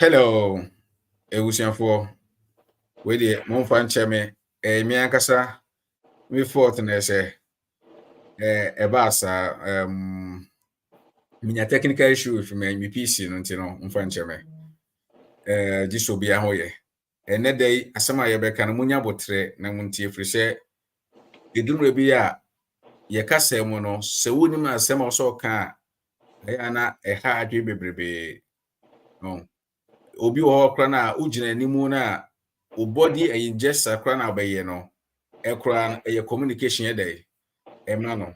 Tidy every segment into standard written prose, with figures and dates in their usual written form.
Hello, ebusuafo. We dey momfa nkyɛ me. Me ankasa me fault na ɛsɛ. Ɛbaa saa minya technical issue with me PC no nti no mfa nkyɛ me. Gye so bia ho yɛ. Ɛnɛ da yi asɛm a yɛbɛka no munya botrɛ na muntie firi sɛ edumre bi a yɛkasa mu no sɛ wonim asɛm a ɔsɛ ɔka a ɛyɛ na ɛha adwe bebrebe. No. Obi wɔ hɔ kora na wogyina anim na wo body ɛyɛ gesture kora na ɔbɛyɛ no ɛkora ɛyɛ communication ɛdɛ ɛma no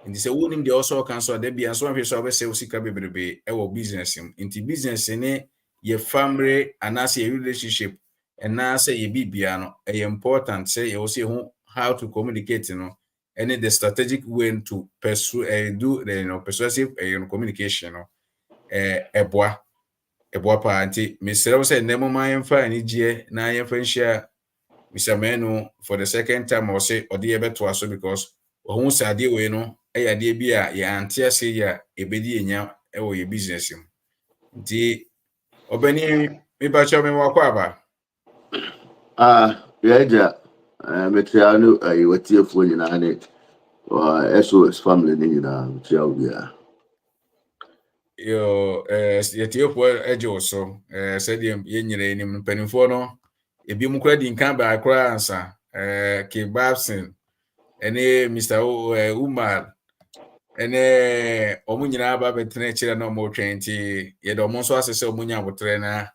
nti sɛ wonim deɛ ɔsɔ ɔka so da bia so ahwɛ so ɔbɛsɛ wo sika bebrebe ɛwɔ business mu nti business ne yɛ family anaasɛ yɛ relationship ɛnaasɛ yɛ bibia no ɛyɛ important sɛ yɛwɔ sɛ yɛho how to communicate no ɛne the strategic way to do the persuasive communication no ɛboa pa nti mesrɛ wo sɛ nnɛmo ma yɛmfa anigyeɛ na yɛmfa nhyia Mr. Menu for the second time or say ɔde yɛbɛtoa so because ɔho sɛ adeɛ wei no ɛyɛ adeɛ bi a yɛante ase yi a ɛbɛdi yɛnya ɛwɔ yɛ business mu nti ɔbɛni mebakyɛw me wakɔ aba yɛagya metia no watiefoɔ nyinaa ne SOS family ne nyinaa metia wo biara yɛtiefoɔ agye wo so sɛdeɛ yɛnyina anim mpanimfoɔ no ebi mu kora di nka baa kora ansa K. Babson ɛne Mr. Umar ɛne ɔmo nyinaa ba bɛtena akyire na ɔmo twɛn nti yɛde ɔmo nso ase sɛ ɔmo nya abotrɛ na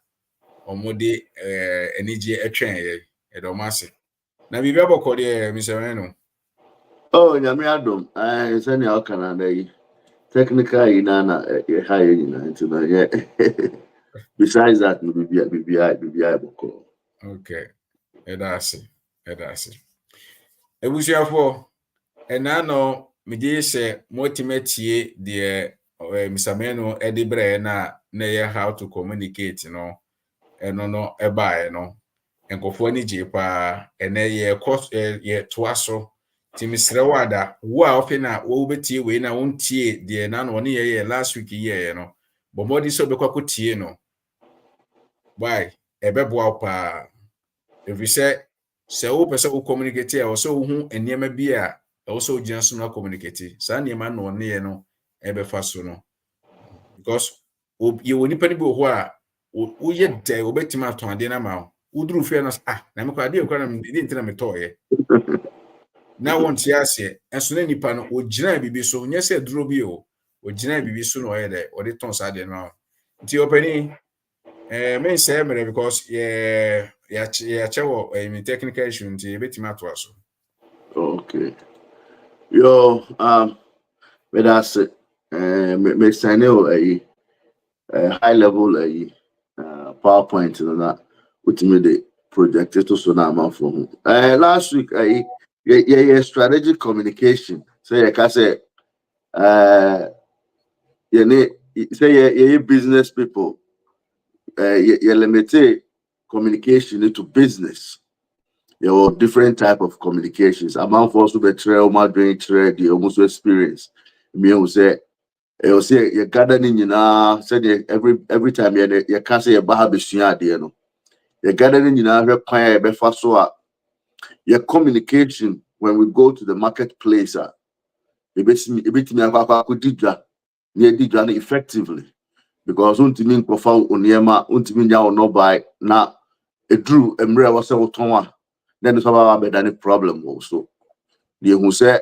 ɔmo de anigye atwɛn yɛde ɔmo ase na biribi abɔkɔ deɛ Mr. Menu nyame adom sɛnea ɔka na da yi technical yi na yɛha yɛ nyinaa nti na yɛ besides that no bibia bɔkɔ. Okay, ɛda ase ebusuafo ɛna no megye sɛ motimatie deɛ Mr. Menu ɛde brɛ na yɛ how to communicate no ɛno no ɛbaeɛ no nkɔfoɔ ni gye paa ɛnɛ yɛ toa so nti mesrɛ wo ada wo a ɔfe na wo bɛtie wei na wontie deɛ na ɔne yɛyɛ last week yɛyɛ no bɔmmɔde sɛ wobɛkɔ akɔtie no why ɛbɛboa wo paa ɛfiri sɛ wopɛ sɛ wo communicate a ɔsɛ wo ho nneɛma bi a ɛwɔ sɛ wogyina so no communicate saa nneɛma na ɔneyɛ no ɛbɛfa so no because yɛwɔ nipa no bi wɔ hɔ a woyɛ dɛ wobɛtumi atɔn adeɛ no ama wo woduru fie no na mekɔ adeɛ kora na mede nti na metɔɔyɛ na wonte aseɛ ɛso na nipa no ogyina bibi so nyɛ sɛ duro bi o ogyina bibi so na ɔyɛ dɛ ɔde tɔn saa adeɛ no ma nti ɔpani me say mere because yɛakyɛ wɔ technical issue nti yɛbɛtumi atoa so. Okay. Yo, but that's it. Me sign a high level PowerPoint and that with me the project to so now man from last week strategic communication. So you can say you business people you limit communication into business. There were different type of communications. Among us who betray my doing trade, the almost experience. Me will say you gathering, you know, said every time you can't say a bahabishiya, you know. You gathering, you know, your communication when we go to the marketplace, effectively. Because untimi nkɔfa oniema untimi nya no buy na edru emre wa se wotonwa then so ba be any problem also the who say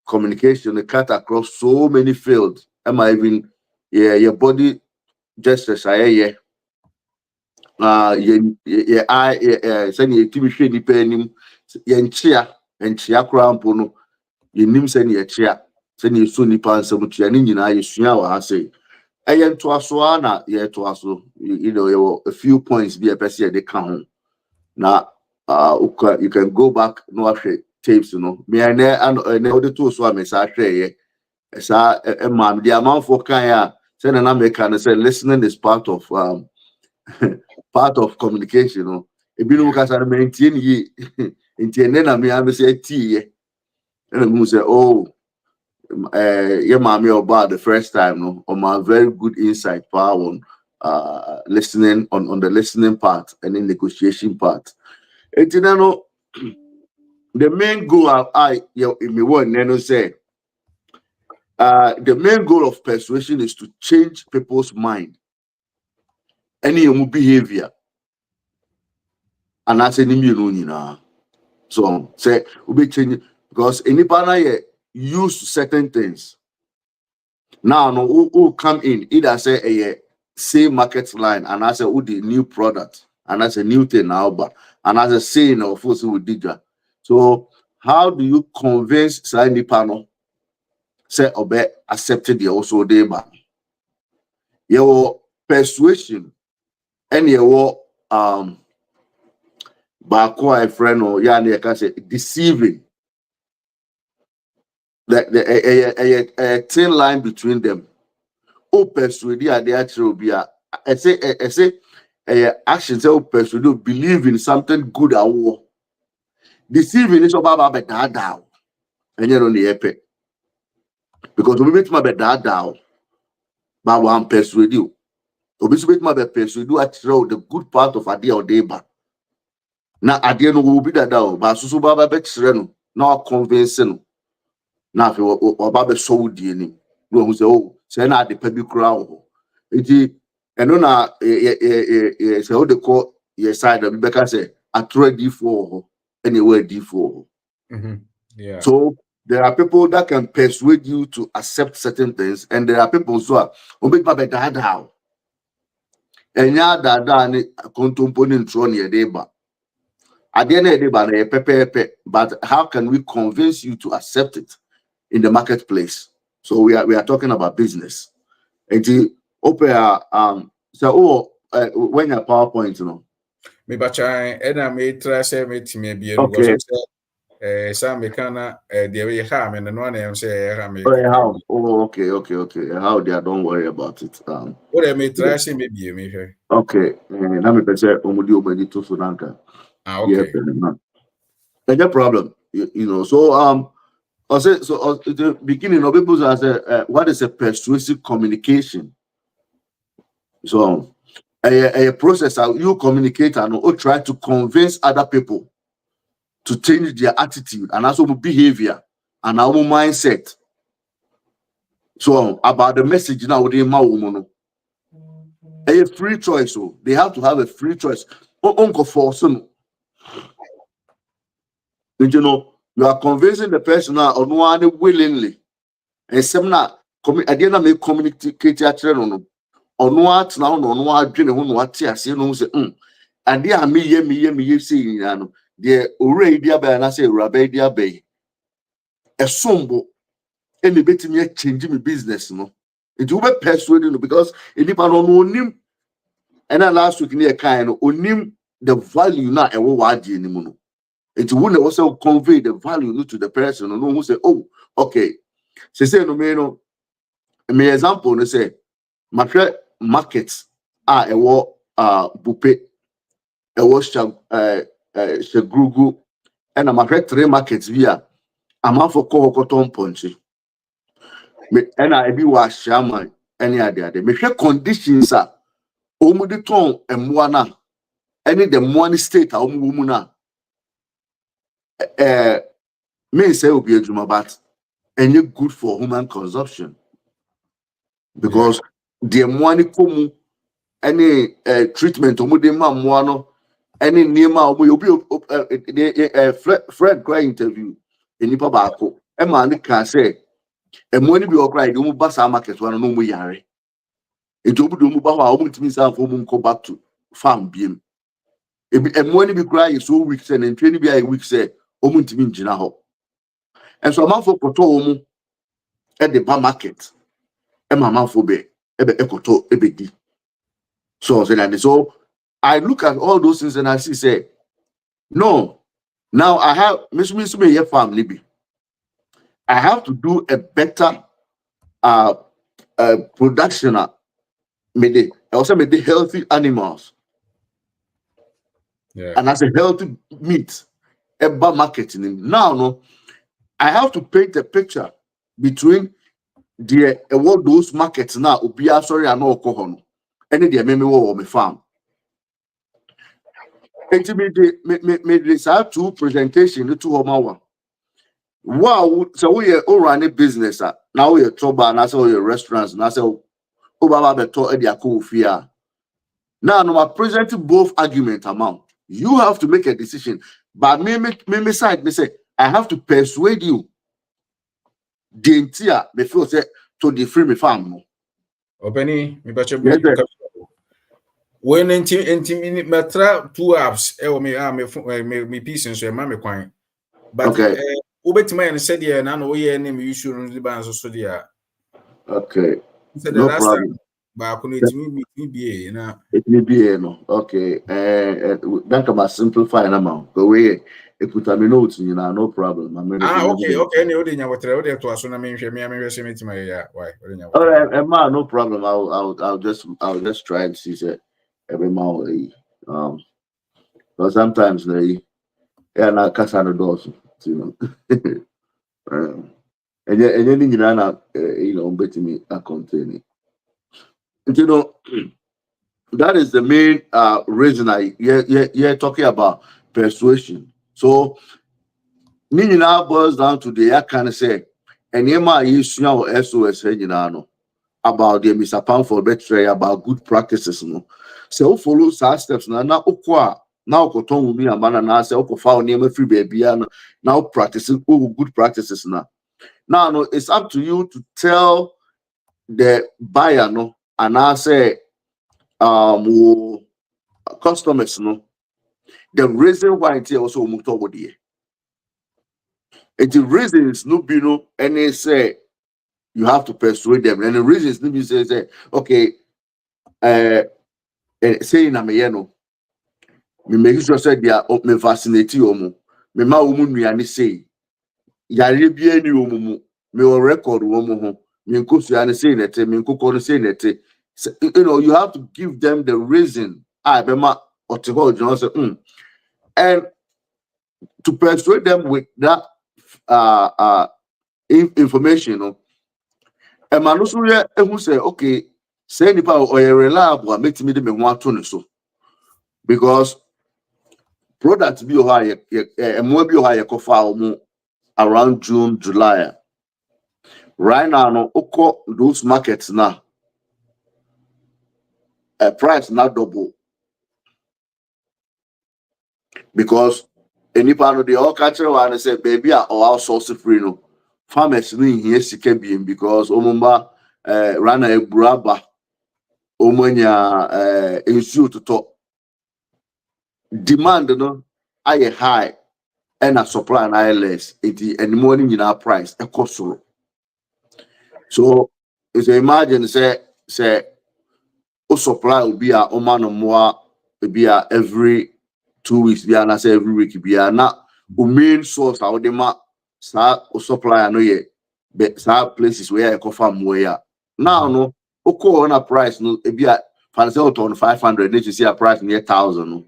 communication cut across so many fields am I even your body just as I say you timi hwe ni panim ye nchia kra mpo no ye nim se ne ye chia se ne so nipa nsam tua ni nyina ye sua wa ha say you know, a few points be a person they come now. You can go back no tapes, you know. Me and the two so I may say, a man, the amount for Kaya, send an American say listening is part of communication, you know. If you look at maintain ye in then I may say tea, and who say, oh. Mommy about the first time no on my very good insight power listening on the listening part and the negotiation part. And you know, the main goal the main goal of persuasion is to change people's mind, any behavior, and that's any so say we be changing because anybody used to certain things. Now, no, who come in either say a same market line and I say who the new product and that's a new thing now, but and as a saying of course with Dija. So how do you convince Sandy panel say obey accepted the also day back? Your persuasion and your back a friend or yani can say deceiving. A thin line between them. O persuade the actual be I say actions say persuade believe in something good at war. Deceiving is about that down. And you're on the epic. Because we meet my bed that down. But one persuade you. We my bed persuade you actually the good part of idea or day back. Now idea no will be that down. But so baba bet sereno. Now convincing. Now if you baba so di no who say oh say na the public crowd. Iti eno na say how they call your side of because say atro D4 anywhere D4. Yeah. So there are people that can persuade you to accept certain things, and there are people who are make my bed how. And ya that ni contemplating throne your deba. At the end of the day, but how can we convince you to accept it in the marketplace? So we are talking about business. And the so when your PowerPoint, you know. Me bacha ena me try say me time bi Okay. Some mekana the way ha me no na say ha me. How? Oh, okay. How there? Don't worry about it. What I may try say me bi me here. Okay. Let me say omudi obedi to Sunanka. Okay. No problem. You know. So I say so. At the beginning of people say, what is a persuasive communication? So a process how you communicate and or try to convince other people to change their attitude and also behavior and our mindset. So about the message now, they a free choice. So they have to have a free choice. Uncle for some, you know, you are convincing the person now on one willingly, and some not at the end of me communicate on what now on what dream on what I see no say and they are me saying the already and I say rabedia bay a sombo and the bit me changing my business no it will be persuading because if I don't know him and then last week near kind on him the value now and what anymore it wouldn't also convey the value to the person no who say oh okay she say no me no me example no say my markets a war bupe a wash shagrugu and I'm a 3 markets via I'm for cotton punchy and I be wash shaman any idea they make conditions are the tone and one any the money state a woman may say will be a juma but any good for human consumption because the money come any treatment the man any name will be Fred cry interview in Nipa Bako. A man can say a money be all cry, you bus our market one no more yare. It will be the means for go back to farm beam. A money be cry is so weak and 20 be a week say Omuntimin Jinaho. And so a man for Koto at the bar market. A man for be Ekoto ebedi. So I look at all those things and I see say no. Now I have me family be. I have to do a better production. I also made the healthy animals. Yeah. And as a healthy meat, about marketing. Now, no, I have to paint a picture between what those markets now. Sorry, I know alcohol. any the me wo me farm. Enti me this have two presentation to home. Wow, so we run a business now we trouble na say we restaurants na say o baba beto e dia ko fear. Now no present both argument amount. You have to make a decision. But me side me say I have to persuade you. The entire me feel say to the free me farm no. Openi me bache Yes, sir. when inti metra 2 apps me piece nso e ma me kwan. But Okay. Ubetima and said, yeah, and I know ye name you should the bands so dear. Okay. Said the No last problem. time, but I couldn't me be, you know. It may be no. Okay. That can simplify an amount. The way it put me notes, no problem. I'm Okay. No, they never tell you to us when I mean, me my yeah. Why? All right, Emma, no problem. I'll just try and see it every month. But sometimes they na kasa no doors, you know. And then you know, betting me a contain it. You know, that is the main reason you're talking about persuasion. So meaning now boils down to the I can say and Emma is SOS about the Mr. Pound for betray about good practices. No, so follow such steps now now koton me and man na say found name free baby and now practicing good practices now. Now no, it's up to you to tell the buyer no and I say customers no the reason why it also moved over there. And the reasons no be no and say you have to persuade them and the reasons no be say okay saying I'm no me make sure say they are me vaccinate you me ma wo mu nuane say yare bia ni wo mu me o record wo mu ho me nkosuane say nete me nkokoro say nete you know you have to give them the reason be ma otiho you know say and to persuade them with that information no e ma no so ye ehu say okay say nipa o reliable metimi de me ho ato ne so because product bi o ha ye mo bi o ha ye kofa o around June, July. Right now, no, those markets now, price not double because anybody they all catch one and say, baby, or outsource free no. Farmers need here being because omumba rana a braba omanya issue to talk demand no I high and a supply and I less and morning in our price a cost so it's imagine say o supply will be a man more be a every 2 weeks be and I say every week be a na o main source how the ma sa o supply no ye be sa places where I come from where now no o call on a price no e be a fancy out on 500 need to see a price near 1,000 no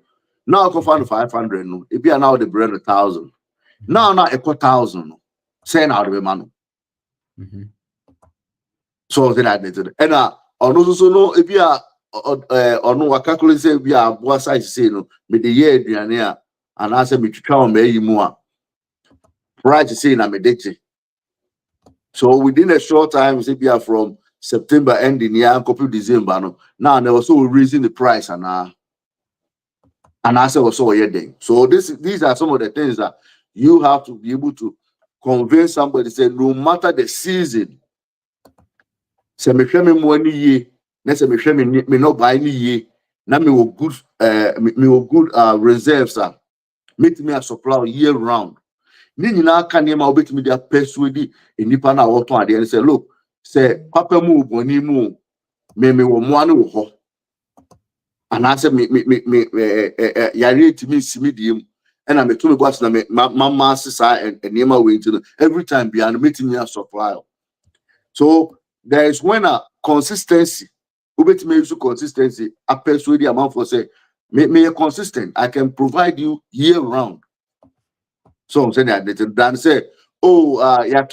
now I come from 500 no e be a now the brand 1,000 now e 1,000 no say now the man so that and also no e be a no wa calculate say bi a boa size say no me de ye aduane a ana say me twitwa o mayi mu a price say na me de so within a short time say bi from September ending year until December no now they also raising the price and I say also ye then so these are some of the things that you have to be able to convince somebody say no matter the season say me hwe me mo ani ye na say me hwe me no buy ni ye na me wo good reserves make me a supply year round ni nyina ka ne ma obetimi dia persuade enipa na wo ton ade and say look say papa mu oboni mu me wo mo ane wo ho and I say me yare timi simi diem and I me to me boss na me mama sisa enema we into every time be and make me a supply so there is when a consistency ubetimi use consistency a persuade amount for say me consistent I can provide you year round so I'm saying that Dan say oh yeah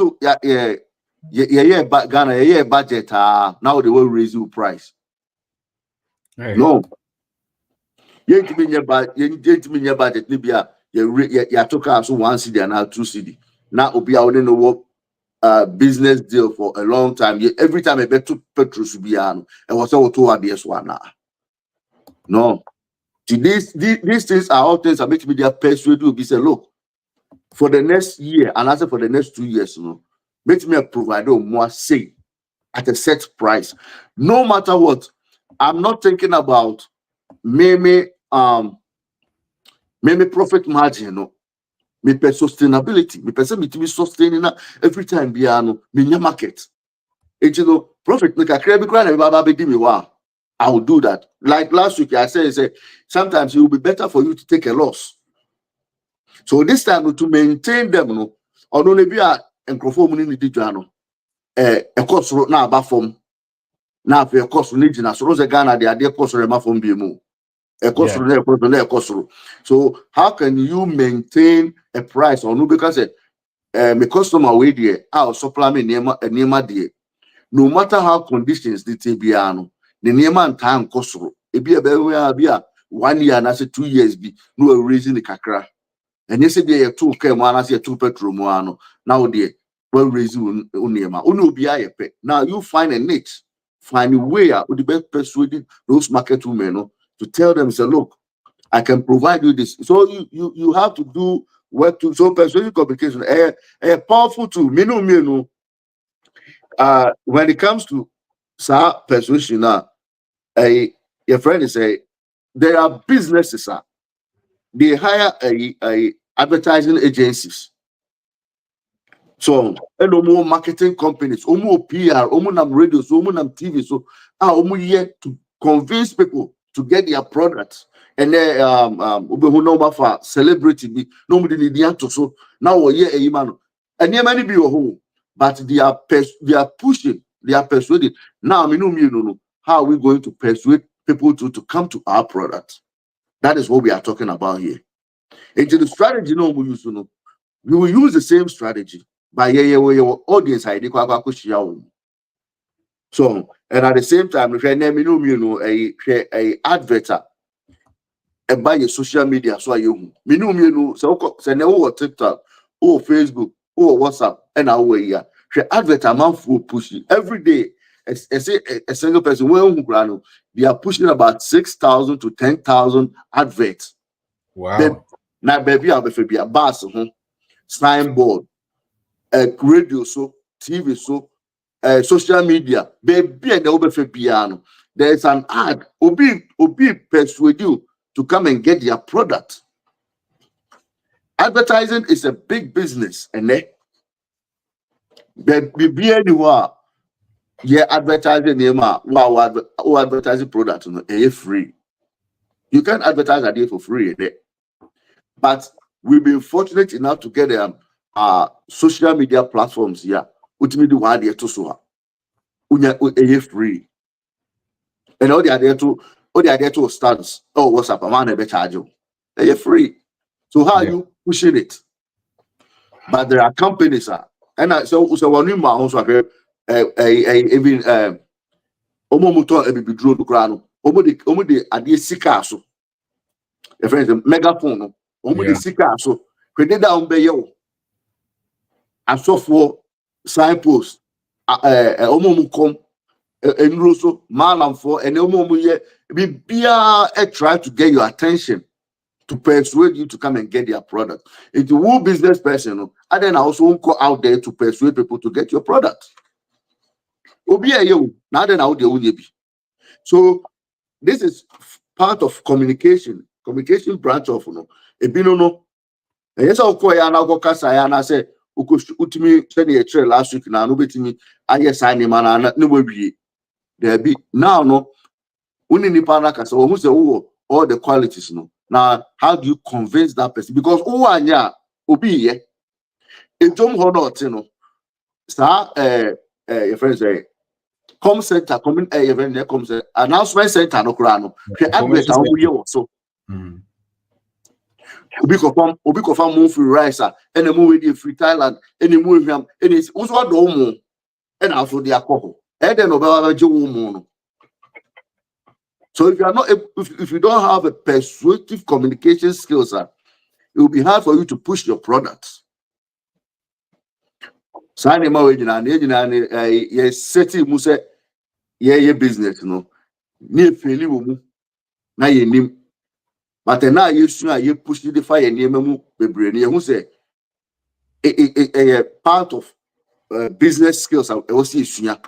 Ghana yeah budget now they will raise your price No. You ain't mean your budget, Libya. You took us 1 CD and now 2 CD. Now, Obi, I wouldn't know what business deal for a long time. Every time I bet to Petrus Biano, and was all 2 ideas one now. No. These things are all things that make me their persuade you. Be say, look, for the next year, and also for the next 2 years, you know, make me a provider more say at a set price. No matter what, I'm not thinking about maybe profit margin, no. Me per sustainability, me per se me to be sustaining every time biano, me market. You know, profit make a crab cry me wow. I will do that. Like last week, I said, sometimes it will be better for you to take a loss. So this time to maintain them, no, or no be a microphone in the journal. A cost now about from now for a cost religion, so those Ghana, the idea cost from BMO. So how can you maintain a price or no? Because my customer way there, our supply me near there. No matter how conditions the TBano, the near time cost it be a 1 year and I say 2 years be no reason the kakra. And you say be a 2 came one I say 2 petrol moano. Now dear, well reason unema. Uno be a pet. Now you find a niche, find a way out with the best persuading those market women to tell them, say, look, I can provide you this. So you have to do work to so persuasive communication. A powerful tool. When it comes to persuasion, your friend is say there are businesses. They hire a advertising agencies. So more marketing companies, more PR, nam radio, nam TV. So here to convince people to get their products. And then no for celebrity be nobody need to so now we're a man and many be your home, but they are pushing, they are persuading. Now know how are we going to persuade people to come to our product? That is what we are talking about here. Into the strategy we use to know. We will use the same strategy by your audience ID. So and at the same time, if a advertiser and buy your social media, so you so never TikTok or Facebook or WhatsApp and our way here. Advertisement for pushing every day. A single person they are pushing about 6,000 to 10,000 adverts. Wow. Now, baby, I'll be a bus, signboard, radio, so TV, so social media, baby, and the piano. There's an ad, Obi persuade you to come and get their product. Advertising is a big business, and be anywhere. Yeah, advertising advertising product free. You can advertise a day for free, but we've been fortunate enough to get social media platforms here. Ultimately, why they to so free, and all they are there to stands. Oh, WhatsApp, a man ever charge you. They are free. So how are you pushing it? But there are companies and so when you also even omomuto ebi drone krano omo de ade sika so a friend megaphone omo de sika so kwede da on be ye wo asofo signpost omo kom enuro so malamfo and omo ye bibia try to get your attention to persuade you to come and get their product. If you are a business person, and then I also go out there to persuade people to get your product. So this is part of communication branch of ebinono. And yes, I'll call you go kasa say utimi send a trail last week now. No betimi I sign him and no be there be now no uni ni pana kasa who say all the qualities no. Now, how do you convince that person? Because obi ye a jom honor your friends say come center come event there comes announcement center no krano advert so obi confirm move free rice and the move with free Thailand and the move him and it's also do and also the alcohol and then no So if you are not, if you don't have a persuasive communication skills, it will be hard for you to push your products. So I you setting mu say yeah business no near fairly woman na ye nim but now you soon you push the fire near mu bebree who say a part of business skills I also sunya.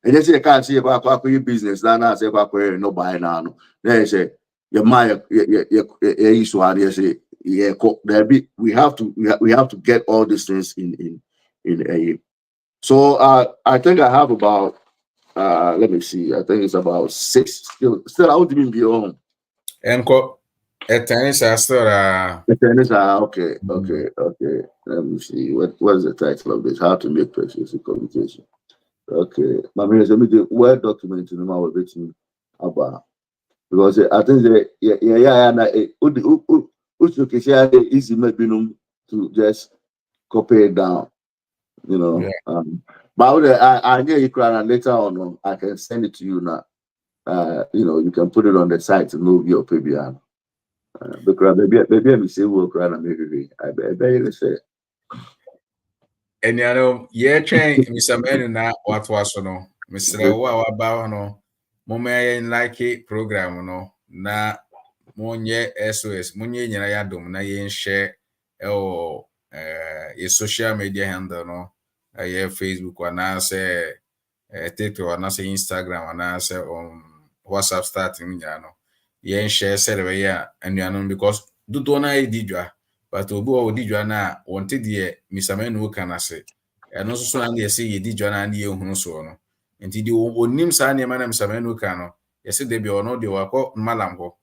And you can't see about your business, then say about no buy now. They say your mind, issue, and say we have to get all these things in a. So I think I have about let me see. I think it's about 6 skills. Still, I wouldn't even be on. Enko, tennis still The tennis okay. Let me see. What is the title of this? How to make persuasive communication. Okay, my man, let me do Word document in my waiting about because I think easy maybe to just copy it down, you know. Yeah. But I get you cry and later on I can send it to you now. You know, you can put it on the site to move your PBR. Because maybe I'm say we'll cry and maybe I bet you say. And you know, train Mr. Men na what was no. Mr. Wa ba no. Moma like program no na monye SOS monye nyina ya dom na yen share your social media handle no your Facebook na say TikTok na say Instagram na say WhatsApp starting nyina no yen share server ya anuanom because do na edidwa but obi o odidwa na wonte de misamenu kana say eno so na de say edidwa na de ehunu so no nti di onim sa ne ma na misamenu kana no yesi de bi ono de wakọ malam ho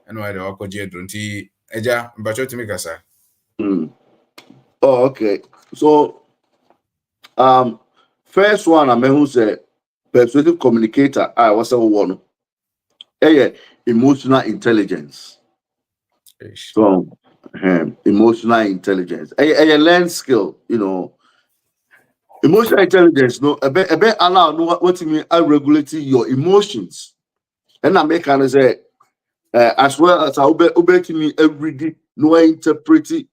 eno wa de wakọ je dro nti eja mbacho timi kasa. Oh, okay. So first one I mean who say persuasive communicator. I was a one. Emotional intelligence. So emotional intelligence. A learn skill, you know. Emotional intelligence, no, a bit allow no what you mean regulating your emotions. And I make kind of say as well as I obey me every day, no interpreting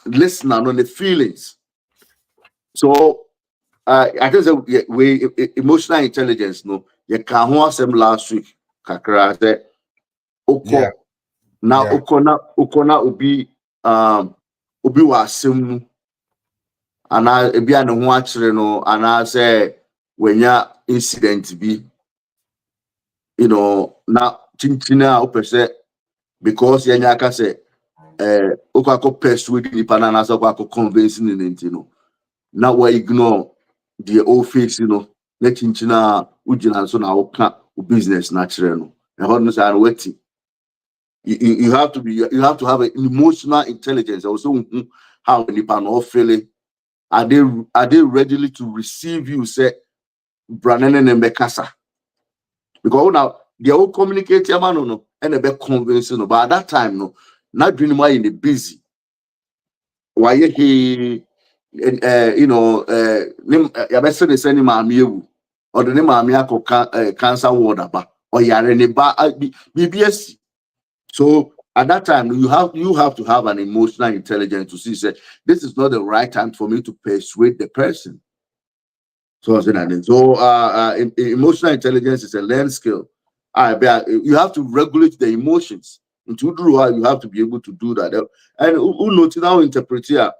listener on the feelings. So I think that we emotional intelligence, no, you can watch them last week. Kakra say, Oko now Okona ubi wasem ana ebi an ho akere no ana say wenya incident bi, you know, na chinchina opese because yenya aka say okako persuade ni panana so kwako convince ni nti no na we ignore the old face, you know, na chinchina ugina so na oka business na kere no e ho no say an waiting. You have to have an emotional intelligence also how nipa no feeling. Are they ready to receive you say branene mbekasa because now they all communicate man no and be convincing no, but at that time no not doing more in the busy why he you know ya be say the same maami ewu or the maami akọ cancer ward aba or yare ne ba BBS. So at that time, you have to have an emotional intelligence to see, say, this is not the right time for me to persuade the person. So emotional intelligence is a learned skill. You have to regulate the emotions. Into you have to be able to do that. And who knows now interpret here?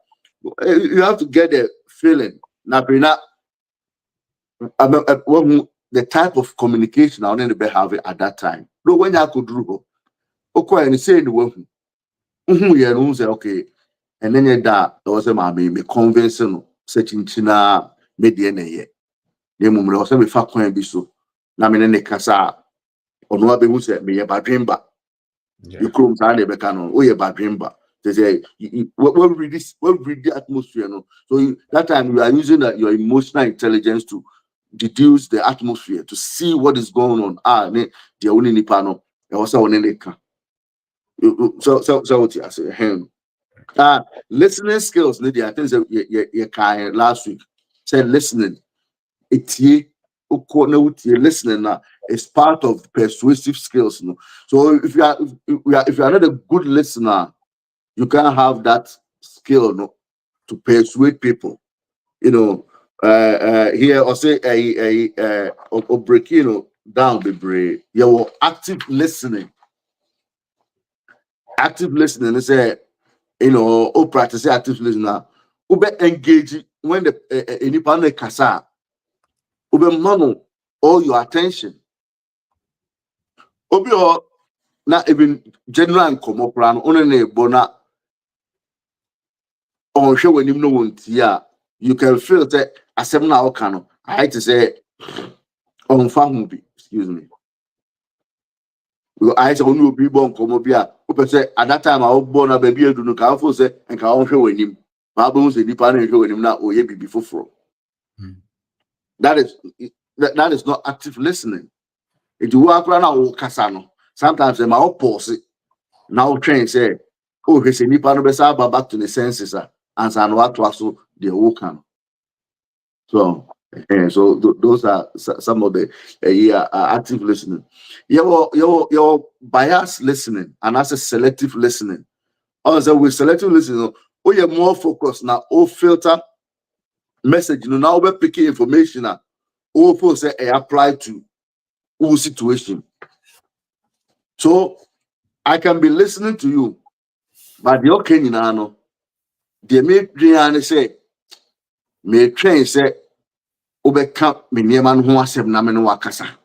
You have to get the feeling. Now, the type of communication I want to be having at that time. No, when I could do. Okay, and say the one who say okay, and then that was a me convincing searching china media ye. The moment was a fat coin be so. Na me ne kasa or no be who said me a bad dreamba. You come to the becano, oh, a bad dreamba. They say, what read the atmosphere? No, so that time you are using your emotional intelligence to deduce the atmosphere to see what is going on. The only nipano, and also on any car. So what you say him listening skills I think you can last week said listening it's ye listening now It's part of persuasive skills. No? So if you are not a good listener, you can't have that skill, no, to persuade people. Here or say or break, down the brain. Your active listening. Active listening is practice active listening. Ube engage when the any panel kasa. Ube mano all your attention. Obi na even general and come up plan on a bona on show when you know one you can feel that as seven now can I had to say on farm be excuse me. I say only be born come up here. Open say at that time I was born a baby do no can say and can show when him. Bible say the panel show when him now or ye be before. That is not active listening. It work around our casano. Sometimes they might pause it. Now train say, oh, he say nipa no besa back to the senses and san what was so the wokan. So those are some of the active listening. Your bias listening and that's a selective listening. Also with selective listening, oh you're more focused now, oh filter message, now we're picking information oh for say apply to all situation. So I can be listening to you, but the okay no, the me say me train say obeka me niema no ho asem na me no wakasa.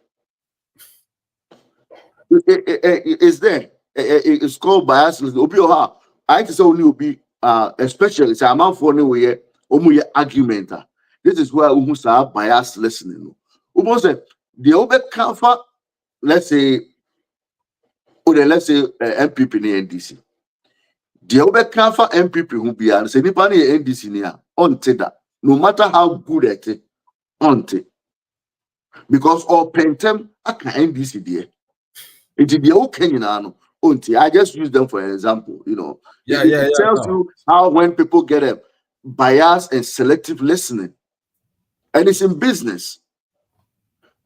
Is there? It's called bias. Obi oha. I just only obi especially say amount for anyway omu argument. This is where we say bias listening. Omo say the obeka fa let's say MPP in NDC. The obeka fa MPP who be and say nipa na NDC ni onte da. No matter how good at it, onte. Because all pentem aka NDC there. It is the okay onte. I just use them for an example, It tells you how when people get a bias and selective listening. And it's in business.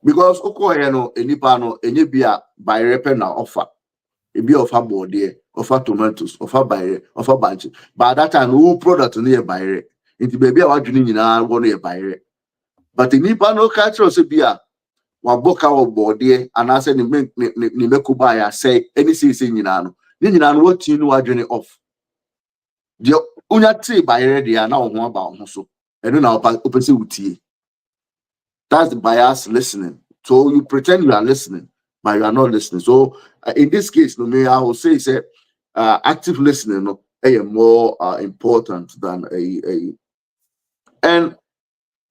Because enipa no enye bia by repen na offer. It be offer board there, offer tomatoes, offer buy, offer bunch. But at that time, no product near buy. Into baby a wadwini nyina wo no buy. But the nipa no catch us bia waboka wo board there and I said ni meku buy say any say nyina no. Ni nyina no what you know wadwini off. The unya tree buy there na wo ho aba ho so. Eno na opese utie. That's the bias listening. So you pretend you are listening, but you are not listening. So in this case, I will say active listening more important than a. And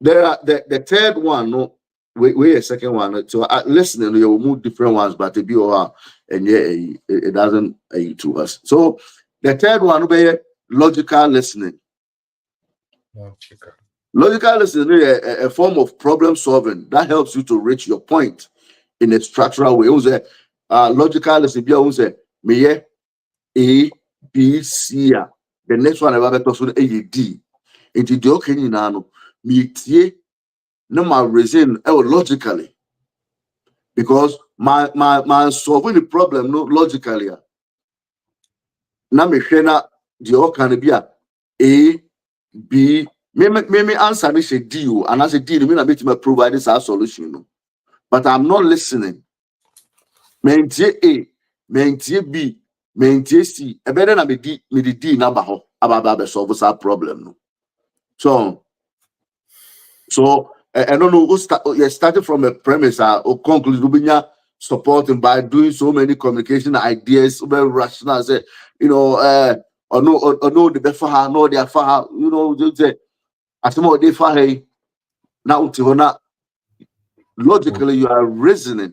there are the third one. Wait a second one. So listening, you will move different ones, but it be and it doesn't to us. So the third one will be logical listening. Logical listening is a form of problem solving that helps you to reach your point in a structural way. Logical listening, say, me A, B, C. The next one I will talk about A, D. Into the okay, me tie no my reason logically because my solving the problem no logically. Now me share the okay be A, B. Me answer this a D, and as a D, me na make me provide this solution. But I'm not listening. Maintain A, maintain B, maintain C. I better na me the D na ba ho about solve that problem. No. So I don't know. You started from a premise or conclude supporting by doing so many communication ideas, very rational. Say or no the best for her, no they are for her. Just say. As more they find now to logically you are reasoning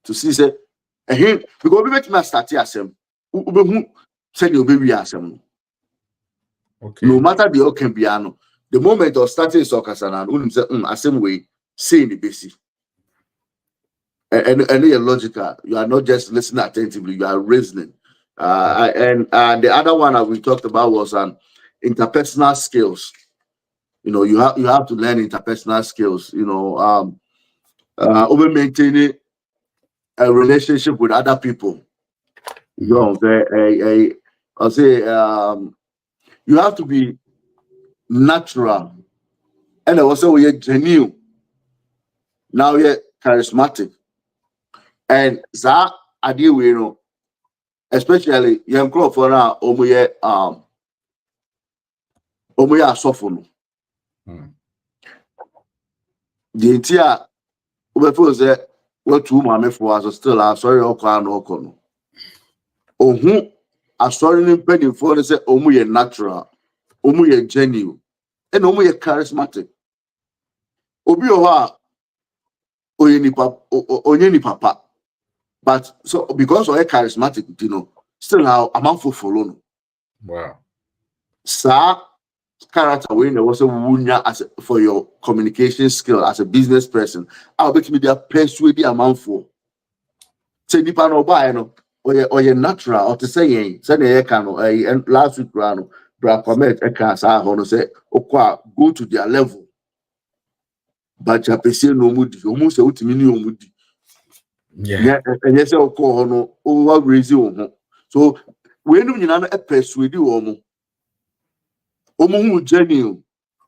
to see say because we make me start here some send your baby asem. Okay. No matter the okay piano, the moment of starting soccer and say asem way say in the basic. And you're logical, you are not just listening attentively, you are reasoning. And the other one that we talked about was interpersonal skills. You have to learn interpersonal skills. Over maintaining a relationship with other people. You know, I'll say you have to be natural, and also you're genuine. Now you're charismatic, and that idea we know, especially young crowd for now, omuye asofo. The entire we say what two mama for us still are sorry okwa no okono. Ohu asori ni mpanyimfo no say omuye natural, omuye genuine, and omuye charismatic. Obi oha onye ni papa, but so because we're charismatic, you know, still how a man for follow no. Wow. Sir, character when there was a wunya as for your communication skill as a business person, I'll bet me they are persuade a man for. Say nipa no buy no or you natural or to say na can and last week brano bra comment e can say go to their level. But you pese no mudi omu se utimi ni omudi. Yeah. And yes, I'll call no over raise you. So when you know a persuade you omu genuine.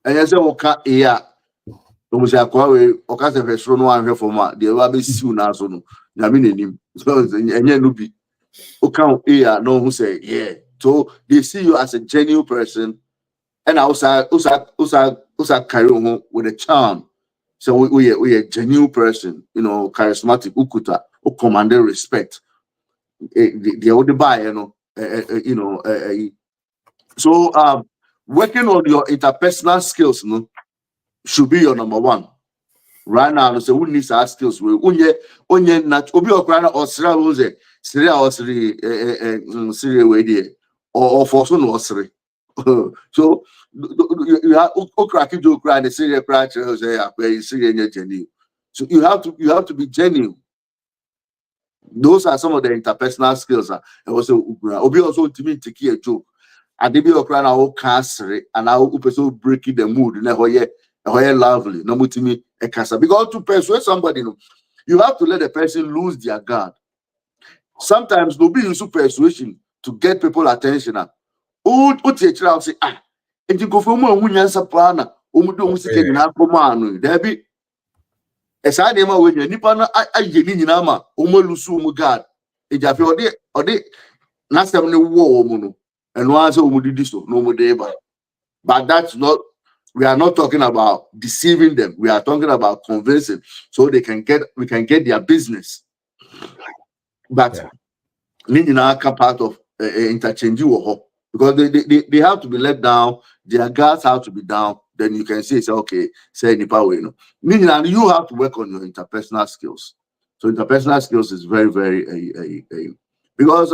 And yes, I'll cut ear. Almost a quarry or cast a restaurant one for my the rabbi soon as on Yamin and Yanubi. Okam ear no who say, yeah. So they see you as a genuine person, and also carry on with a charm. So we are a genuine person, you know, charismatic, ukuta, who command respect. The older buy, so working on your interpersonal skills, should be your number one. Right now, so who needs our skills? We onye not obi okrana or sira wose sira or siri way or for so no siri. So you have okraki do cry the siri cry say so you have to be genuine. Those are some of the interpersonal skills. And also obi also to me take a joke. And they be okrana o cancer and I will breaking the mood na hoye lovely no mutimi ekasa because to persuade somebody you have to let the person lose their guard. Sometimes no be use persuasion to get people attention. Say and you go for more nyansa pana omudo musike nyina akoma anu there be esa dem we nipa no aye ni nyina ma omalusu mu guard ejafe ode na sem ne wo mu no eno anse omudidi so no mu dey ba. But that's not, we are not talking about deceiving them. We are talking about convincing so we can get their business. But yeah. Part of interchange because they have to be let down, their guards have to be down, then you can say okay, say nipa way no. You have to work on your interpersonal skills. So interpersonal skills is very, very because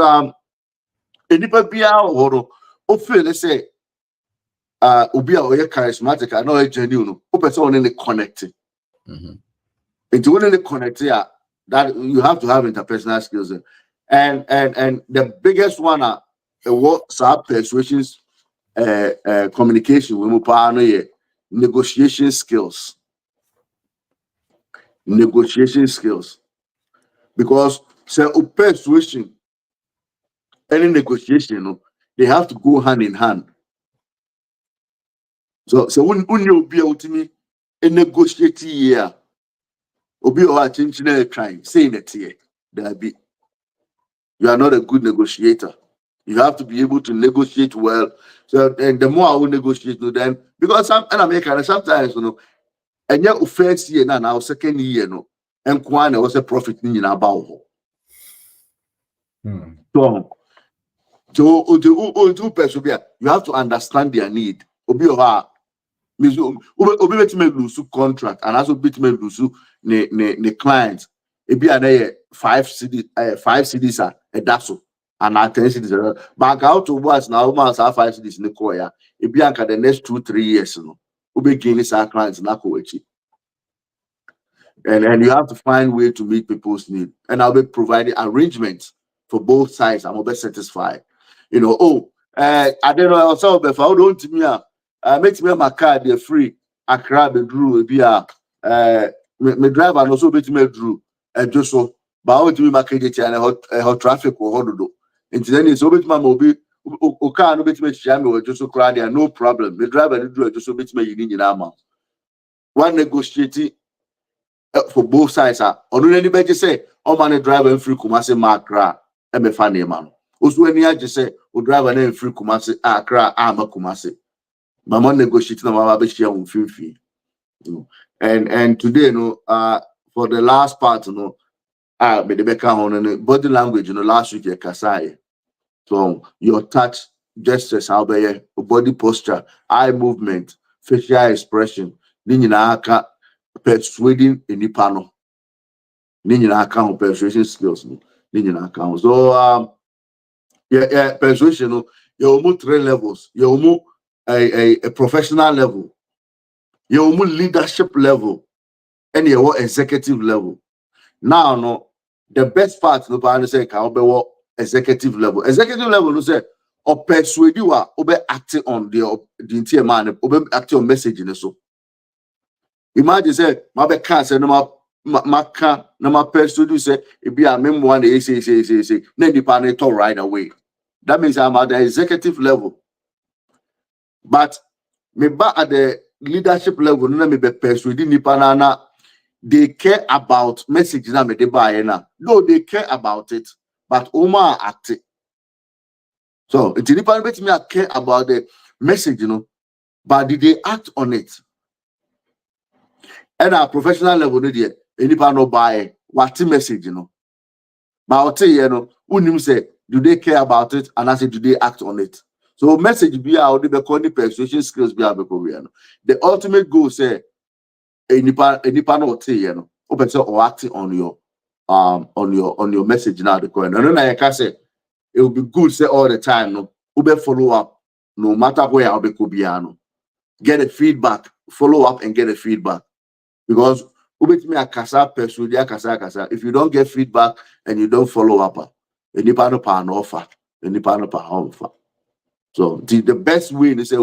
nipa bia or feel let's say obi a oye charismatic and not genuine o person on the connecting. It's when they connect that you have to have interpersonal skills and the biggest one what persuasions communication we negotiation skills because persuasion any negotiation they have to go hand in hand. So when you be able to me a negotiate here, obi or chinchina trying saying it here, that be you are not a good negotiator. You have to be able to negotiate well. So and the more I will negotiate to them, because I'm an American sometimes and yet first year now second year and kwana was a profit in about. So you have to understand their need. Obi or obi betime lose contract and also betime lose ne clients ebi are 5 CDs a daso and 10 CDs but out to was now almost 5 CDs ne koya ebi anka the next 2-3 years no obi gain sa clients na ko echi and you have to find way to meet people's need and I'll be providing arrangements for both sides. I'm be satisfied, I don't know also be for don't me make me my car they free Accra be drew be me driver and also be me drew just so But how do we market it and hot traffic or hodo? And then it's over to my mobile. Car no bit much jam or just so crowd there, no problem. The driver do just so bit me in armor. One negotiating for both sides are or anybody say, oh man, driver and free Kumasi Makra, funny man. Also, when you just say, oh driver and free Kumasi Accra, I'm a Kumasi. My man negotiating about share on fee. And today, for the last part, but the back on body language, last week, Kasai. So your touch, gestures, how be body posture, eye movement, facial expression, ninja persuading any panel. Ninja account persuasion skills, ninja account. So persuasion, you almost 3 levels. You almost a professional level. You almost leadership level, and your executive level. Now, the best part, no, I say, can be executive level. Executive level, no say, or persuade you are acting on the entire man, acting on message in so. Imagine say, my be can't say no my persuade you say, it be a meme one say, then the panel talk right away. That means I'm at the executive level. But me back at the leadership level, no me be persuading the panana. They care about messages na me they buy na. No, they care about it, but Oma act it. So it's independent me care about the message, but did they act on it? And our professional level, anybody no buy what message, But I'll tell you, unim say, do they care about it? And I say, do they act on it? So message be out the calling persuasion skills be out the ultimate goal say, any no say, open or acting on your message now the coin. And then I can say it will be good say all the time, follow up, no matter where I'll be kubiano. Get a feedback, follow up and get a feedback. Because me a kasa persuade kasa. If you don't get feedback and you don't follow up, any no offer, any no offer. So the best way is say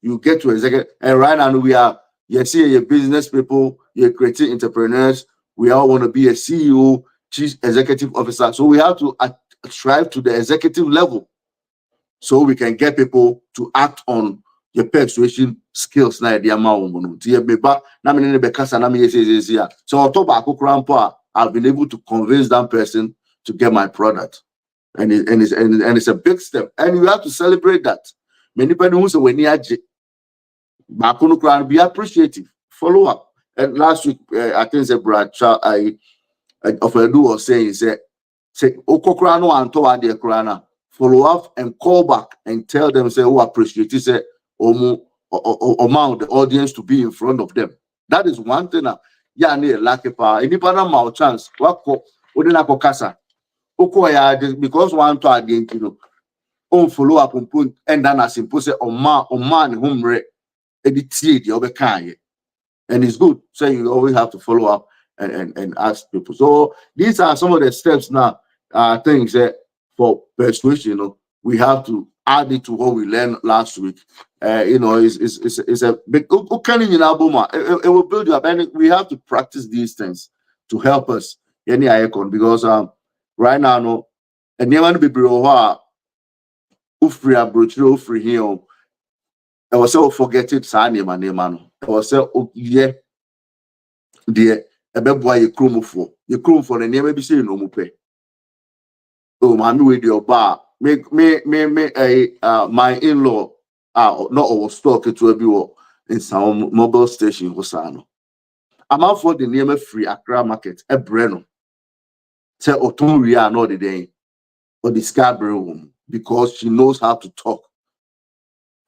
you get to executive, and right now we are your business people, your creative entrepreneurs. We all want to be a CEO, chief executive officer. So we have to strive to the executive level, so we can get people to act on your persuasion skills. Na the amount so I've been able to convince that person to get my product. And it's a big step, and you have to celebrate that. Many people who say when you be appreciative, follow up. And last week, I think the Brad I of Edu was saying, say Okokrano and Towa de Krana, follow up and call back and tell them, say, who appreciate it, say, amount the audience to be in front of them. That is one thing. Yeah, near lack of power. Any part of chance, what Odinako because one to again, on follow up on point and then as impose on man whom edit the other kind. And it's good. So you always have to follow up and ask people. So these are some of the steps now, things that for persuasion, we have to add it to what we learned last week. It's a big it will build you up, and we have to practice these things to help us any icon because right now no and never be bro ufri abrochiro ufri here I was so forget it sa name no I was so yeah the ebeboa ye kromfo the name be say no mu pe oh mami we the oba me my in-law not our stock it will be in some mobile station hosano I'm out for the name free Accra market e breno say otunri are not the day or the Scarborough woman because she knows how to talk.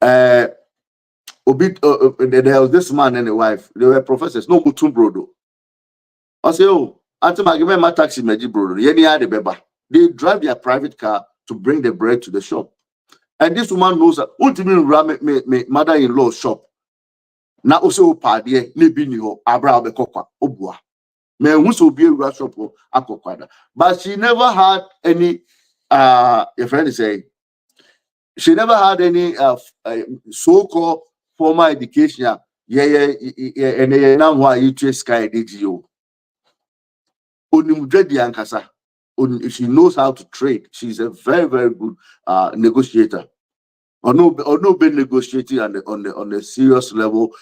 There was this man and a wife. They were professors. No mutum brodo. I say, oh, until I give my taxi, meji brodo. They drive their private car to bring the bread to the shop. And this woman knows that. Me mother-in-law's shop. Na also party ne bini ho abra bekokwa obua. Me who so be a shop akokwa. But she never had any. Your friend is saying she never had any so-called formal education. And now why you trace sky did you? Onimudredi ankasa. she knows how to trade. She's a very, very good negotiator. Or no been negotiating on a serious level.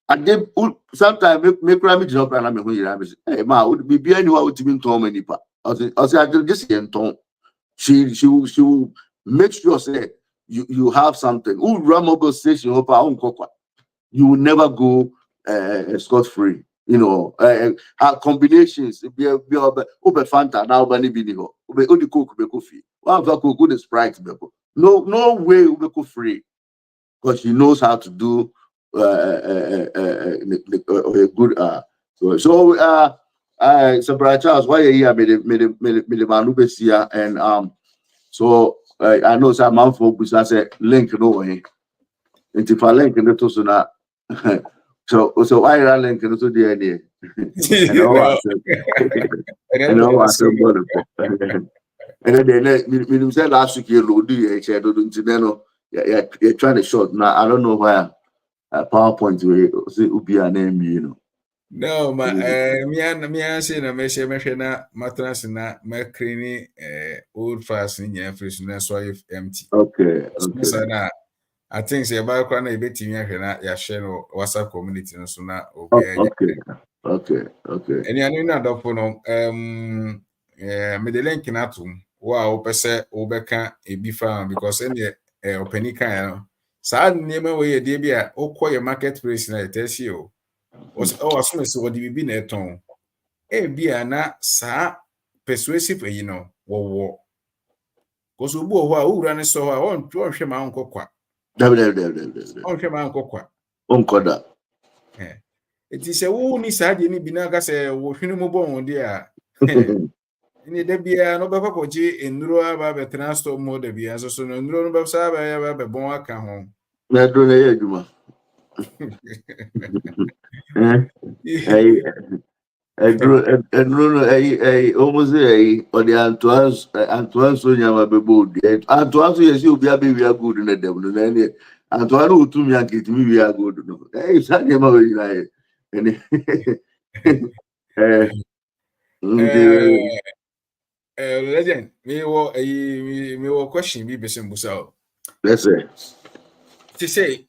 And then sometimes make me jump and I'm like, hey ma, would be anyone would even tell me pa. I just she will make sure say you have something. Who Ramogo station you will never go scot free. You know, combinations be over Fanta now bani biniho. Ube odi coke be coffee. One of coke the Sprite be. No way ube go free because she knows how to do a good so Brother Charles, why you here? Made manu besia and so I know some man for business say link no way. Into for link in the to so na so why you link in to the idea? And all I said, and all I said, and then me say last week you load you said do you're trying to short now. I don't know why PowerPoint will say ubi a name, you know. No, me say na me share me na matras na me clean old fashioned in fresh na so if empty. Okay. So na I think say about kwa na ebetimi ahwe na ya share no WhatsApp community no so na obi Okay. Eni anu na dofo no me de link na tum wa o pese o beka ebi fa because any opani kan no saa nneema we ye de bia okoye marketplace na etesi o asome so wodi bibi na eton bia na saa persuasive yi no wo koso obu ho a owura ne so ho a on hwe ma nkokwa on hwe ma nkokwa onkoda eti se wo ni saa de ni bi na ga se wo hwene mu bon de a ni de bia no be kwakoji enuro aba be transport mo de bia so no enuro no be saa ba be bon aka ho na do na ye adwuma almost or the Antoine Sonia Bebo. Antoine yes, you'll be a baby good in the devil. And Antoine who to me and get me we are good. Hey, Sunday, legend me wo question bi besen busa o. Let's say. To say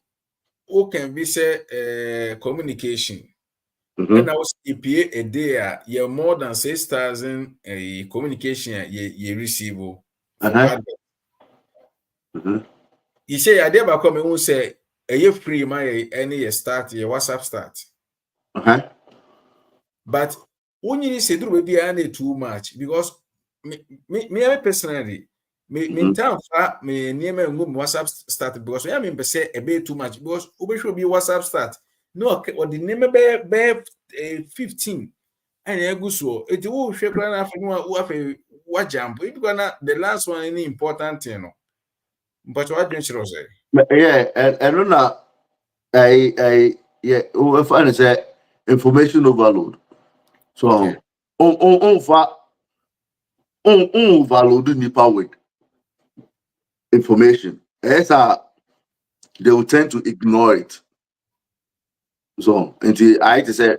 who can be say communication. And I was EPA a day, you're more than 6,000 communication you receive for adult. You say I did back come say a free my any start your WhatsApp start. But when you say do be any too much because me personally me time me near me WhatsApp start because I mean say a bit too much because we should be WhatsApp start. No, or the name be 15 and you go so it will shake right after what jump it gonna the last one any important you know but what do you say yeah and no I yeah we find say information overload so on overload nipa with information as they will tend to ignore it. So until I say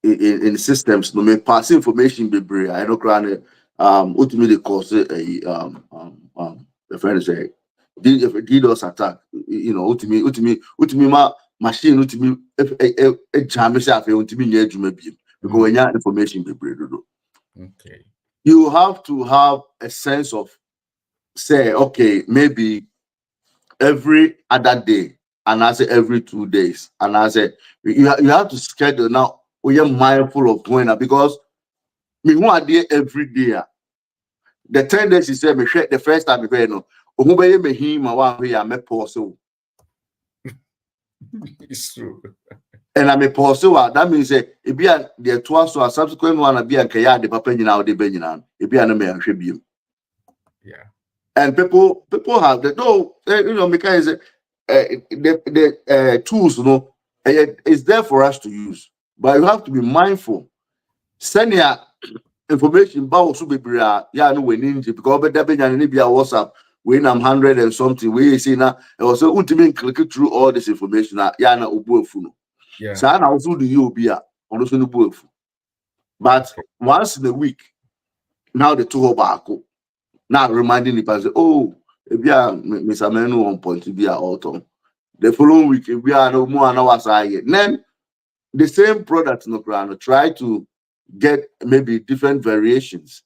in systems, no me pass information be brave. I don't cry. Ultimately cause the friend say DDoS attack. You know, ultimately my machine ultimately if jam yourself ultimately need to maybe because when you information be brave. Okay. You have to have a sense of say okay maybe every other day. And I say every 2 days. And I say you have to schedule now. We are mindful of doing that because me one day every day. The 10 days he said me share the first time me no. Ohubeye me him one way I me pause. It's true. And I me pause that means say it be the twice so a subsequent one be an kaya the papa nyina the be nyina. It be an me ahwe biem. Yeah. And people have the no you know because the tools, you know, it's there for us to use, but you have to be mindful. Send your information about Subibria, yeah, no, we need because better be WhatsApp. When I'm 100 and something, we see now, and also ultimately click through all this information. Yeah, na ubuefuno. Yeah. So I also do you be on also ubuefu. But once in a week, now the two back. Now reminding the person, oh, if you are Mr. Menu on point to be at autumn. The following week, if we are no more an hour side, then the same product no ground try to get maybe different variations.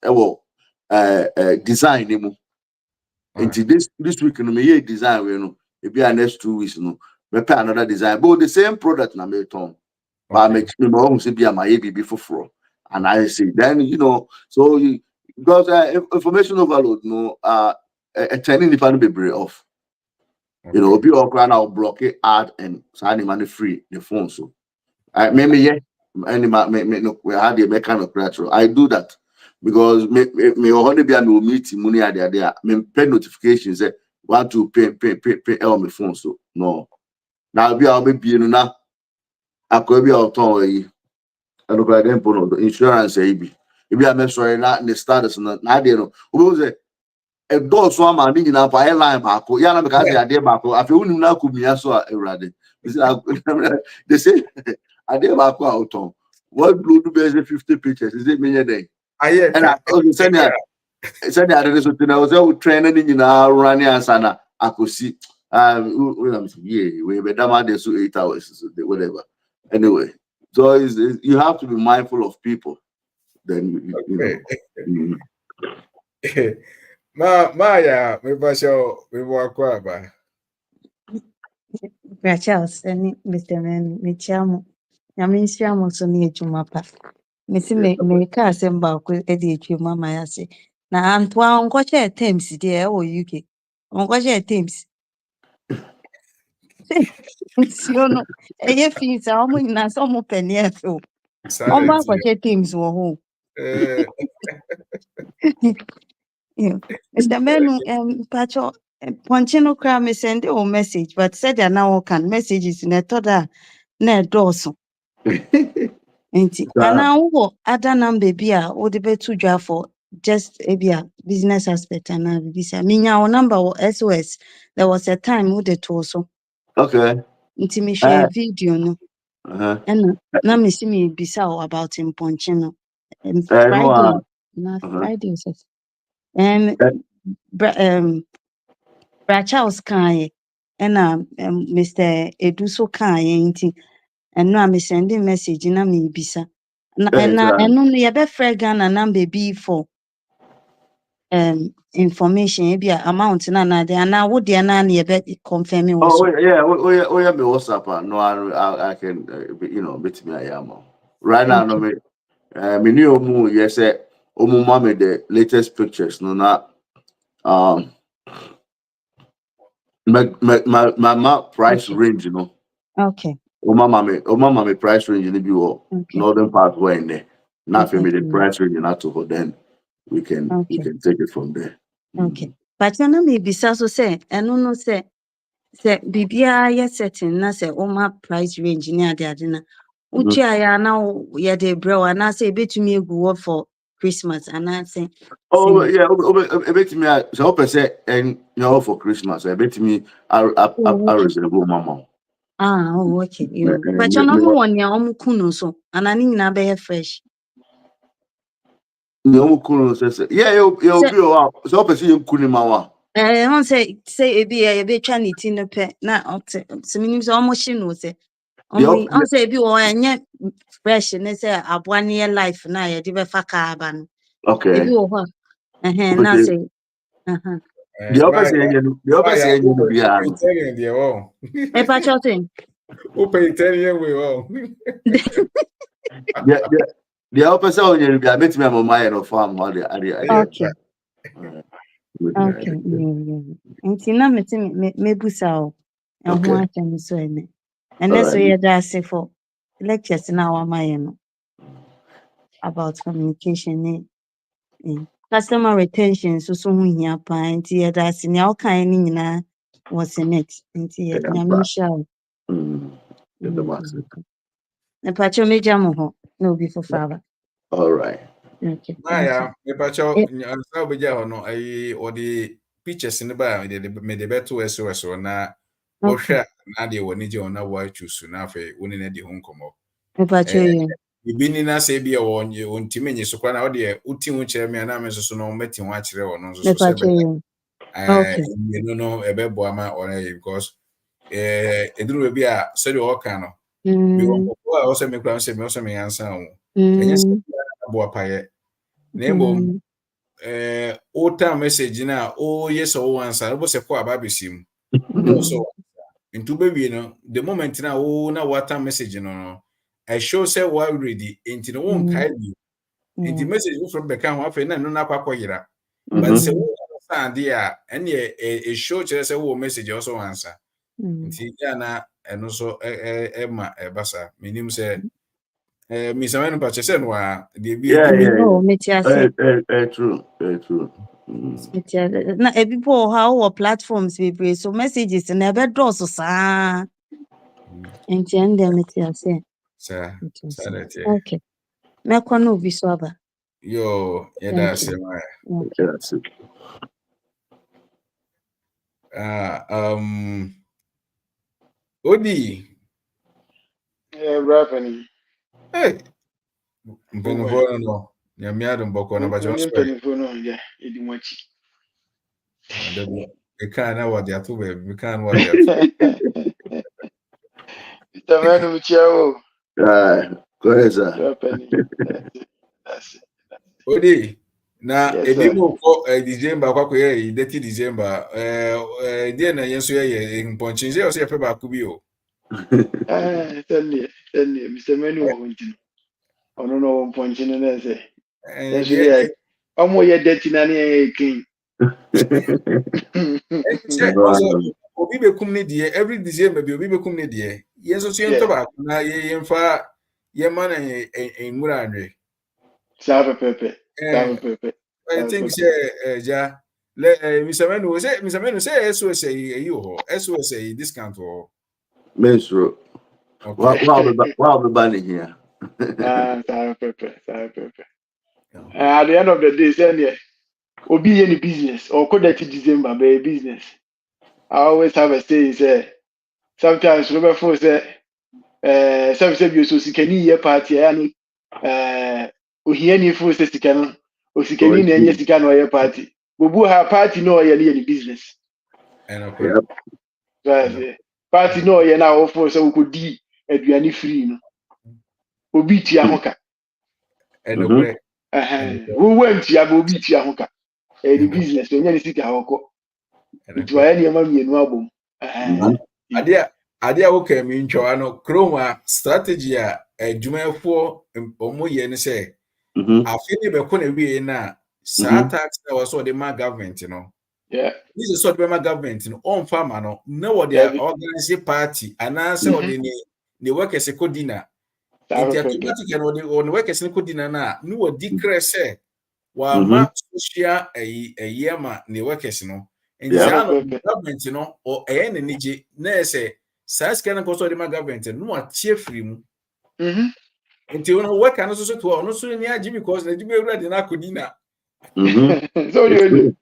Design into this week no me design we no if you are next 2 weeks no me pay another design but the same product na me turn but make me more say be my baby for and I say then so because information overload no turning the fan be off. Be okra now block it add and sign money free the phone so maybe yeah any no we had the kind of pressure I do that because me only be me meet money at there me pay notifications say want to pay on my phone so no now I'll be now I could be out on and look like them the insurance if you are sorry not the status na there no who say a door so am I na pa airline back ya na because I dey back afi unu na ku mi so erade they say I dey back out on what blue do be 50 pictures is it me there and I send ya so I was training running answer I could see we be damn there so 8 hours whatever anyway so you have to be mindful of people then Maya, maybe show we walk by. Charles and Mr. Men, Michamo. I mean, Shamo so near to my pap. Missy me cast and bark with Eddie to Mamma. I say, now I'm twang watch your Thames, dear, or UK. On watch your Thames. You know, a fees are almost some penny. On back watch your Thames were home. Mr. Men, Pacho. Ponchino cram me send a message, but said that now can messages in a toda ne dorsum. And now, Adanam baby, or the bet to draw for just a business aspect and this. I mean, our number was SOS. There was a time with the torso. Okay. Intimate video, no. And now, me see me bizarre about him Ponchino. And Friday, not Friday, and Charles Kai and Mr. Eduso Kai ain't and now I'm sending message in a me bisa. And only a bit fragrant and number B for information, maybe amount and now would the nanny a bit confirming also. Oh yeah, we have me WhatsApp. No, I can meet me. I am right now. No, me new mu yes, mama the latest pictures. No, not my price range, Okay. Mama me price range in the northern part where in there. Now for me the price range in that over then we can take it from there. Okay. But you know me bisa so say and no say bibia yes setting na say my price range ni ade na. Uchi aya na ye de brew na say betumi egu for Christmas and I say oh yeah, a bit me so say and for Christmas a bit me I reserve mama. Okay. But you know one ya kunu so and ani nyina be fresh. No kunu say yeah you be so person you kunu ma on say e be twa ni ti no pe na so minim so almost no say on say bi o anya fresh ne say aboa ne life na ye de be fa ka ba no. Okay. Ebi o ho na say the opposite no be an e pa chotin o pay 10 year we the opposite on you be met me my mind of farm all the okay nti na me busa o ho atem so ene so ye da say for lectures na wa my no about communication customer retention so hu hia pa nti ye da say ne o kan ni nyina was in it nti ye nyame show na pacho meja mo ho no be for father. All right. Okay. Maya, me pacho nsa obeja ho no ai odi pictures ni ba me de beto SOS na o hwa na de woni je ona wa choose na fe woni na de ho nkomo. Me pacho Bibini na say be on Timmy so kwa na ode uti hu kire me na me so no meti hu akire wo no so se be okay. you know ebebo ama or because eduru bi a so de o kan no bi wo also me kura se me also me answer wo enye se bo apaye na ebo o time message na o yes or answer bo se ko aba besim no so into baby no the moment na o na water message no I show say we ready into no one kai bi into message from the can afa na no na kwakoyira but say we understand there and a show say we message also answer into ya na eno so ma basa minim say mi samano pa say no de bi True. Na people how platforms we so messages never draw so sa. And them say. Sir. Okay. Me kono bi so aba. Yo, yeah, that's it. Odi. Rapping. Hey. Mpenufo no. Ya miado mboko na bacho spe. Mpenufo no ya edi mwachi. Adabi. Ekana wadi atu be. Ekana wadi atu. Tamanu mchiao. Go ahead, sir. Rapping. That's it. Odi. Na Yes, ebi sir. mo ko December kwa ye deti December. Die na yenso ye mponchinje o se pe ba kubi o. Tell me. Mr. Manu wa huntin. Ono no mponchine na se. Yenso dey. Omo ye deti na ne ye kin. Also, obi bekum ne die every December bi obi bekum ne die. Yenso so yento ba na ye yemfa ye man enmura anwe. Sabe pepe. I think say ja le Mr. Menu say SOS you SOS discount or Menstru. Wow, the banning here. Sabe pepe. At the end of the day, say obi any business or could that December be business. I always have a say say sometimes Robert for say some say you so sikani ye party and ohiani for say sikano o sikani na enye sika no ye party. Bobu ha party no ye any business. And okay. Right. Party no ye na offer say we could di aduani free no. Obi tia hoka. And okay. We went ya obi tia hoka. The business enye ni sika hoko. Itu aya ni ma mienu abom. Adia okay mi ntwa ano kroma strategy a adwumayfo omo ye ne say afini be ko na wie na sa tax na was so the ma government no. Yeah. This is what the government no on farmer no what they organize party and answer or the workers e kodina. It automatic and on workers e kodina na no declare say wa ma social yema ne workers no. And government no or any nije na say SAS can go so the government no a cheer free mu. Until no work and so to no so ni aji because na jibe ready na kodina. So you do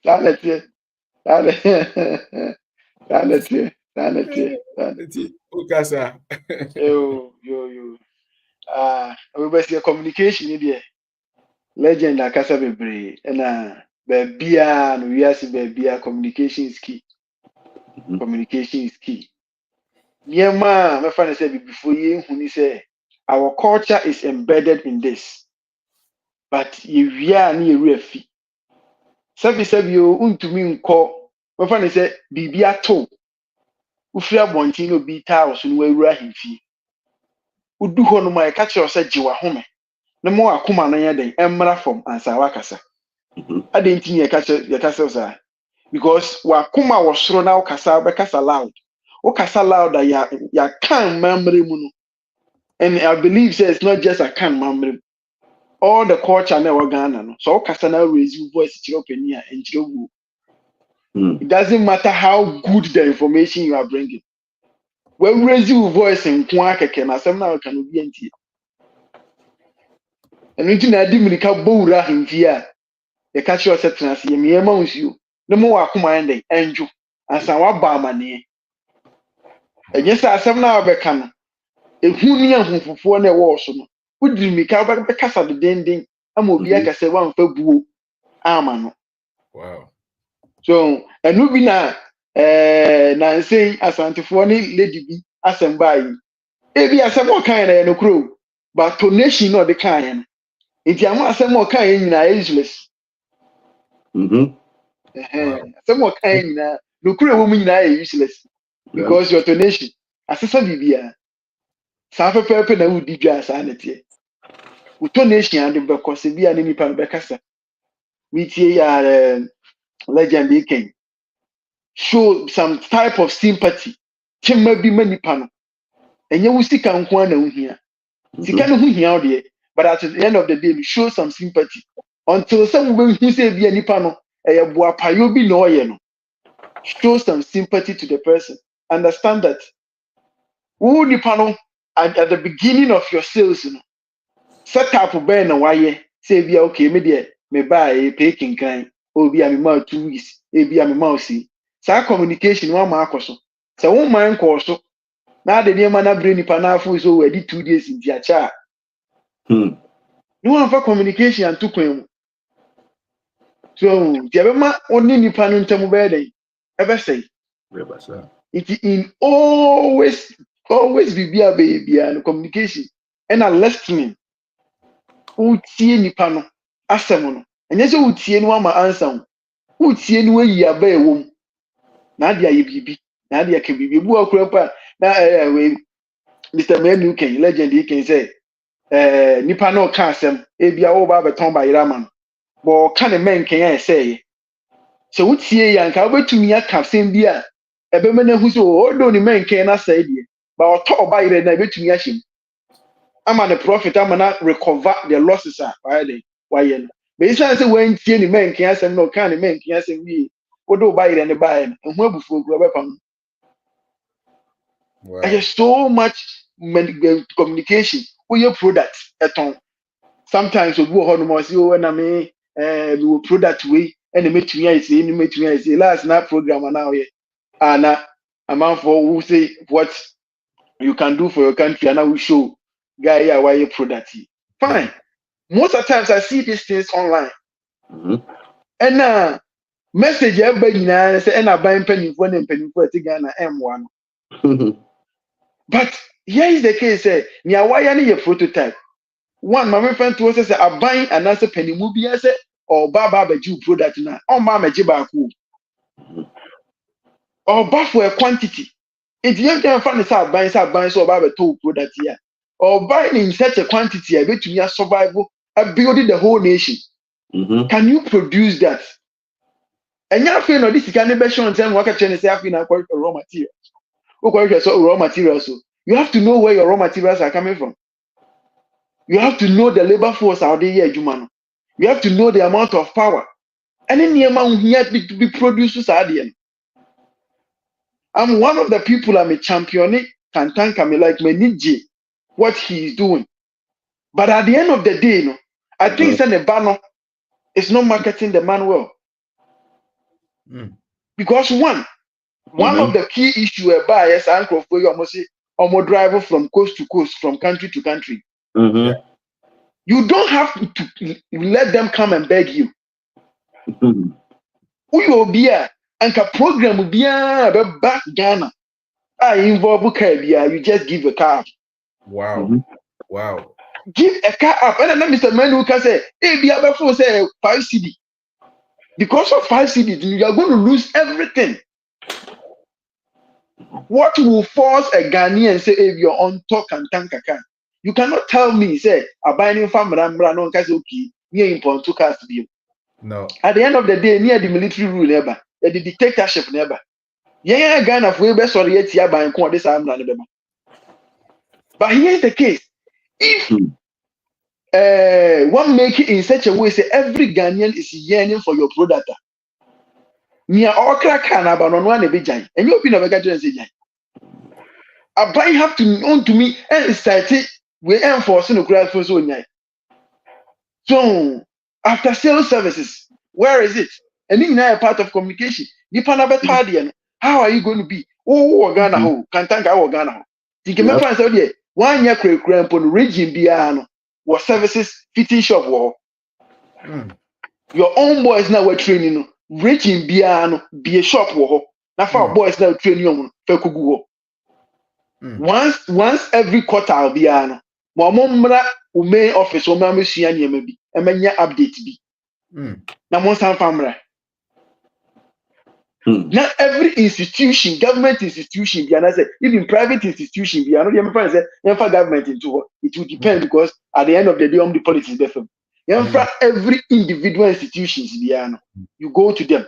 Ukasa. Yo. We best communication there. Legend akasa bebre na bia no we as bia communication is key. Communication is key. Niema me fa say before ye hu ni say our culture is embedded in this. But ye na ye refi. Sabi o untumi nko me fa say bibia to. Ufiri abontin no bi taa so no awura himfi. Udu ho no ma ka kire say jiwa home. Na mo akoma no ye den emmra from ansa wakasa. Ade ntin ye ka kire say because wakoma wo soro na wakasa be kasa loud. Wakasa loud ya kan mamre mu no. And I believe say it's not just a can mamre. All the culture na we Ghana no. So wakasa na raise your voice kire opani a enjire wu. It doesn't matter how good the information you are bringing. When raise your voice in kwa keke na asem na ka no bi antie. Enu nti na adi mirika bowura himfi a ye ka kire say trans ye miyema unsuo. Na mo wakoma ende enjo ansa wa ba amane. Enye say asem na obeka no ehu ni ahunfufo na ewo so no. Would me cover the casa the dending, and will be like I say one for boo, amano. Wow. So, and no be na Nancy Asantifoni lady be assemble. Ebi asemo kind no crow, but donation not the kind. If you are asemo kind in useless. Wow. Asemo kind na no crow woman useless because your donation. Asesa bibia. Sa pepe na wudi dwa sa na tie. Wo donation and be cause bia na nipa be kasa. We tie ya legend king. Show some type of sympathy. Chema bi manipa no. Enye wo sika nko na wo hia. Sika no ho hia wo de, but at the end of the day, show some sympathy. Until some will who say be nipa no, e boa payo bi no ye no. Show some sympathy to the person. Understand that who nipa no at the beginning of your sales, you know, set up be na waye. Say be okay, me buy pay kind. O bi am ma 2 weeks, e bi am ma osi. Sa communication wa ma akoso. So wo man ko so. Na de nipa na bring nipa na afo so we di 2 days in dia cha. No one for communication and to kwem. So, the abema only nipa no ntemu be dey. Ever say. It in always be a baby and communication and a listening. Utie nipa no asem no. Enye se utie no ama answer. Utie no ayi aba ewom. Na de aye bibi. Na de aka bibi. Bu akura pa na we Mr. Menu Ken legend he can say nipa no ka asem ebia wo ba beton ba yira man. Bo ka ne men ken ya say. So wotie ya nka obetumi aka asem bi a ebeme na hu so odo ni men ken na say die. Ba oto ba yira na ebetumi ahim. Ama the profit ama na recover the losses are why no. But instead say when tie ni men ken asem no ka ni men ken asem bi odo ba yira ne ba no. Ehu abufu ogro be pam. Wow. There's so much communication with your product at all. Sometimes we go on more see when I mean we product way and the material is last night program now here and amount for who say what you can do for your country and I will show guy here why your product. Fine. Most of the times I see these things online. And message everybody now say and I buy penny for Ghana M1. But here is the case, near why any prototype. One, my friend to us say, I buy an answer penny movie, I say, or Baba Jew product now, or Mama Jibaku, or buy for a quantity. If you can find this out buying so Baba two product here, or buying in such a quantity, I bet you are survival, building the whole nation. Can you produce that? And you feel no, this can be shown and what can say, I feel raw material. Raw materials. So you have to know where your raw materials are coming from. You have to know the labor force out there, Jumano. You have to know the amount of power. And then the amount here to be producers are there. I'm one of the people I'm a champion. Can thank me like Meniji, what he is doing. But at the end of the day, no, I think it's a banner. It's not marketing the man well. Because one of the key issues whereby yes, uncle for you almost say driver from coast to coast, from country to country. You don't have to let them come and beg you. Who you be and a program be back Ghana. I involve Caribbean, you just give a car. Wow. Wow. Give a car up. And then Mr. Manu can say, hey, be able to say 5 CD. Because of 5 CDs, you are going to lose everything. What will force a Ghanaian say if you're on talk and tank a car? You cannot tell me, say, a binding family, no case okay, near import 2 cars to be. No. At the end of the day, near the military rule never, the dictatorship never. Yeah, Ghana for best or yet here by this I'm not. But here's the case. If one make it in such a way, say every Ghanaian is yearning for your product. Near all crack and about on one big giant, and you'll be never get to say giant. A buy have to known to me and start it. We enforcing the crowd for so night. So after sales services, where is it? And in a part of communication, you pan up a how are you going to be? Oh, Ghana ho, can't thank our Ghana. You can find out there 1 year cramp on region piano. what services fitting shop war. Your own boys now were training, reaching biano, be a shop war. Now for boys now training on Fekugu. Once every quarter biano. Momra main office or mamma maybe and many update be. Now one some family. Not every institution, government institution, even private institution, government into it will depend because at the end of the day, the politics different. Every individual institutions, you go to them.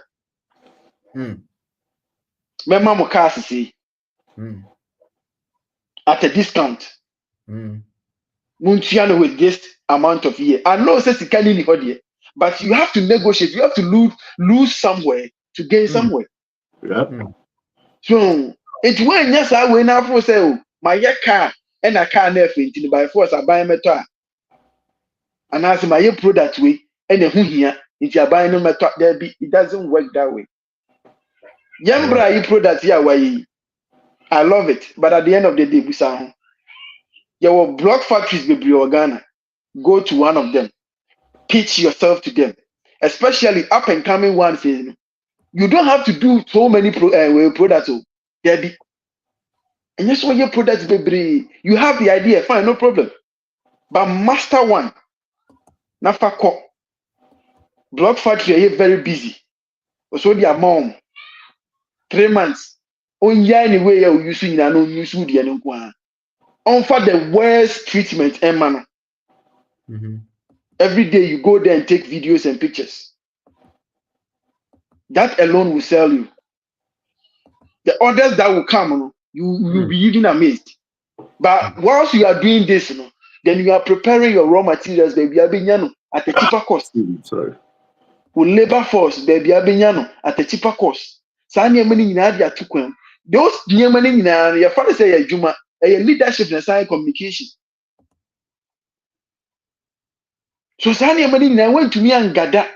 Remember, my say at a discount. Munchiano with this amount of year. I know says it can't anybody, but you have to negotiate. You have to lose somewhere to gain somewhere. So it's when yes, I win out for sale. My car and a car never into by force. I buy metal and as my product way and who here if you're buying no metal there be it doesn't work that way. Yambra you product here why I love it, but at the end of the day, we saw your block factories be Ghana. Go to one of them, pitch yourself to them, especially up and coming ones. You don't have to do so many products. There be, and that's why your products be. You have the idea, fine, no problem. But master one, Nafako, block factory are very busy. Also, their mom, 3 months. Only anyway you using na no use the enkwa. Offer the worst treatment and manner. Every day you go there and take videos and pictures. That alone will sell you. The orders that will come, you will be even amazed. But whilst you are doing this, then you are preparing your raw materials, baby, at a cheaper cost. Sorry. With labor force, baby, at a cheaper cost. Sanya money in Adia Tuquem. Those near money in your father say, Juma, a leadership and science communication. So Sanya money went to me and Gada.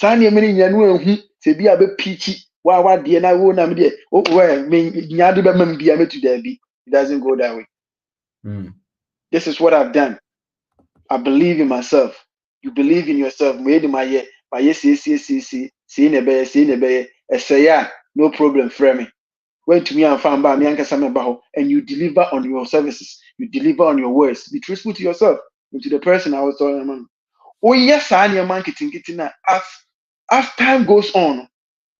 Sanya money in say be a bit peachy. Why dear I won't am there. Oh, well, Yadiba be a to there be. It doesn't go that way. This is what I've done. I believe in myself. You believe in yourself. Made my year. By yes, seeing a bear, no problem, frame. Went to me and found by me and you deliver on your services. You deliver on your words. Be truthful to yourself and to the person I was talking about. Oh, yes, I am marketing as time goes on.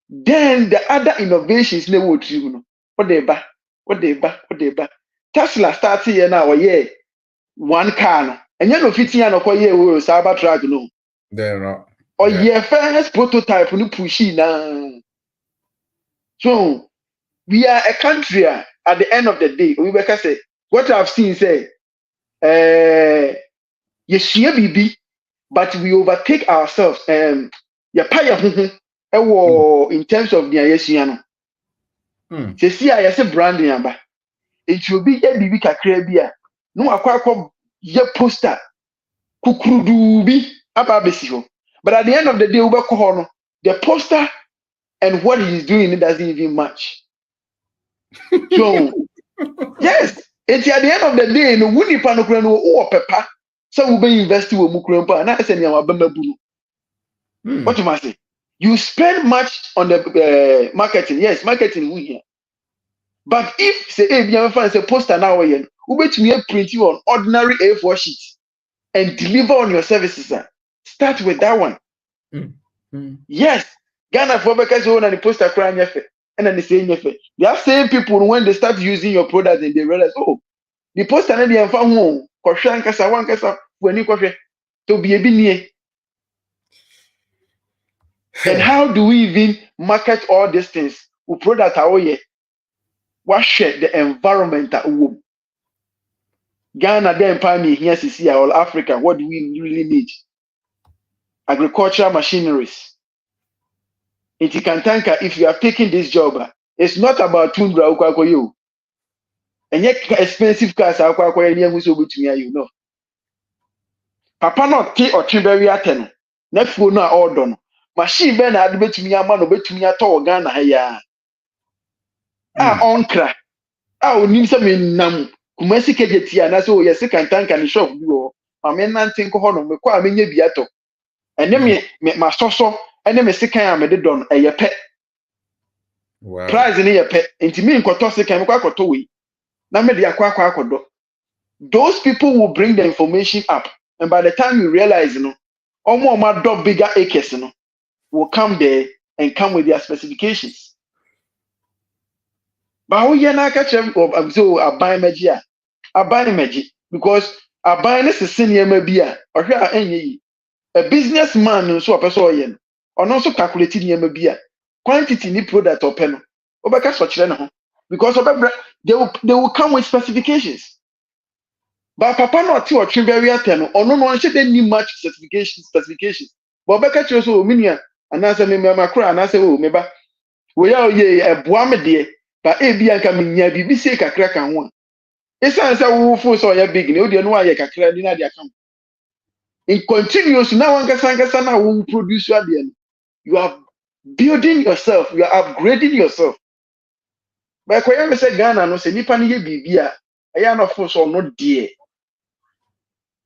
Then the other innovations they will do. What they buy. Tesla starts here now, one car. And you know, 15 years ago, cyber truck, no. They're not. Or first prototype, no pushy now. So, we are a country at the end of the day. We can say, what I've seen say, yes, BB, but we overtake ourselves. In terms of the Ayesiano. See, I say branding, it will be a BB Kakrabia. No, I ye poster kukurudubi ababesiho. But at the end of the day, the poster and what he is doing, it doesn't even match. So yes, it's at the end of the day, no wuni panokran or pepper. So we be investing with mukrampa and I say what you must say? You spend much on the marketing. Yes, marketing we here. But if say say a poster now we bet me print you on ordinary A4 sheets and deliver on your services. Start with that one. Yes, Ghana for because you and the poster crying and then they say you have same people when they start using your product and they realize, oh, the poster and the found home, when you to be a near. And how do we even market all these things? We product our year. What share the environment that we Ghana then pioneer here see all Africa. What do we really need? Agricultural machineries. If you can tanker, if you are taking this job, it's not about tundra you. And yet expensive cars are quite you know. Papa not tea or timber ten. Next phone are all done. Machine ben had bet me a man obey to me at all Ghana here. Onkra. Need some in Kumasi Kejeti and that's all your second tank and shop you. Mame nante nko ho no me kwa menye bi ato. Ene me masoso ene me sekan a me de don eye pe. Wow. Price ni ye pe. Enti me nkoto sekan me kwa akoto we. Na me de akwa akodo. Those people will bring the information up, and by the time you realize, almost bigger acres, will come there and come with their specifications. But we are not catching of so a buy magic, because a buy is a senior maybe or here any a businessman so a person or also calculating maybe quantity ni product or pen or because they will come with specifications. But papa no ati otwe very ateno ono no nche dey ni much specifications but beka kire so ominia anase me makro anase o meba we ya oye eboa me de ba e bia nka menya bibi se kakra kan ho esan se wo fo so ya big ne o de no aye kakra ni na de akam in continuous na wan kasa na wo produce ade no you are building yourself, you are upgrading yourself. But ko ya me se Ghana no se nipa ne ye bibia aya no fo so no de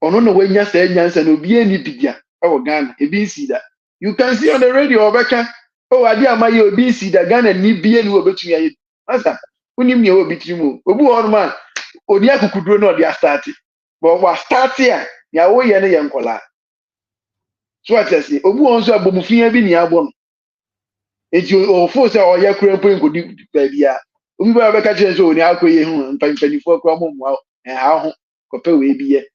ono no wenya say nyansa no bi ani bidia e Ghana e bi si da you can see on the radio obeka oh ade amaye obi si da Ghana ni bi ani obetumi aye asa unim ne obi tirimu obu on man oni akukuduro no dey start but wa start ya ya wo ye ne ye nkola so atese obu on so abomufia bi ni abo no eji ofo se oye kura mpo nkodi bia obi ba beka kire so oni akoye hu mpanifo akwa mo ha ho kope we bi ye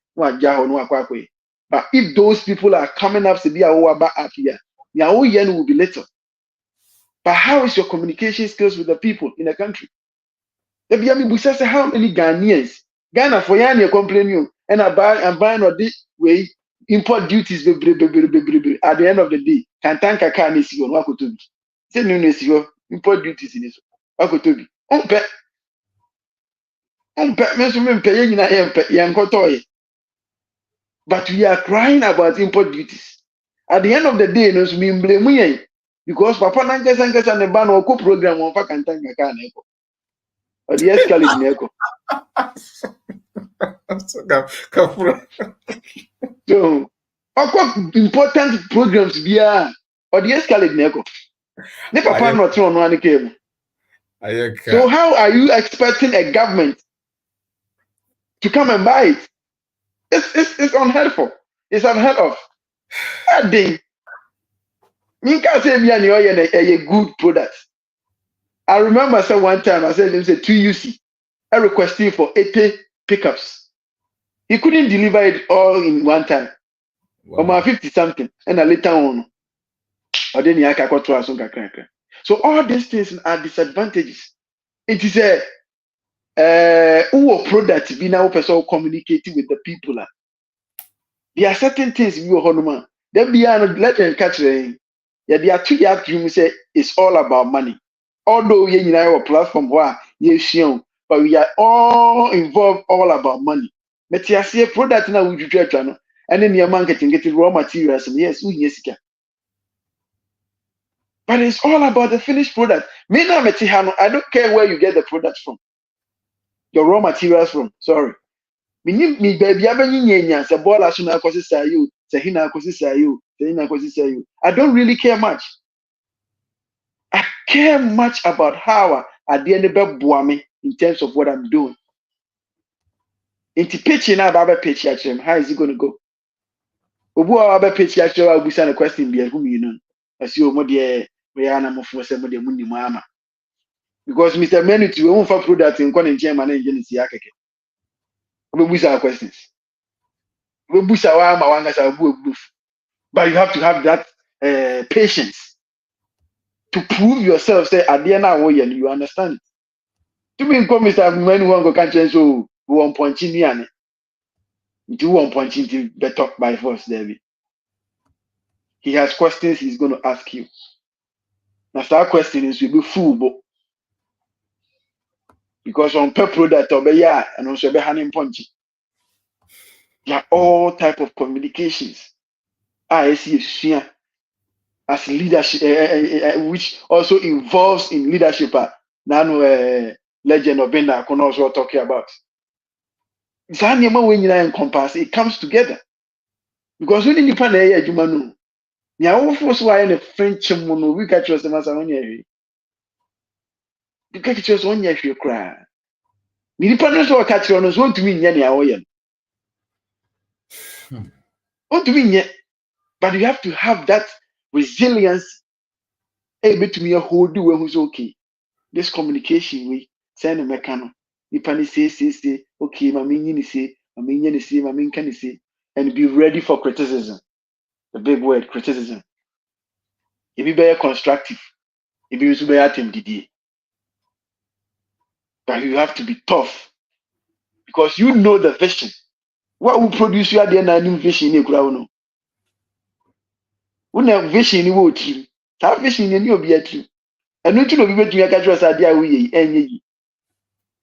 but if those people are coming up to be about up here, will be little. But how is your communication skills with the people in the country? How many Ghanaians? Ghana for Yan complaining and I'm buying or this way import duties at the end of the day. Can thank a car is on Wakotobi. Say no your import duties in this Wakotobi. But we are crying about import duties. At the end of the day, no we blame we because Papa Nankasa and the ban or program on Pakantanga can echo. Or the escalade neko. So, important programs via or the escalade neko. Ne Papa not on one came. So how are you expecting a government to come and buy it? It's unheard of. It's unheard of. That day. You can't say me and you are a good product. I remember say one time I said 2UC. I requested for 80 pickups. He couldn't deliver it all in one time. Wow. 50 something. And later on. Or then you got to us. So all these things are disadvantages. It is a product be now person communicating with the people. There are certain things you are then beyond let them catch them. Yeah, there are two you say it's all about money. Although you know our platform where but we are all involved all about money. But you see a product now we do and then your marketing getting raw materials and yes, but it's all about the finished product. Me now I don't care where you get the product from. Your raw materials from. Sorry. Me baby abenyinya se bola so na akosi sayo, se hina akosi sayo, se hina akosi sayo. I don't really care much. I care much about how at the end of me in terms of what I'm doing. Into pitching now about pitch actually, how is it going to go? Obu about pitch actually, I'll be sending a question be whom you know. As you mo dear Rihanna mo for some of the money mama. Because Mr. Menuti won't for product in calling chairman and Genesis Yakeke. We boost our questions. We boost our but you have to have that patience to prove yourself. Say at the end of the year, you understand it. To be come Mr. When one go can't change so 1 point in do 1 point in better by force, David. He has questions he's going to ask you. Now, start questions will be full, but because on per product or yeah, and also be handing punchy. There are all type of communications. I see as leadership, which also involves in leadership. Now, legend of Benda can also talking about. It comes together. because when nipa na ɛyɛ adwuma no nya wo force why na French mo no we catch us masa wonya hwe we catch us wonya hwe kra nipa no so catch no so ntumi nya ne awoyɛ ntumi nya but you have to have that resilience betumi hold we who so okay this communication we send a mechano nipa ni say okay mama nyi ni say mama nyi ni say mama nka ni say and be ready for criticism. The big word, criticism. If you be constructive, if you be attempt, but you have to be tough because you know the vision. What will produce you at the end of the vision in the when a vision in what you that vision in your be a true. And not to know what you catch us idea we any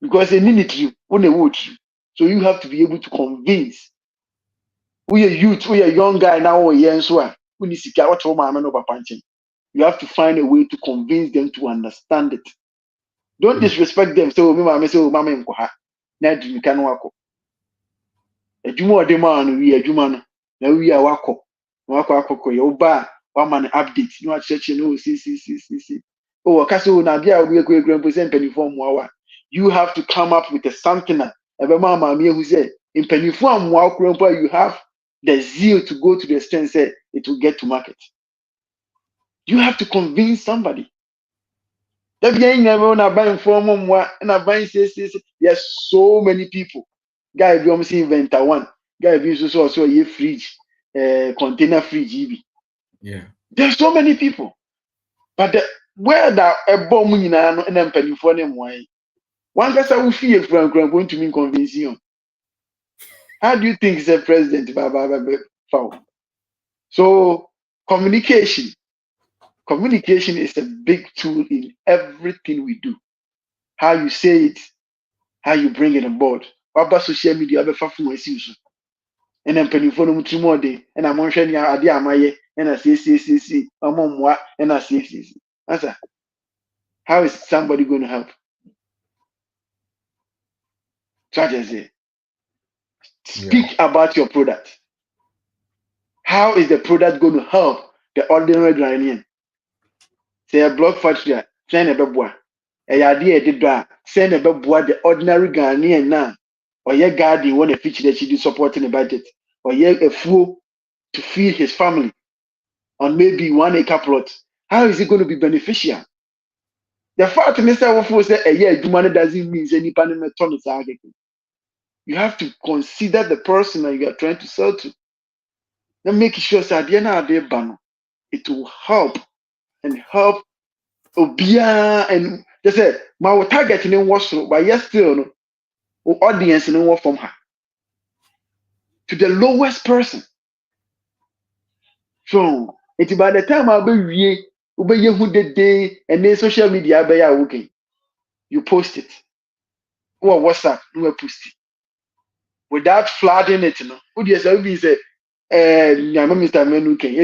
because they need you when they watch you. So you have to be able to convince. We are youth, we are young guy now, or young so we need to get what no punching. You have to find a way to convince them to understand it. Don't disrespect them. So me mama say mama nko ha. Na du kan wako. Adwuma ode ma no wi adwuma no. Na wi a wako. Wako akoko ye oba wa man update. No a church no see. Oh akase o na bia we ekwe percent penifo mo. You have to come up with a something na ebe mama me who say in penifo mo akro you have the zeal to go to the extent say it will get to market. You have to convince somebody. There's so many people. Guy, we almost inventor one. Guy, we also a fridge, container fridge. Yeah. There's so many people. But where that a bomb in an empty for them why? One guy will feel from going to me convince you. How do you think the president? So communication. Communication is a big tool in everything we do. How you say it, how you bring it on board. What about social media? I've been issue. And then penny phone to more day, and I'm on sharing idea my and I say, I'm on what, and I say, answer. How is somebody going to help? Try to say, speak about your product. How is the product going to help the ordinary Ghanaian? Say a block factory, send a beboa. A idea did that, send a beboa the ordinary Ghanaian now. Or your guardian want a feature that she do supporting the budget. Or a fool to feed his family on maybe 1 acre plot. How is it going to be beneficial? The fact Mr. Wofo said a year money doesn't mean any panel ton is arguing. You have to consider the person that you are trying to sell to. Then make sure that it will help and help Obia and they said my target in was so but yes still no audience in what from her to the lowest person. So it's by the time I'll be obey who the day and then social media be working. You post it. Or WhatsApp, you post it. Without flooding it, no. Who do you say Mr. Menu can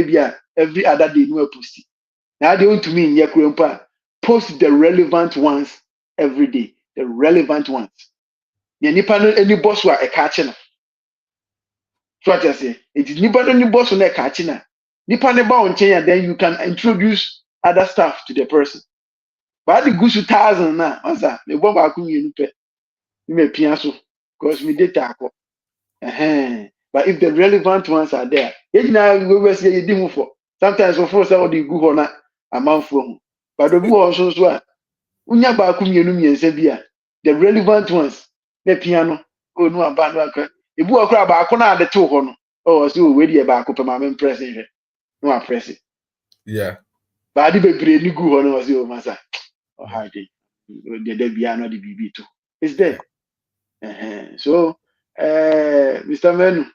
every other day you post it. Now they want to mean post the relevant ones every day. The relevant ones. Any boss who are a catcher. So what I say, it is any boss who are a catcher. Then you can introduce other stuff to the person. But the goose 2,000 now, what's that? The bomb I couldn't you may piano because me did tackle. But if the relevant ones are there, you know, we will say you didn't for. Sometimes of course I would go on a month from. But the boy also so unya ba the relevant ones, the piano, oh no abandon. If we are about the two horn, oh, so we ready about my pressing it. No, press it. Yeah. But I did be good on was your master. Oh, how did the piano the BB too? It's there. So, Mr. Menu,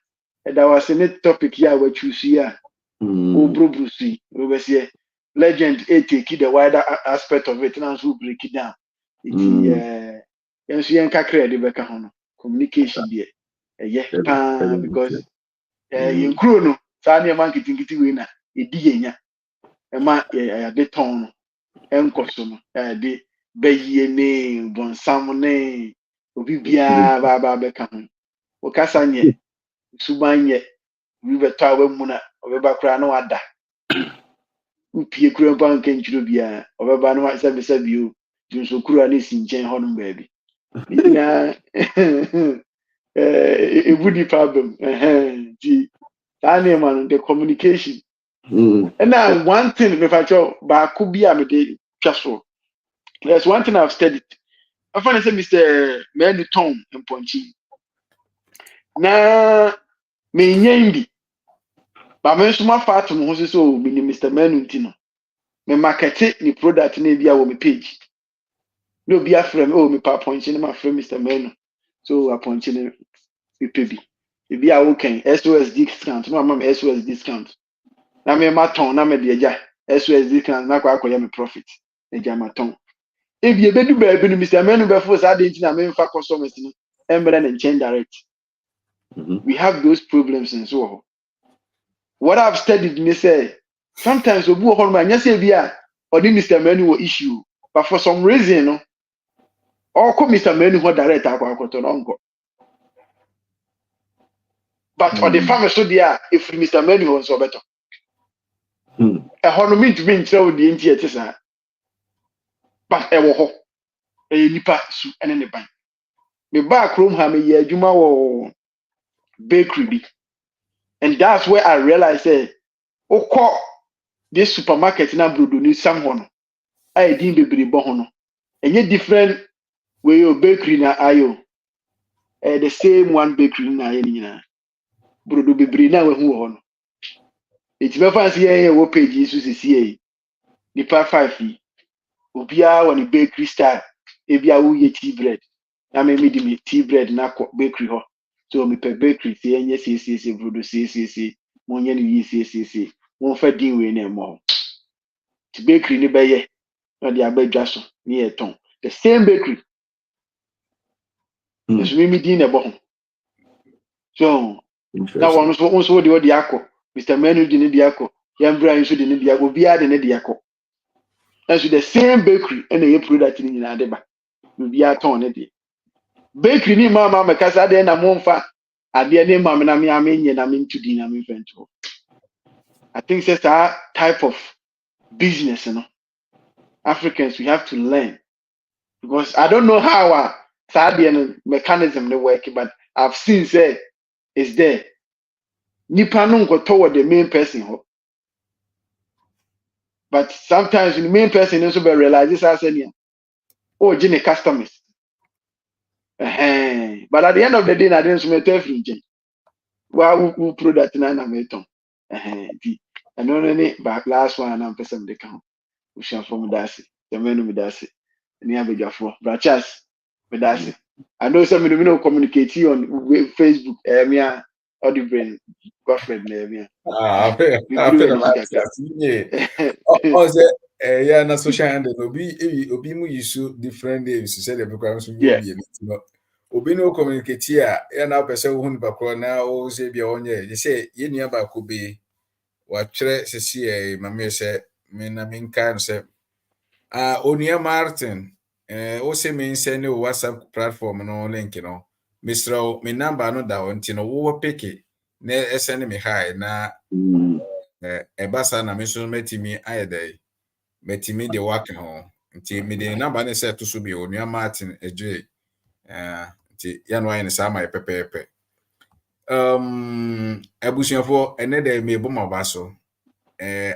that was a net topic here what you see here. Oh, bro, Brucey, we say legend, take the wider aspect of it, and so break it down. It's communication there. Because in Chrono, Sanya Monkey think it winner, a DNA, a man, a beton, and costum, the Bay name, Bon Samone, Obibia, Baba Beckham, Okasanye, Subanye, we beto abamu na obeba kra na wada upie kura mpa nka nchiro bia obeba na sabi o junso kura na si nchen ho no baabi na ebudi problem di tani man the communication and now one thing me facho ba ku bia me de twaso there's one thing I've studied I find say Mr. Manu Tom Mponchi na me nyambi ba me nso ma fa atom ho so me ni Mr. Manu ntino me market ni product na bia wo me page no bia frame oh me pa ponchi na ma frame Mr. Manu so aponchi na me pebi ebi a wo kan SOS discount no ma SOS discount na me ma ton na me de eja SOS discount na kwa akoya me profit eja ma ton ebi ebedu ba ebi no Mr. Manu be for sa de ntina me mfa customers ni embre na change direct. We have those problems and so. What I've studied, me say, sometimes we go home and you say, "Bia, or the Mr. Manu issue," but for some reason, no, or come Mr. Manu who direct our but or the farmer so there, if Mr. Manu was so better. A honor to be throw the NTA, but a wo a nipa su and any bank. Me back room, have a year, Juma or bakery, and that's where I realized, say, oh, this supermarket na brodo ni someone I din bebre bo ho no enye different way your bakery na ayo the same one bakery na ayo ni na brodo bebre na we hu ho no it me fancy ye wo page so sisi ni pa 5 yi obia woni bakery style e bia wo ye tea bread na me di me tea bread na bakery ho so me pe bakery se enye sisi brodo sisi mo nye ni sisi mo fa din we na mo bakery ni be ye na the abedwa so near ton the same bakery so me din na bo so now one so the akọ Mr. Manu di the akọ Yambra nso di the akọ bia di the akọ and so the same bakery and the product ni na deba bia ton ne de bakery ni mama me kasa de na momfa ade ne mama na me amenye na me ntudi na me fento I think it's that type of business, you know. Africans, we have to learn. Because I don't know how Sadian mechanism they work, but I've seen say it's there. Nipa no go toward the main person. But sometimes the main person also be realize this as any oh jine customers. But at the end of the day, I didn't submit everything. Well, who product na meton. I know any back last one and person the count. We shall form that. The menu with that. Near Bejafo. Brachas. With that. I know some of you communicate on Facebook. Mia or the brain. Godfred. Yeah, na social handle obi mu use different names said the program so be no obi no communicate here ya na person wo hu ba na o say bia onye they say ye nua ba ko be wa twere sesi ma me say me na me nka no say onua Martin o say me send no WhatsApp platform no link no Mr. me number no da on no wo pick na send me hi na ebasa na me so metimi ayedai metimi de work ho nti me de number na set to so bi onua Martin eje nti ya no ayin sa my pepepe abusuafo ene de me bo mabaso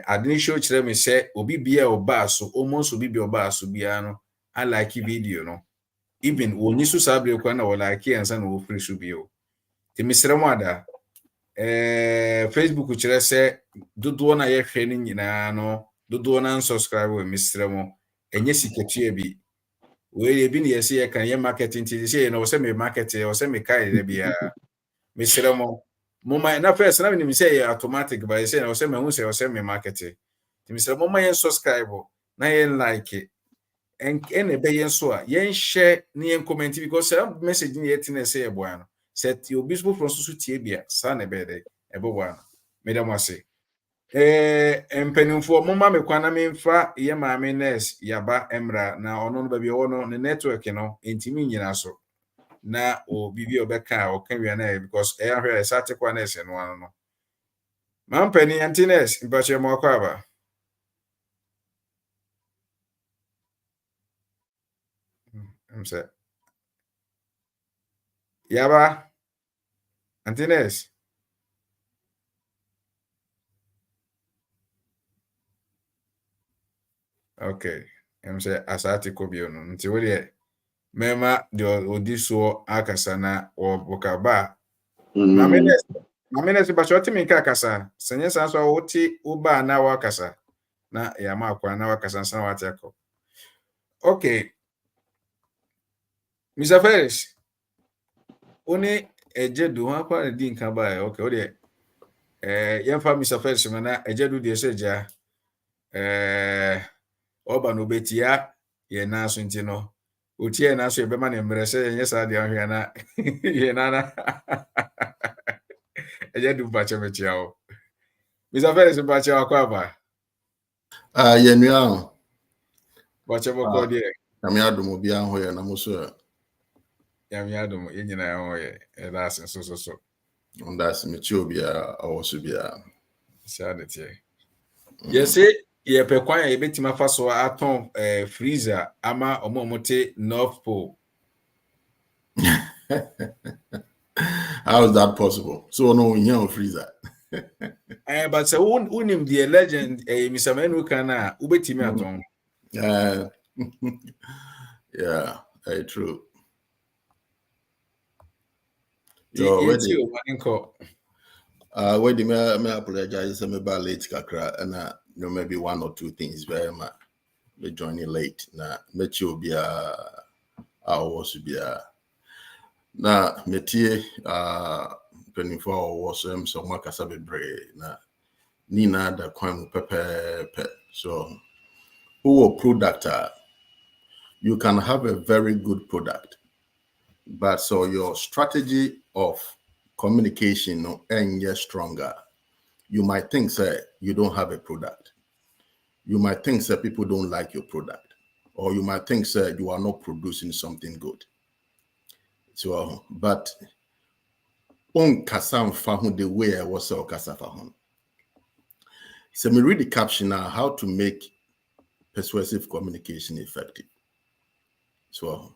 adini show kire me se obi bia oba so almost obi bia oba so bia no I like video no even woni so sabre kwa na wala like ansa na wo free so bio ti misre mo ada Facebook kire se dodo na ye hwe ni nyina no dodo na unsubscribe we misre mo enye siketua bi we bi ne yesi ye kan ye marketing ti say no se me market o se me kai de bia misre mo mama na first na me say automatic by say no se me hu say o se me market ti misre mo ma ye subscribe na ye like and be yen so a yen share na yen comment because that message ni yet na say e boa no set your bispo from so tie bia sa na be de e bo boa no me dem ase empenimfo mo ma me kwana me mfa ye ma me nurse yaba emra na ono no ba bi ono ne network no entimi nyina so na o bibi obeka o kan wi na because e ahwe e sate kwa nurse no ano no Mampany Antines, but you're more quava. I'm set. Yaba Antines. Okay. I'm say asati kobiono. Nti wodi mema de odi so akasa na wokaba. Mamene se bashoti minka akasa. Senye sanso woti uba na wakasa. Na ya makwa na wakasa sana wateko. Okay. Mr. Ferris. Oni ejedu ha kwa di nka ba. Okay, wodi yemfa Mr. Ferris na ejedu de seja oba no betia ye na so ntino. Otie na so ebema na mmerese yenye sa de ahwe na ye na ejedu bache mechia o. Mr. Ferris bache akwa ba. Yenua. Bache boko de. Ami adumo bia ho ye na muso. Yami adum yenyina ho ye. That's so. That's me bia awoso bia. Shade tie. Yes, ye pe kwan ye betima fa so aton freezer ama omomote North Pole. How is that possible? So no we here freezer. But so unim the legend Mr. Menu kana ubetimi aton. Yeah, very true. Where the me apologize me ba late kakra and no maybe one or two things very much me joining late na me chi obi a was be na metie penifo was so makasa bebre na nina da kwan pepe so who product you can have a very good product, but so your strategy of communication and get stronger. You might think that you don't have a product. You might think that people don't like your product, or you might think that you are not producing something good. So, but on kasam fahu the way I was so kasafahun. So me read the caption now, how to make persuasive communication effective. So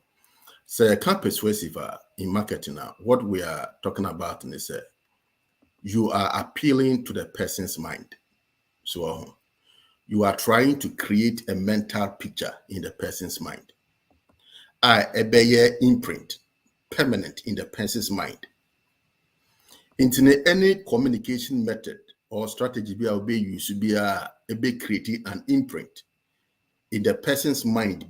can't persuasive in marketing now. What we are talking about is you are appealing to the person's mind. So you are trying to create a mental picture in the person's mind. A bear imprint, permanent in the person's mind. Into any communication method or strategy you should be creating an imprint in the person's mind.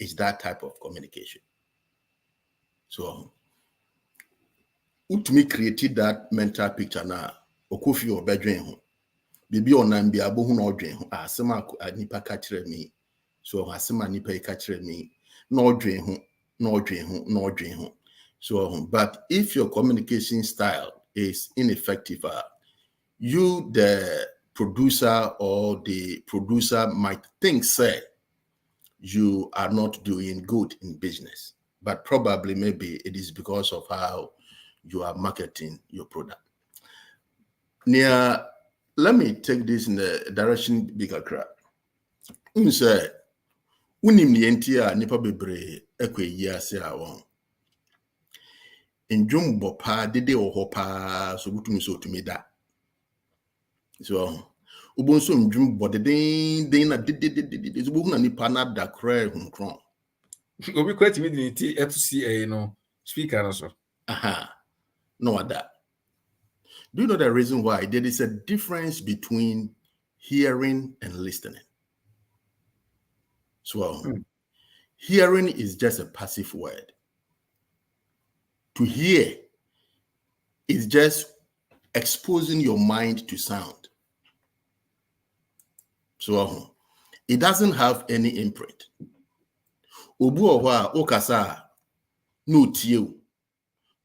Is that type of communication. So, ultimately created that mental picture now. Okufi or bedroom. Bibi onam bi abohu na odwen ho asema nipa ka kire me. So asema nipa ka kire me. Na odwen ho. So, but if your communication style is ineffective, you, the producer or the producer, might think, say, you are not doing good in business, but probably maybe it is because of how you are marketing your product. Let me take this in the direction bigger crowd. Say, unim ni entia nipa bebre ekwe yase awon. Enjum bopa dede ohopa so butumi so tumi da. So ubon so njum bode den na dede so bu na nipa na da kra hunkron. Obi kwati mi di ti to see no speaker no so. No other. Do you know the reason why? There is a difference between hearing and listening. So hearing is just a passive word. To hear is just exposing your mind to sound. So it doesn't have any imprint. Obu owa okasa no tie,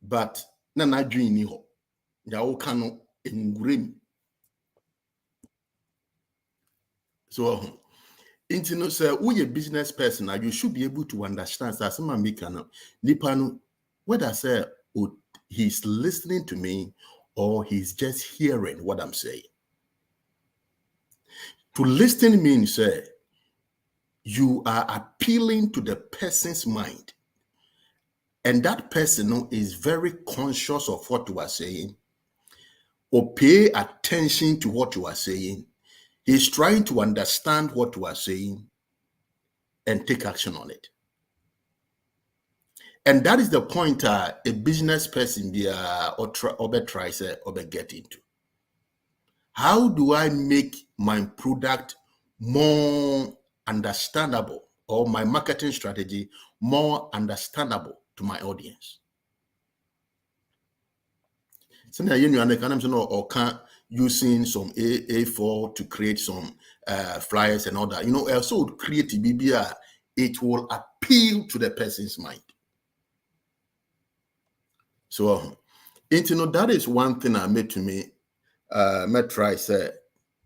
but na na dream ni ho. Ya okano engurem. So into say we a business person, you should be able to understand that some make nipano whether say he's listening to me or he's just hearing what I'm saying. To listen means you are appealing to the person's mind, and that person is very conscious of what you are saying, or pay attention to what you are saying. He's trying to understand what you are saying and take action on it. And that is the point a business person tries to get into. How do I make my product more understandable, or my marketing strategy more understandable to my audience? So now or can using some A4 to create some flyers and all that. Also create BBR, it will appeal to the person's mind. So, that is one thing I made to me. Me try say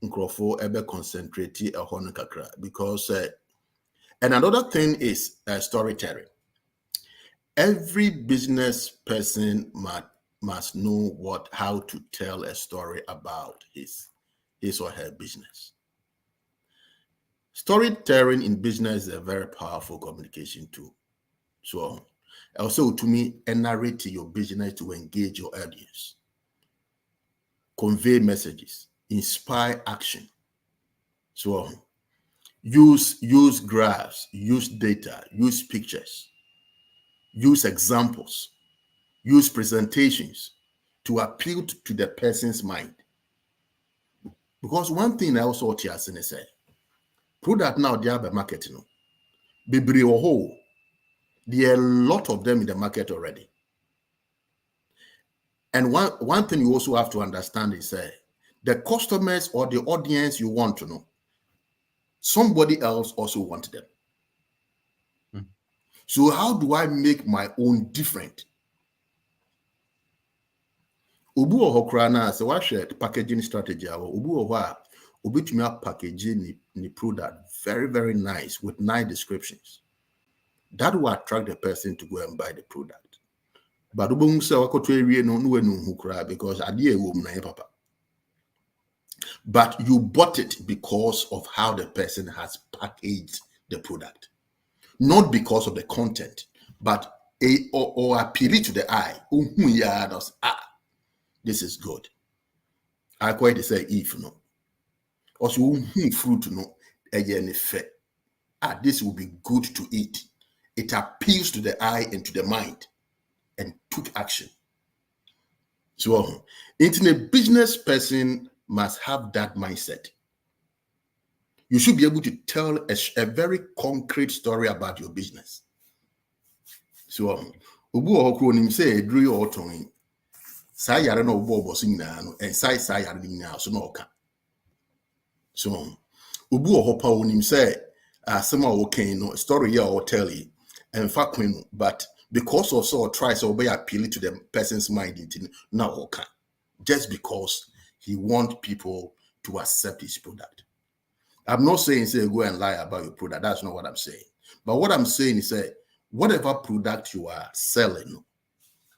nkrofo ebe concentrate ehon kakra, because and another thing is storytelling. Every business person must know how to tell a story about his or her business. Storytelling in business is a very powerful communication tool. So also, to me, narrate your business to engage your audience, convey messages, inspire action. So use graphs, use data, use pictures, use examples, use presentations to appeal to the person's mind. Because one thing I also tell you is product now they have a market, Bibri or whole, there are a lot of them in the market already. And one thing you also have to understand is the customers or the audience you want to know, somebody else also wants them. So how do I make my own different? Ubu ohokra na se wa share packaging strategy awo ubu oho obetumi package ni product very, very nice with nice descriptions. That will attract the person to go and buy the product. But ubu se wakoto ewie no hu kra, because ade ewo mu na papa. But you bought it because of how the person has packaged the product, not because of the content, but or appeal to the eye. This is good. I quite say if no. Also, fruit no, this will be good to eat. It appeals to the eye and to the mind, and took action. So, a business person must have that mindset. You should be able to tell a very concrete story about your business. So, ubu okronim say edri otoin. Sa yare no ubu obosi nyina no, and sa yare nyina so no oka. So, ubu ohopa onim say some okay no story here or tell you, and fact but because also tries to be appealing to the person's mind into now okay, just because he wants people to accept his product. I'm not saying say go and lie about your product. That's not what I'm saying. But what I'm saying is whatever product you are selling,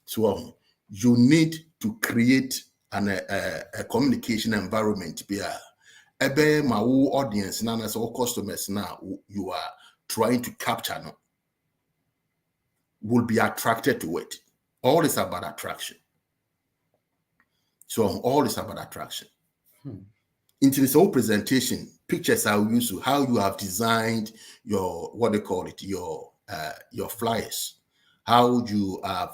so you need to create a communication environment where my audience now as all customers now you are trying to capture now will be attracted to it. All is about attraction. So all is about attraction. Into this whole presentation, pictures are used to how you have designed your what they call it, your flyers, how you are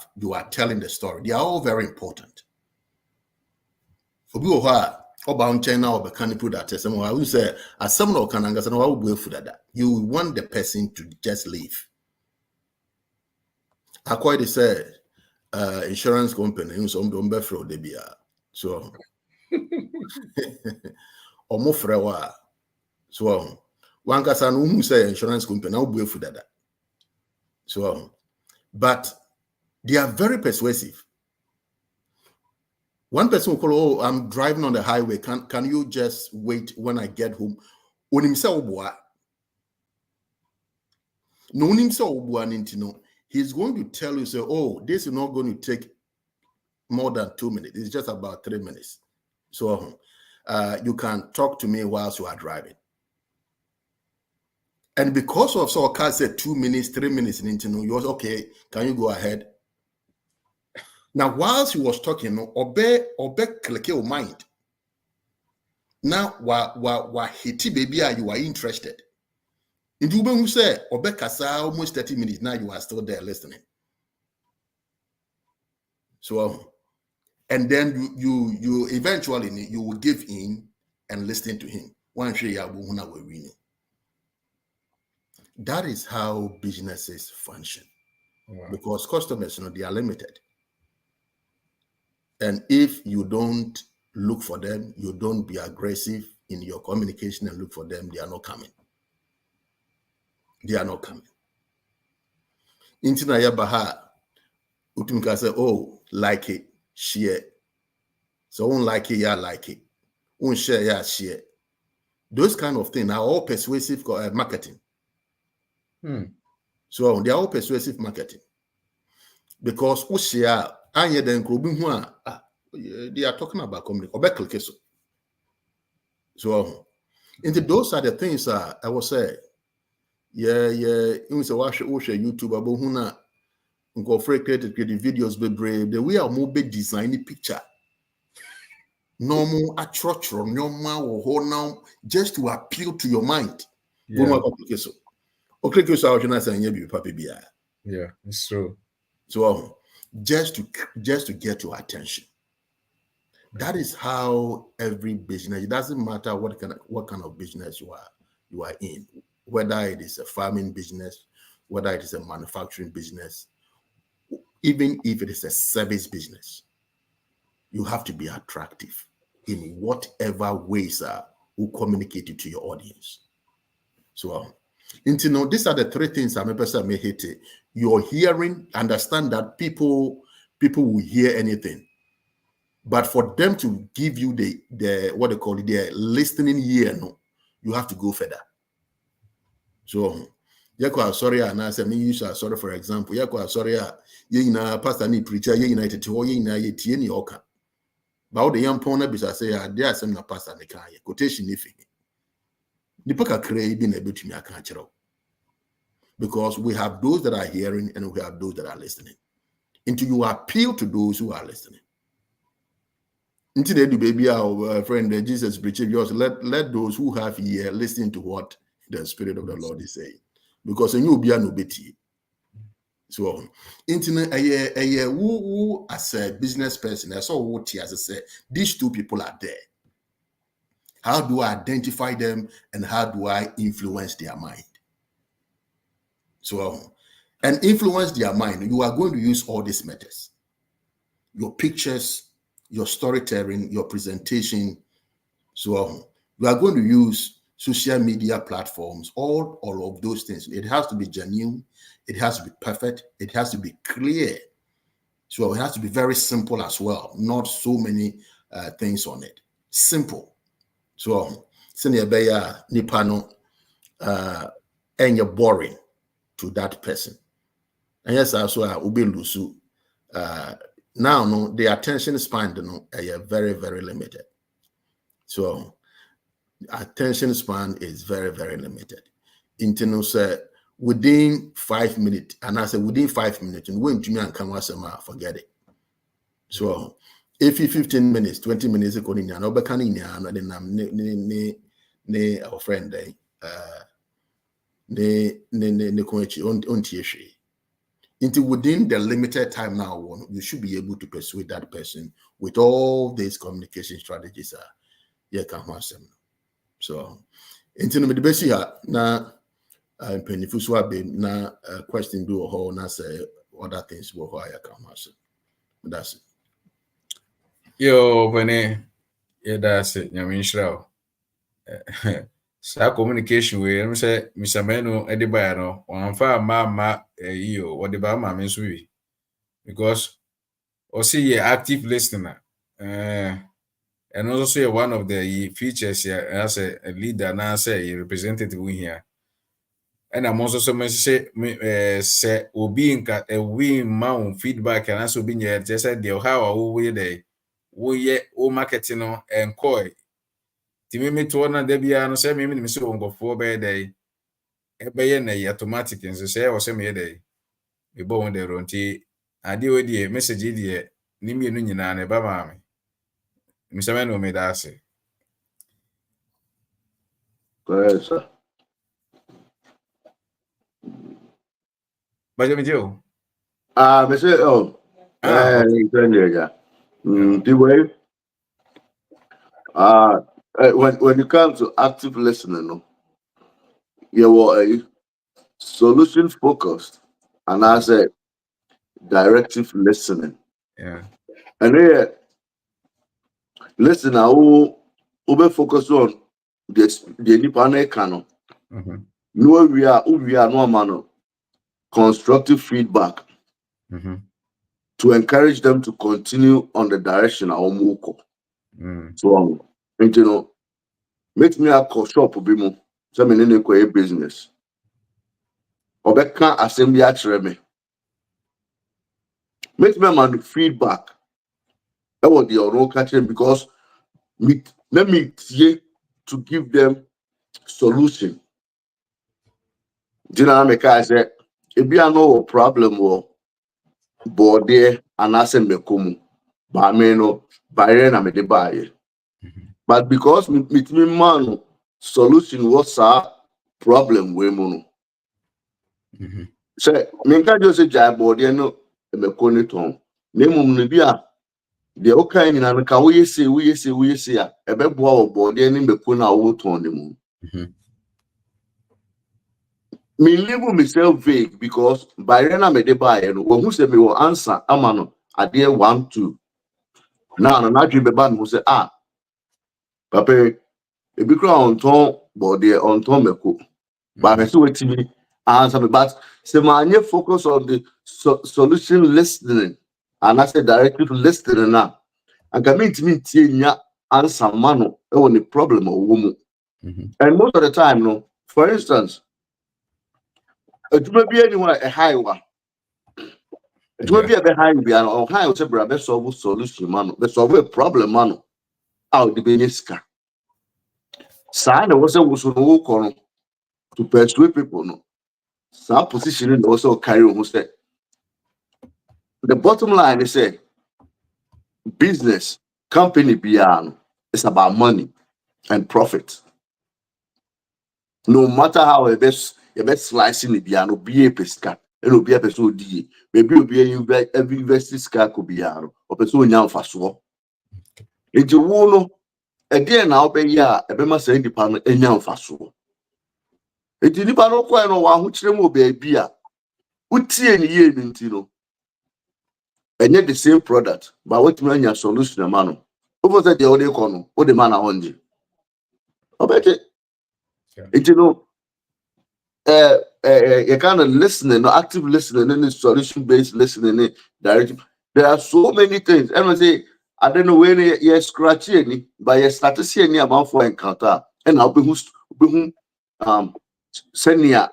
telling the story. They are all very important. For people who are about China or the product, I would say as someone who can understand how we for that, you want the person to just leave. I quite say insurance company, so so omofrewa. So one person who say insurance company now be for that. So but they are very persuasive. One person will call, I'm driving on the highway. Can you just wait when I get home? No he's going to tell you, say, oh, this is not going to take more than 2 minutes. It's just about 3 minutes. So you can talk to me whilst you are driving. And because of so car said 2 minutes, 3 minutes into you was okay, can you go ahead? Now, whilst he was talking, obey click your mind. Now, while hiti baby, you are interested. In the who say obey kasa almost 30 minutes. Now you are still there listening. So, and then you eventually you will give in and listen to him. That is how businesses function. Wow. Because customers, they are limited. And if you don't look for them, you don't be aggressive in your communication and look for them, they are not coming. They are not coming. Intina yabaha, utumka say, oh, like it, share. So won't like it, yeah, like it. Won't share, yeah, share. Those kind of things are all persuasive marketing. So they are all persuasive marketing. Because they are talking about communication. So into those are the things I will say. Yeah. It was a watch YouTube about huna created videos be brave. The way I move design the picture. Normal attract normal or now just to appeal to your mind. Yeah, it's true. So just to get your attention. That is how every business. It doesn't matter what kind of business you are in, whether it is a farming business, whether it is a manufacturing business, even if it is a service business. You have to be attractive in whatever ways will communicate it to your audience. So, these are the three things I'm a may hate. Your hearing, understand that people will hear anything. But for them to give you the what they call it, their listening ear, no, you have to go further. So, sorry, and I said, me use sorry for example. Sorry, pastor need preacher, united to ye oka. But the young pona bisa say, there are some na pastor ne can quotation if the poker crave being able to me a because we have those that are hearing and we have those that are listening. Until you appeal to those who are listening. Until they do baby our friend Jesus preaching yours, let those who have ear listen to what the Spirit of the Lord is saying. Because in you be no betty. So internet who as a business person, I saw what as I said, these two people are there. How do I identify them and how do I influence their mind? So and influence their mind, you are going to use all these methods. Your pictures, your storytelling, your presentation. So you are going to use social media platforms, all of those things. It has to be genuine. It has to be perfect. It has to be clear. So it has to be very simple as well. Not so many things on it. Simple. So senior beya nipano and you're boring to that person. And yes, also ube lusu. Now, no, the attention span, are very, very limited. So, attention span is very, very limited. Internal say within 5 minutes, and I say within 5 minutes, and when to me and come forget it. So, if 15 minutes, 20 minutes, according to then our friend, Into within the limited time now, you should be able to persuade that person with all these communication strategies. So, into the best here now, penny na question do or na say other things will hire come. That's it. Yo, Penny, yeah, that's it. Yamin Sa communication we I'm say Mr. Menu Ediba no one fa ma you what the ba ma me so wi because or see ye active listener and also one of the features here as a leader now say a representative in here and I'm also so say obi nka we ma feedback and so be near just said the how we dey we o marketing no encoy timi me to na da bia no say me me so ngofo be dey e be na automatic nso say o say me dey e bo won dey ronti ade we dey message dey ni me no nyina na ba ma me say me no me da say Correct, sir. ba je me dio Me say, oh, okay. the way, when it comes to active listening, no, you were a solution focused, and I said directive listening. Yeah. And then listen, who be focus on the nipa canon. No, we are no man constructive feedback to encourage them to continue on the direction I move. So, you know, make me a call shop be more. So me need a business. Obeka assembly actually me. Make me man feedback. That was the own catching because let me to give them solution. Dynamic I said, if you no problem or body and I send me come, but me no buy na me de buy. But because me man solution was a problem we mono. Say me can just say jai body no me koni ton. Ne mum ne bia de o kan nyina no ka we say a e be boa wo body ne me koni a wo ton ne mum. Me leave myself vague because by na me de buy no who say me will answer amano ade 1 2. Now na dream be ban who say papa ebi kra on ton body on ton me ko. But I see what me answer me but say my focus on the solution listening and I say directive listening now. And can mean tie nya answer mano e won the problem or woman. And most of the time no, for instance, it may be anyone a high one. It will be a behind be or high say bra be solve solution mano, be solve a problem mano. Out the beneska. Sa na wo say wo so no wo ko no to persuade people no. Some position also carry on say the bottom line is say business company beyond it's about money and profit. No matter how you best slicing the piano, be a pesca, and be a person D. Maybe you'll be every invested scar could be or person young for so. It's a wono again now be ya a bema saying the panel and young for so. It didn't know quite no one which them will be a beer. Would see any year in Tino. And yet the same product, but what man your solution a man. Over that the other corner, or the man on you. I bet it. It you know. You kind of listening, no active listening, and solution-based listening, directive. There are so many things. And I say, I don't know when you scratch any, but you start to see any amount for encounter. And I'll be who send ya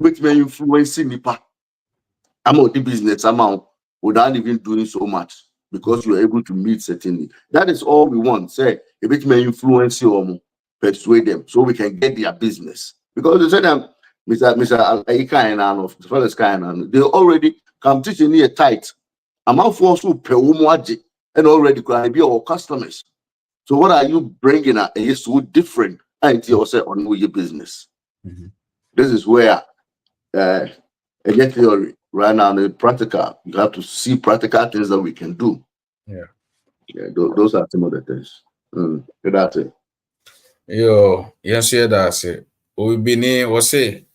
which may influence nipa. I'm out the business amount without even doing so much because you're able to meet certainly. That is all we want. Say, a bit may influence you or persuade them so we can get their business. Because they said them. Mr. Aikain of the fellas kind they already come teaching me a tight amount for so per and already could be our customers. So what are you bringing at is so different and yourself on your business? This is where a theory right now the practical you have to see practical things that we can do. Those are some of the things. That's it. Yes, that's it. We've been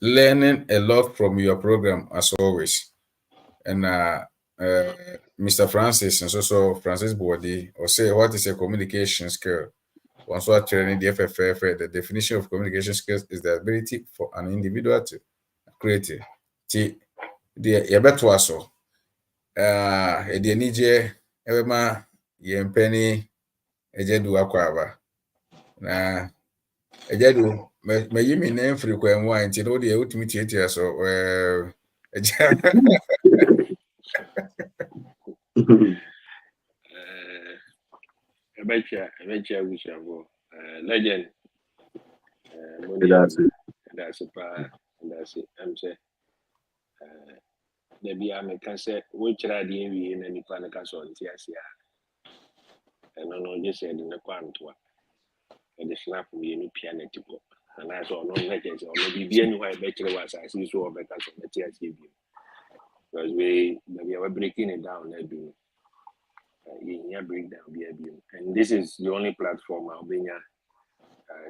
learning a lot from your program as always. And Mr. Francis and also Francis Body or say what is a communication skill? Once we're training the FFF, the definition of communication skills is the ability for an individual to create the better so the nije ebema yempeni ejedu akwaba na ejedu me yi me name free kwan wa nti no de ultimate tietia so ebecha wushabo legend That's it. that's I'm say the bia me can say we try the we na nipa na ka so ntia sia no just said in the kwanto and the snap we no piano tipo and I saw no legend or maybe be anywhere better was I see so better so ntia sia bi because we are breaking it down there do yeah breakdown be and this is the only platform I'll be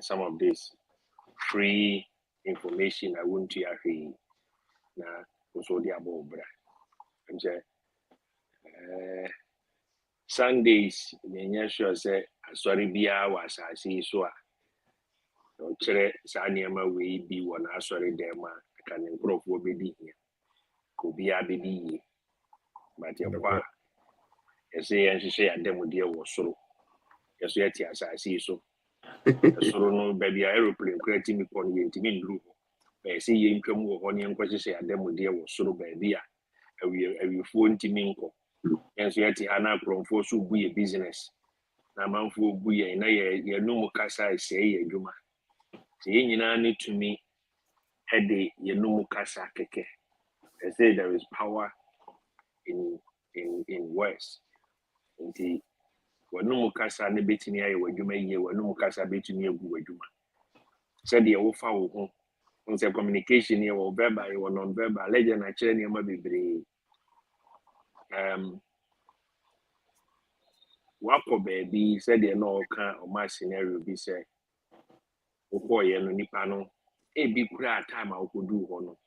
some of this free information I want to hear na also the above bra I'm say Sundays nyanya sure say asori bia was asase so a o kire sa niema we bi wona asori dem a ka ne nkrofo be di hia ko bia be di yi but ye kwa say yan hye adem de wo soro yeso yati asase so soro no ba bia aeroplane kwati mi kon ye ntimi nduru ho ba say ye ntwam wo ho ne nkwa hye adem de wo soro ba bia awifo ntimi nko yenso yati ana kromfo so bu ye business na manfo bu ye na ye numu kasa se ye adwuma se ye nyina ne tumi hede ye numu kasa keke. They say there is power in words nti wanumu kasa ne betimi aye wadwuma ye wanumu kasa betimi agu wadwuma said ye wo fa wo ho on say communication ye wo verbal ye wo non verbal legend na kire ne ma bebre wako baby said ye no ka o ma scenario bi say wo ye no nipa no e bi kura time a wo kodu ho no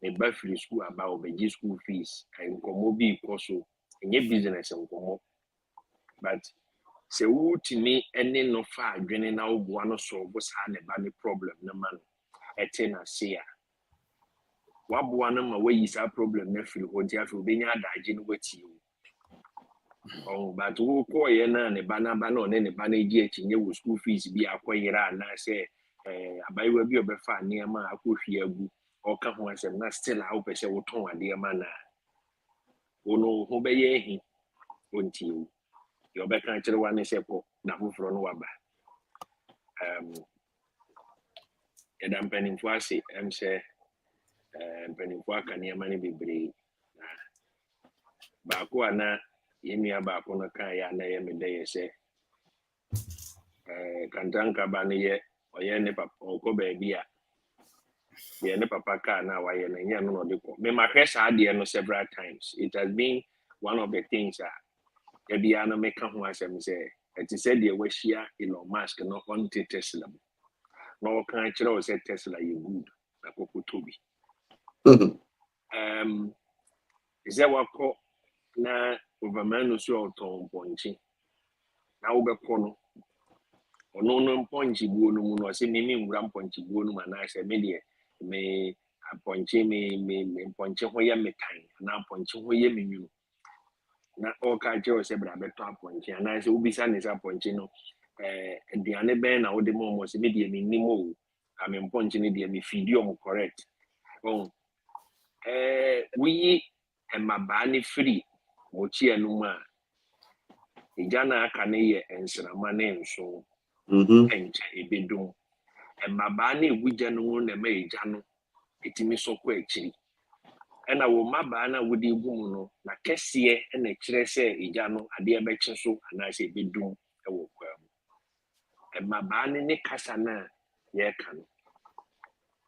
me ba free school aba obeji school fees and nkomo bi koso enye business nkomo but se wutimi ene no fa adwene na oboa no so bo sa ne ba ne problem na man ete na se a waboa no ma wayi sa problem na free ho ntia afi obenya adaje no wati o but wo ko ye na ne ba na ba no ne ba na egi echi nye wo school fees bi akoyira na se abayiwa bi obefa ne ma akohwie agu oka ho asem na still a wo pese wo ton ade ma na wono ho be ye hi onti yo be kan kire wa ne sepo na foforo no waba yɛda mpanimfo ase sɛ mpanimfo aka nneɛma no bebree na baako a na yɛnnua baako no kaa yɛ a na yɛ meda yɛ sɛ kantankaba no yɛ ɔyɛ ne papa ɔkɔ baabi a deɛ ne papa kaa na wayɛ no ɛnyɛ no na ɔde kɔ memahwɛ saa adeɛ no several times. It has been one of the things a yɛbiara no meka ho asɛm sɛ ɛte sɛ deɛ wahyia Elon Musk no ɔnte Tesla mu na ɔka kyerɛ wo sɛ Tesla yɛ good na kɔkɔtɔ bi sɛ wakɔ na overman no so ɔtɔn mpɔnkye na wobɛkɔ no ɔno no mpɔnkye buo no mu no ɔsɛ mimi nwura mpɔnkye buo no mu anaasɛ me deɛ me apɔnkye me mpɔnkye ho yɛ metan na apɔnkye ho yɛ me nwunu na ɔka kyerɛ wo sɛ bra bɛtɔ apɔnkye anaasɛ wobisa ne sɛ apɔnkye no aduane bɛn na wode ma ɔmɔ sɛ me deɛ mennim o ame mpɔnkye no deɛ mefidi ɔmo correct woyi mmabaa ne firi mokyia no mu a egya na aka ne yɛ nsrama ne nso nkyɛ ebedum mmabaa ne egugya no mu na ma egya no etimi sɔkɔ akyiri ɛna wo mmabaa na wode egu mu no na kɛseɛ ɛna kyerɛ sɛ egya no adeɛ bɛkye so anaasɛ ebedum ɛwɔ kwa mu mmabaa ne kasa na yɛka no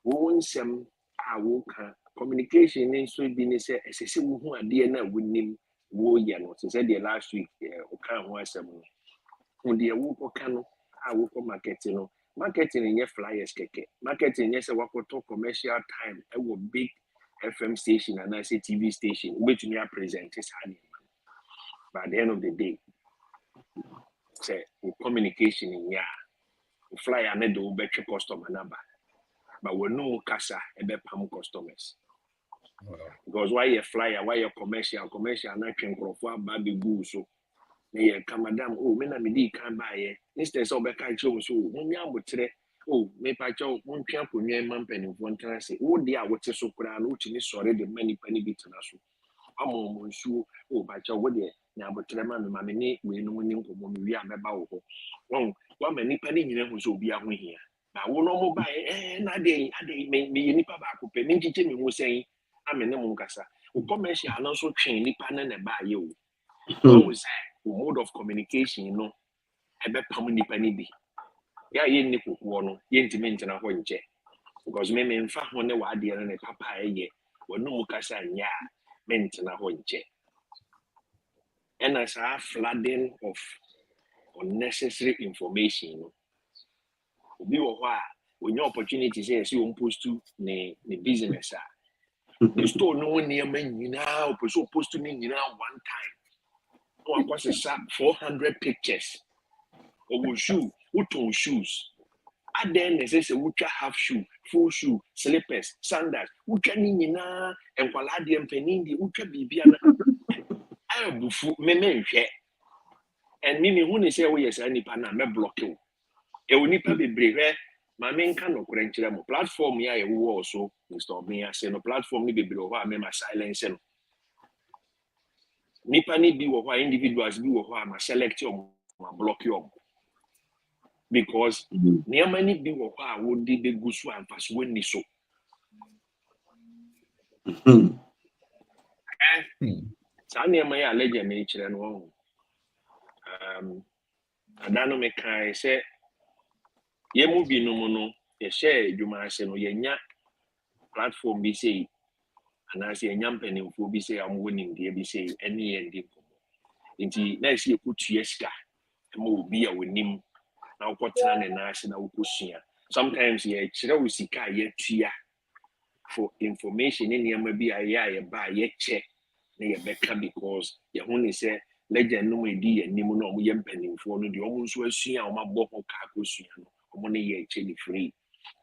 wo nsɛm a woka communication ne nso bi ne sɛ ɛsɛ sɛ wohu adeɛ na wonim woyɛ no sɛ deɛ last week woka ho asɛm no ho deɛ wokɔka no a wokɔ marketing no marketing nyɛ flyers kɛkɛ marketing nyɛ sɛ wakɔtɔ commercial time ɛwɔ big FM station anaasɛ TV station wobɛtumi apresent saa nneɛma no by the end of the day sɛ wo communication nyɛ a wo flyer ne de wobɛtwe customer number but wɔnum kasa ɛbɛpam customers because why a flyer why a commercial na twen nkrɔfo aba begu so na yɛ ka madam me na me di kan ba yɛ instead sɛ ɔbɛka kyerɛ wo so mo nya abotre oh me pa cho mon twa konwa ma mpanimfo ntena se wo de a wote so kura no utimi sɔre de mani pani bi tena so amom nsuo o pa cho wo de na abotre ma me ne we no ni nkomo me wi a meba wo ho won wa ma nipa ni nyina hu so obi a ho hia na wo no mo ba na de ade me nipa ba ko pe me nkiche me ho sɛn ame ne mo nkasa wo commercial no so twen nipa na na ba ye o won say mode of communication no ebe pam nipa ni bi ya ye ni kokuo no ye ntimi ntena ho nche because me mfa ho ne wa de no ne papa eye wonu mu kasa nya me ntena ho nche and as a flooding of unnecessary information no obi wo ho a onye opportunity say si on post ne business a the store no one near man nyina o post ni nyina one time no akwase sa 400 pictures of shoe uton shoes aden ne say wutwa half shoe full shoe slippers sandals wutwa ni nyina enkwala de mpanin de wutwa bibia na abufu me nhwe and me hu ne say wo yes nipa na me block you e wo nipa bebre hwe ma me nka no kure nkyere mo platform ya ye wo so Mr. Obia say no platform ni bebre ho a me ma silence no nipa ni bi wo ho individuals bi wo ho a ma select you ma block you because niama ni bi wo ho a wo di be gusu amfas woni so sa niama ya legend me kyere no adano me kai say ye mu bi no mu no ye share adwuma ase no ye nya platform bi say anase ye nya mpanimfo bi say am woni ndie bi say ene ye ndi komo nti na ese ye kutua sika ma obi a wonim na ukotena ne na ase na ukosua sometimes ye kyerɛ wo sika ye tua for information in yama bi aye ba ye check na ye beka because ye hu ne say legend no me di anim no mo ye mpanimfo no de omo nso asua o mabɔ ho ka akosua no omo ne ye che ni free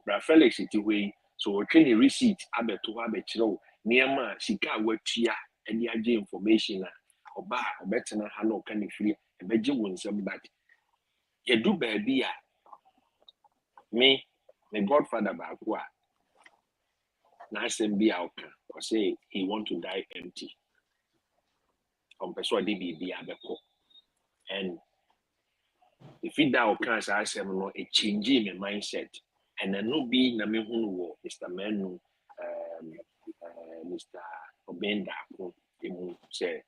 bra Felix ti we so o twe ni receipt abeto abekyerɛ wo niama sika watua eni age information a oba obetena ha no ka ni free e beje wo nsɛm back ye do ba bi a me godfather ba ko a na asɛm bi a oka or say he want to die empty person dey be abeko and if it that occurs as no a change in my mindset and no be na me hu wo Mr. Menu Mr. Obenda ko emu say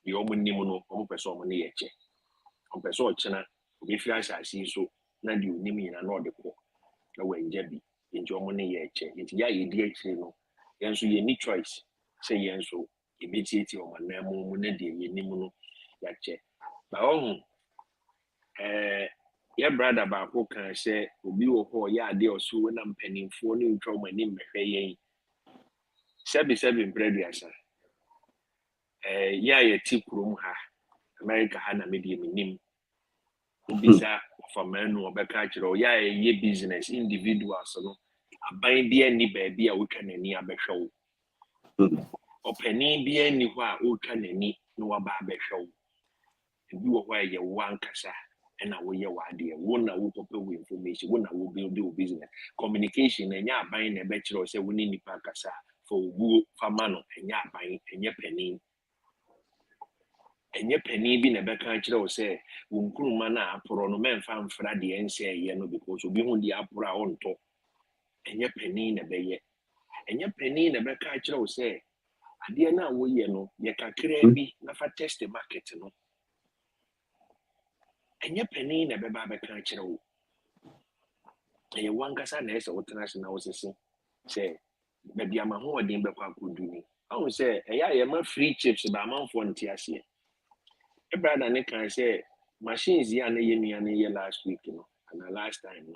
the omunim no omo person mo ne ye che on person ochena obi fi asasi so na di onim nyina na odeko na wanje bi nti omo ne ye che nti ya ye di akire no yenso ye ni choice say yenso ebetieti o manam mu na de ye nim no ya che ba ohun your brother ba ko kan say obi wo ho ya ade oso na mpanimfo ne ntwa mo ani mehwe yen sebi mpreduasa ya ye ti krom ha America ha na media minim obisa famanu obeka kire ya ye business individuals no aban bia ni ba bia wotwa nani abehwe wo opani bia ni ho a wotwa nani no waba abehwe wo ebi wo ho ye wankasa na wo ye wade wo na wo papa wo information wo na wo build your business communication enya aban na be kire say wo ni nipa kasa for obuo famano enya aban enya pani bi na be kan kire wo say wo nkuruma na aporo no memfa mfra de ense ye no because obi hu de aporo a onto enya pani na be ye enya pani na be kan kire wo say ade na wo ye no ye kakra bi na fa test the market no enye pani na beba beka kire wo eye wankasa na ese wotena se na wosese se bebi ama ho odin bekwa koduni ahun se eya ye ma free chips ba amanfo ntiase e brother ne kan se machines ya na ye nua na ye last week no and last time no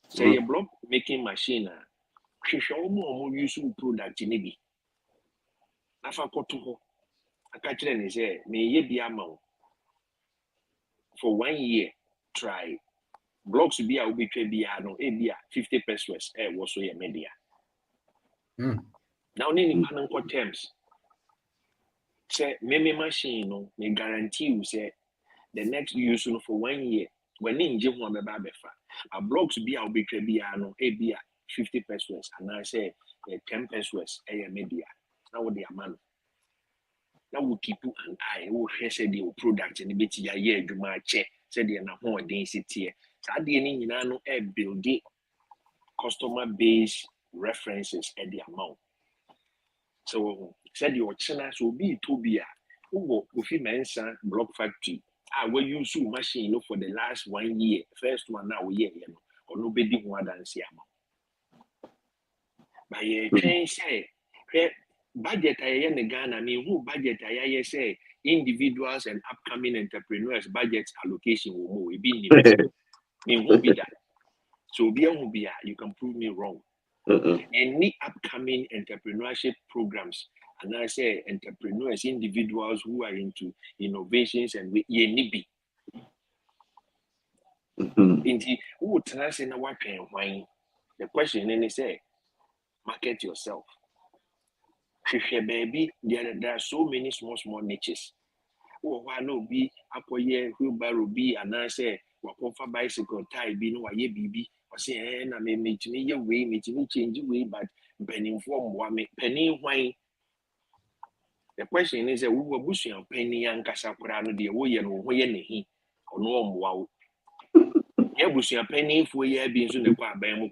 say ye block making machine a hwehwe omo use product ni bi afa koto ho aka kire ne se me ye bi ama wo for 1 year try blocks be a ubitwe be no e be 50 pesos was so your media now ni pan terms say me machine no me guarantee you say the next use no for 1 year when ninja ho abeba befa a blocks be a obetwa bia no e bia 50 pesos and I say 10 pesos e media now the amount now we keep an eye we hwese the product and beti ya ye adwuma che said the na ho density sa de ni nyina no e build customer base references at the amount. So said your china so be to be a who mensa block factory. We use machine for the last 1 year. First one now year, or nobody more than see amount. By a train say budget I Ghana, I mean who budget I say individuals and upcoming entrepreneurs budget allocation will move be mean who be that. So be you can prove me wrong. Any upcoming entrepreneurship programs, and I say entrepreneurs, individuals who are into innovations and we be. Indeed, who would tell us in a what wine? The question then is say, market yourself. Baby, there are so many small niches. Oh, why no be up here, wheelbarrow be, and I say, what offer bicycle tie be no, ye baby, or say, and I may meet me your way, meet me change way, but penny form one make penny wine. The question is, who were bushing and penny and Casaprano, the way and way and he, or no wow. Yeah, bushing penny for ye being soon the quite bam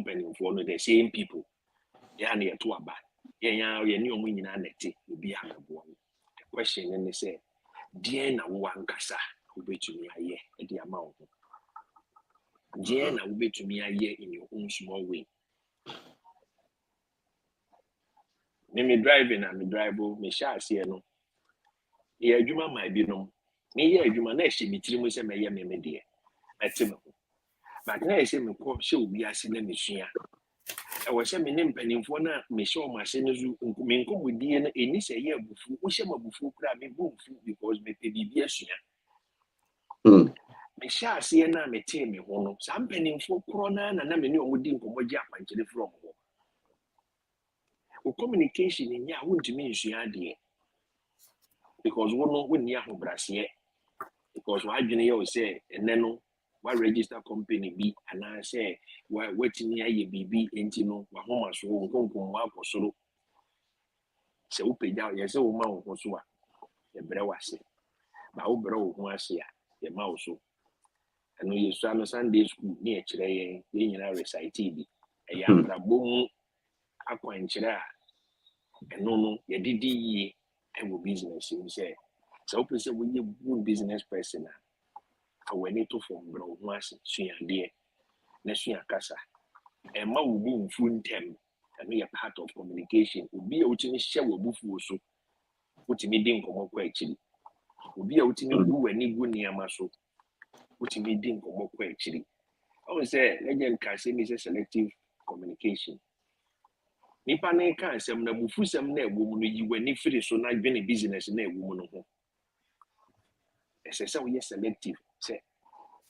penny for the same people. Yeah, near to a bat. Yeah, you knew winning an netty will be a one. The question then they say, dear na one cassa, who bet to me a year at the amount. Dear na will bet to me a year in your own small way. Me driving and me drive, me shall see no. Yeah, you might be no. Me, yeah, you manage to be 3 months and me dear. That's him. But now I say, me call show be a sinner machine. I was saying, me name penny for now, me show my sinners who may come with DNA in this a year before, we shall before crab me boom because me pay BBS. Me shall see na me tell me one. Some penny for corona and I mean, you would think of what Japan to the from. Communication in ya wouldn't mean she had dear. Because one wouldn't ya who brass yet. Because why do you say, and then what register company be, and I say, why waiting near ye BB, and you know, what home so won't come out for solo. So pay down, yes, oh, mount was what the bread was say. But oh, bro, once here, the mouse. And we used to Sunday school near today, being in our recited. A young boom, a quenchera, and no, you did ye, and will business, you say. So, we say, we good business person. When it to form bro once she and dear next year casa and ma will be full term and be a part of communication will be out in share with bufu so what me didn't come up actually will be out in who any good near maso what me didn't come up actually I would say legend can say me selective communication nipa na kan sem na bufu sem na ewo mu yi wani firi so na dwene business na ewo mu no ho say we selective say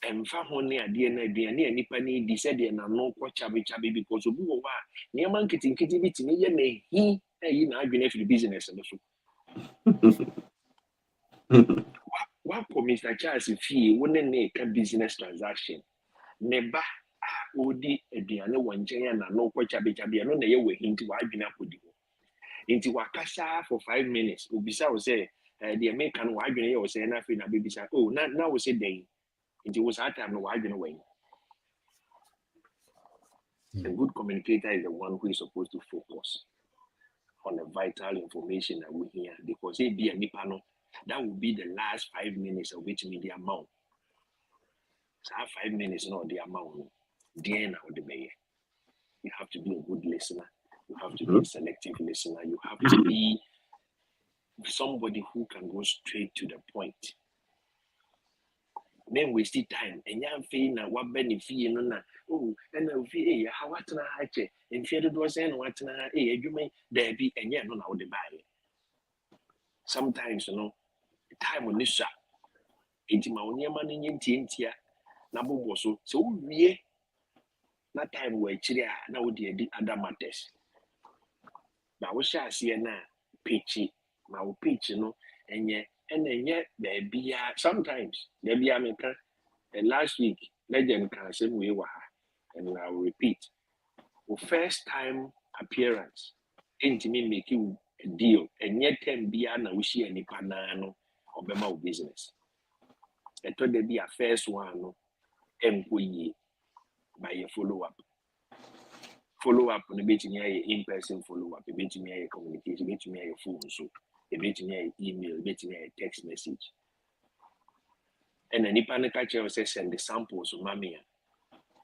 emfa ho ne ade na aduane nipa ne di se de na no ko chabe because obi wo wa ne man kitinkiti bi tini ye na hi yi na adwene firi business no so wa ko Mr. Charles fie wo ne ka business transaction ne ba odi aduane wo nchen na no ko chabe no na ye we hinti wa adwene akodi ho inti wa kasa for 5 minutes obisa wo say the American wa adwene ye wo say na fe na bebisa oh na wo say den it was that time no way. A good communicator is the one who is supposed to focus on the vital information that we hear because it be a nipano that will be the last 5 minutes of which media amount. So 5 minutes not the amount. Then now the mayor. You have to be a good listener. You have to be a selective listener. You have to be somebody who can go straight to the point. Then we see time and young fee na what benefit no na oh and na fee how what na hache and fear do say no what na you may there be and yeah no na the buy sometimes you know time on this inti ma onia ma no nyentia na bobo so wie na time we chiri a na wo de other matters na wo sha ase na pitch ma wo pitch no enye baby sometimes there be American And last week, legend can say we were, and I'll repeat. For first time appearance, ain't me make you a deal, and yet can be an wishi any panano or bema business. I thought there be a first one, employee by a follow-up. Follow-up on a bit in-person follow-up, a bit me a communication, a bit me a phone, so a bit me a email, a bit me a text message. And any panic catcher says send the samples of mammy.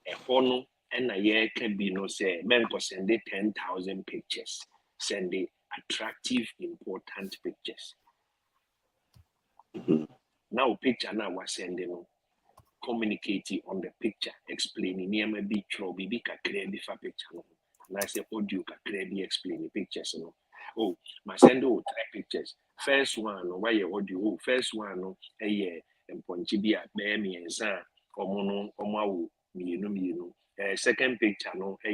A honor and a year can be no say, men can send 10,000 pictures, send the attractive, important pictures. Now, picture now was sending, communicating on the picture, explaining near my big trouble, big kakre before picture. And I say, audio kakre be explain the pictures. Oh, my send 3 pictures. First one, why your audio, first one, a year, and Ponchibia, bear me and son, or mono, or mau. Second picture no a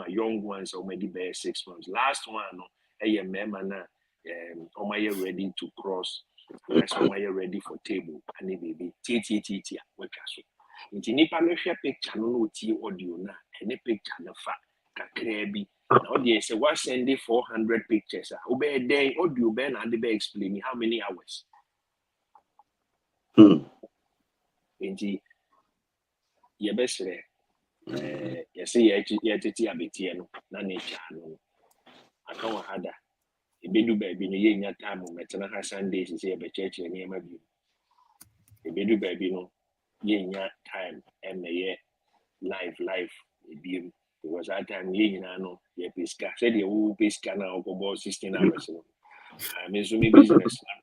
young ones or maybe bear 6 months. Last one no memana ready to cross. That's ready for table and baby tia what so. Inti nipa no hwe picture no ti audio na any picture na fa kakra bi. Now they say what send 400 pictures. Obey day audio be na dey be explain how many hours. Inti ye besre yes, yet abetiano, Nanacha, no. I can't have that. A bedu baby, no yen time, Metana Sundays is here by church and near my view. A bedu baby, no yen time, and a life, a beam. It was that time, yen, no, ye pisca, said the old pisca now for about 16 hours. I mean, business, I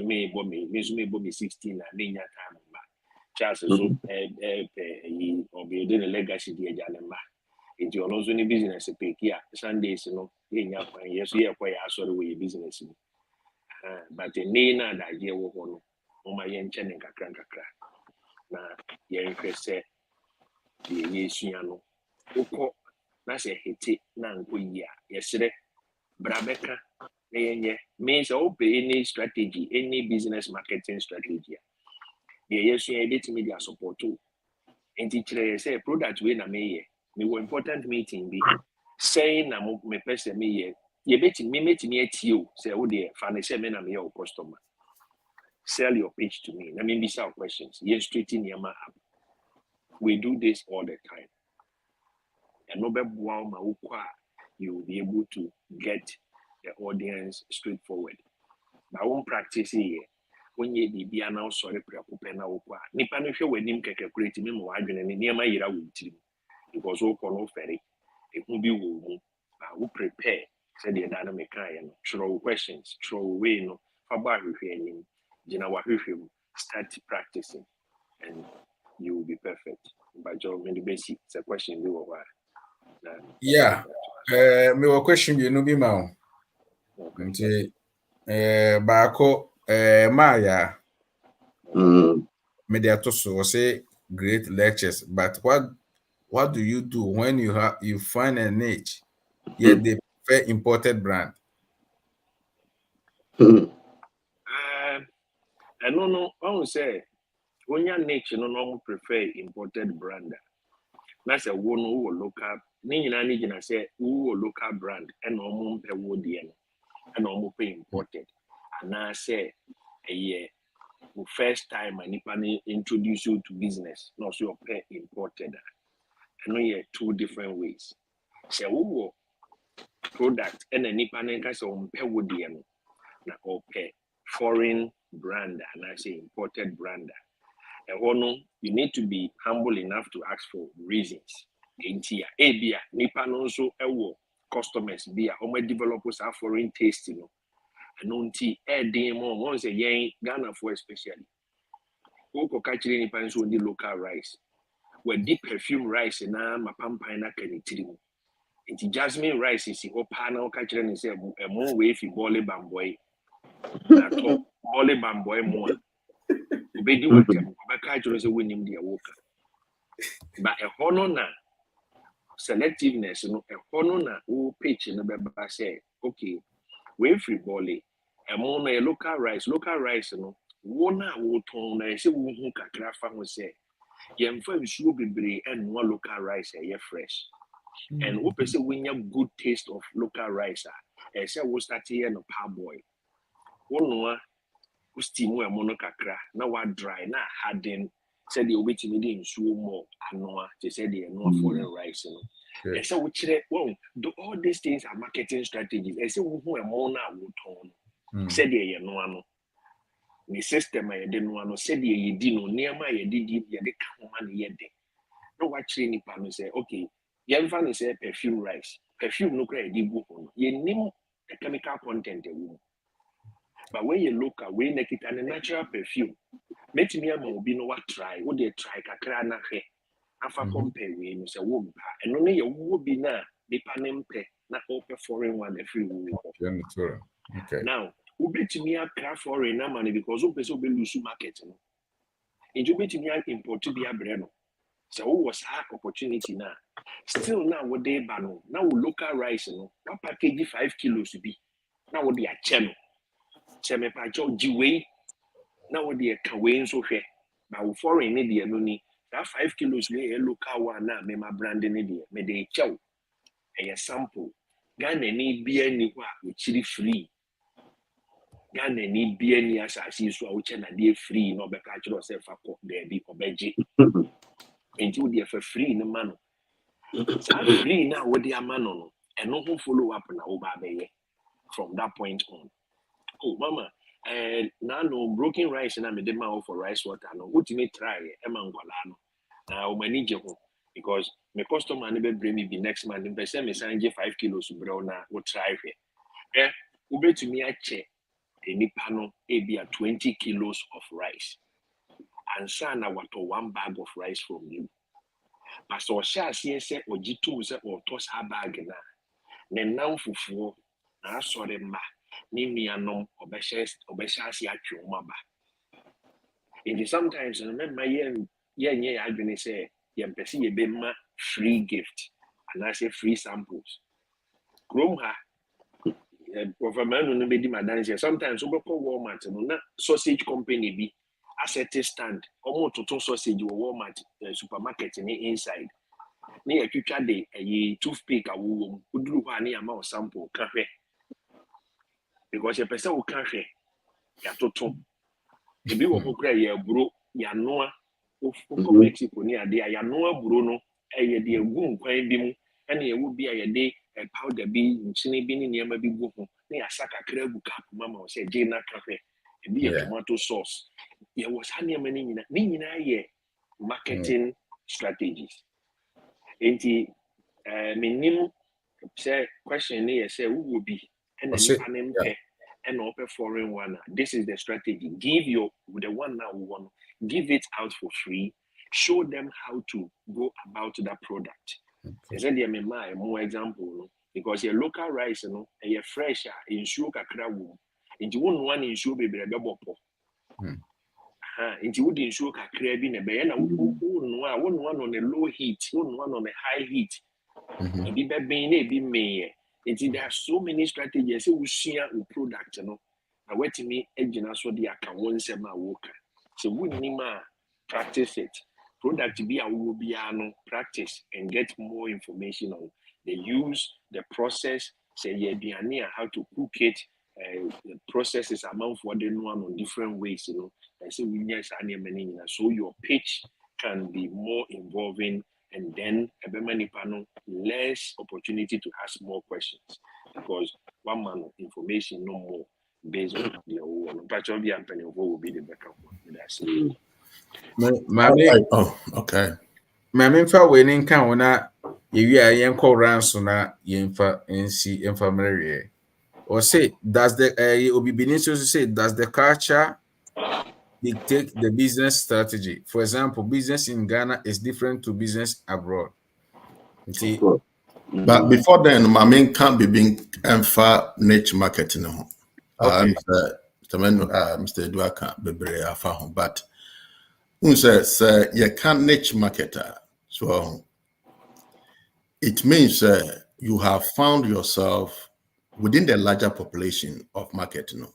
mean, Bommy 16 and near time. Charles so or building a legacy the Janema. It's your also any business pick here. Sundays, in your yes, we are quite sorry with business. But in Nina that year work on my young Chenin Kakra. Now, your interest said the Yesiano. Oko, that's a hit, Nanquia, yesterday. Brabeka, means open any strategy, any business marketing strategy. Yes, you edit media support too. And teacher say product we na me important meeting be saying na me person me bet me at you say oh dear financial me na me your customer. Sell your pitch to me. Let me be some questions. Yes, straight in your app. We do this all the time. And no you will be able to get the audience straightforward. But I won't practice here. When you be now sorry preoccupena okwa nipa no hwe wanim kekekure me mo adwene ne niam ayira wo tirim because wo kono fere ehu bi wo mu wo prepare said the dynamic kind throw questions throw way no fa ba hwehwe anim gina wa hwehwe start practicing and you will be perfect but job in the basic it's a question we were yeah me wa question you no be ma nti baako Maya media to so say great lectures, but what do you do when you find a niche yet they prefer imported brand? I don't know. I would say when your niche no prefer imported brand. That's a one who local. Ni say who local brand and almost pay wodian and almost pay imported. And I say a year first time and nipa introduce you to business, not so pay imported. I know you 2 different ways. Say who product and a nipa nka say pay wodian na okay foreign brand and I say imported brand. You need to be humble enough to ask for reasons. Intia, Abia, nipa no so customers be a developers are foreign taste, and unti demo once a yen Ghana for especially. Oko catching nipa so the local rice. Where deep perfume rice na mapampina canitrim. Inti jasmine rice is o panel catching is a more way if you bole bamboy. Bole bamboy more. Obedi watem baka juro se wonim de woka ba ehono na selectiveness no ehono na wo pitch no beba say okay we free bole emo na local rice no Wona wo ton na se wo hu kakra fa ho se yemfa nsuo bebre and no local rice e fresh. And we say we have good taste of local rice. I say we start here no parboil. One we steam we mono kakra. Now we dry na harden. Say the obetimi dey nsuo more anoa. They say the no foreign rice. I say we chire. Well, all these things are marketing strategies. I say we hu e mo na wo ton. Say the ye no ano. Ni system ye de no ano. Say the ye di no nearma ye di ye de ka ho ma ye de. No what chire nipa no say okay. Yemfa ne say perfume rice. Perfume no cry di go on. Ye nim the chemical content e wo. But when you look at when it a natural perfume, make me am obi no what try. What they try kakra na hwe. Afa compare we no say wo ba. And no ye wo bi na nipa ne mpe na open foreign one the free wo. Okay. Now, ubetimi akra foreign na money because o pese obe lose market no. Injo betimi import bi abre no. So what was our opportunity now? Still now what they ban now local rice no. What package 5 kilos to be? Now what they are channel. Cheme pacho jiwe. Now what they are kawe so here. But foreign media no ni. That 5 kilos we local one na me my brand media. Me de chow. A sample. Ghana ni be any wa chili free. Ghana ni be any asasi so which na dey free no be catch yourself for there be obeji. Until they for free no man. So free now what they are man on and no follow up na over from that point on. Oh mama, now no broken rice and I made them out for rice water. No, what you may try a man no. Now manage you because my customer never bring me the next month. If I say me send 5 kilos brown now, we'll try it. Yeah, ube to me a check any panel be 20 kilos of rice. And son, I want 1 bag of rice from you. Pastor Shasi said, or G2 said, or toss her bag na. Then now for I saw them back. Nimi anom obeshasi atwe maba. And sometimes I remember yeah I've been say yempesi ye be ma free gift and I say free samples. Krom ha government no be di madan sometimes we go Walmart no na sausage company bi asset stand omo toto sausage wo Walmart supermarket ni inside. Ni atwitwa de toothpick awo uduru ho ani ama sample ka hwe. Because a person who can't share, ya toto. Ebi wo kokra ya bro, ya noa, of Mexico ni ade ya noa bro no, ye de egu nkwan bi mu, na ye wo bi ya de powder bi, nchine bi ni niam bi gu ho, na ya saka kra gu kap mama o say je na kafe. Ebi ya tomato sauce. Ye wo sa niam ni nyina ye marketing strategies. Enti menim say question ni say who will be and and open foreign one. This is the strategy. Give the one now one, give it out for free. Show them how to go about that product. Is that the more example? Because your local rice, you know, and your fresh, ensure kakra wo. Into one ensure baby bebo. Into would ensure kakra be ne na one on a low heat, one on a high heat. Be me. There are so many strategies. So we share a product, you know. Now wait to me, engine so the account one sema worker. So we need practice it. Product be will be practice and get more information on the use, the process, say how to cook it, the processes amount for the one on different ways, you know. And so we need so your pitch can be more involving. And then less opportunity to ask more questions because one man information no more based on the own. But will be the better Oh, okay. Mammy for winning count you are young call ransom na yemfa nsi infirmary. Or say does the Obi say does the culture dictate the business strategy? For example, business in Ghana is different to business abroad. See, but before then, my main can't be being niche marketing. Okay. Mr. Eduaka be very afa but says you can't niche marketer. So it means you have found yourself within the larger population of marketing.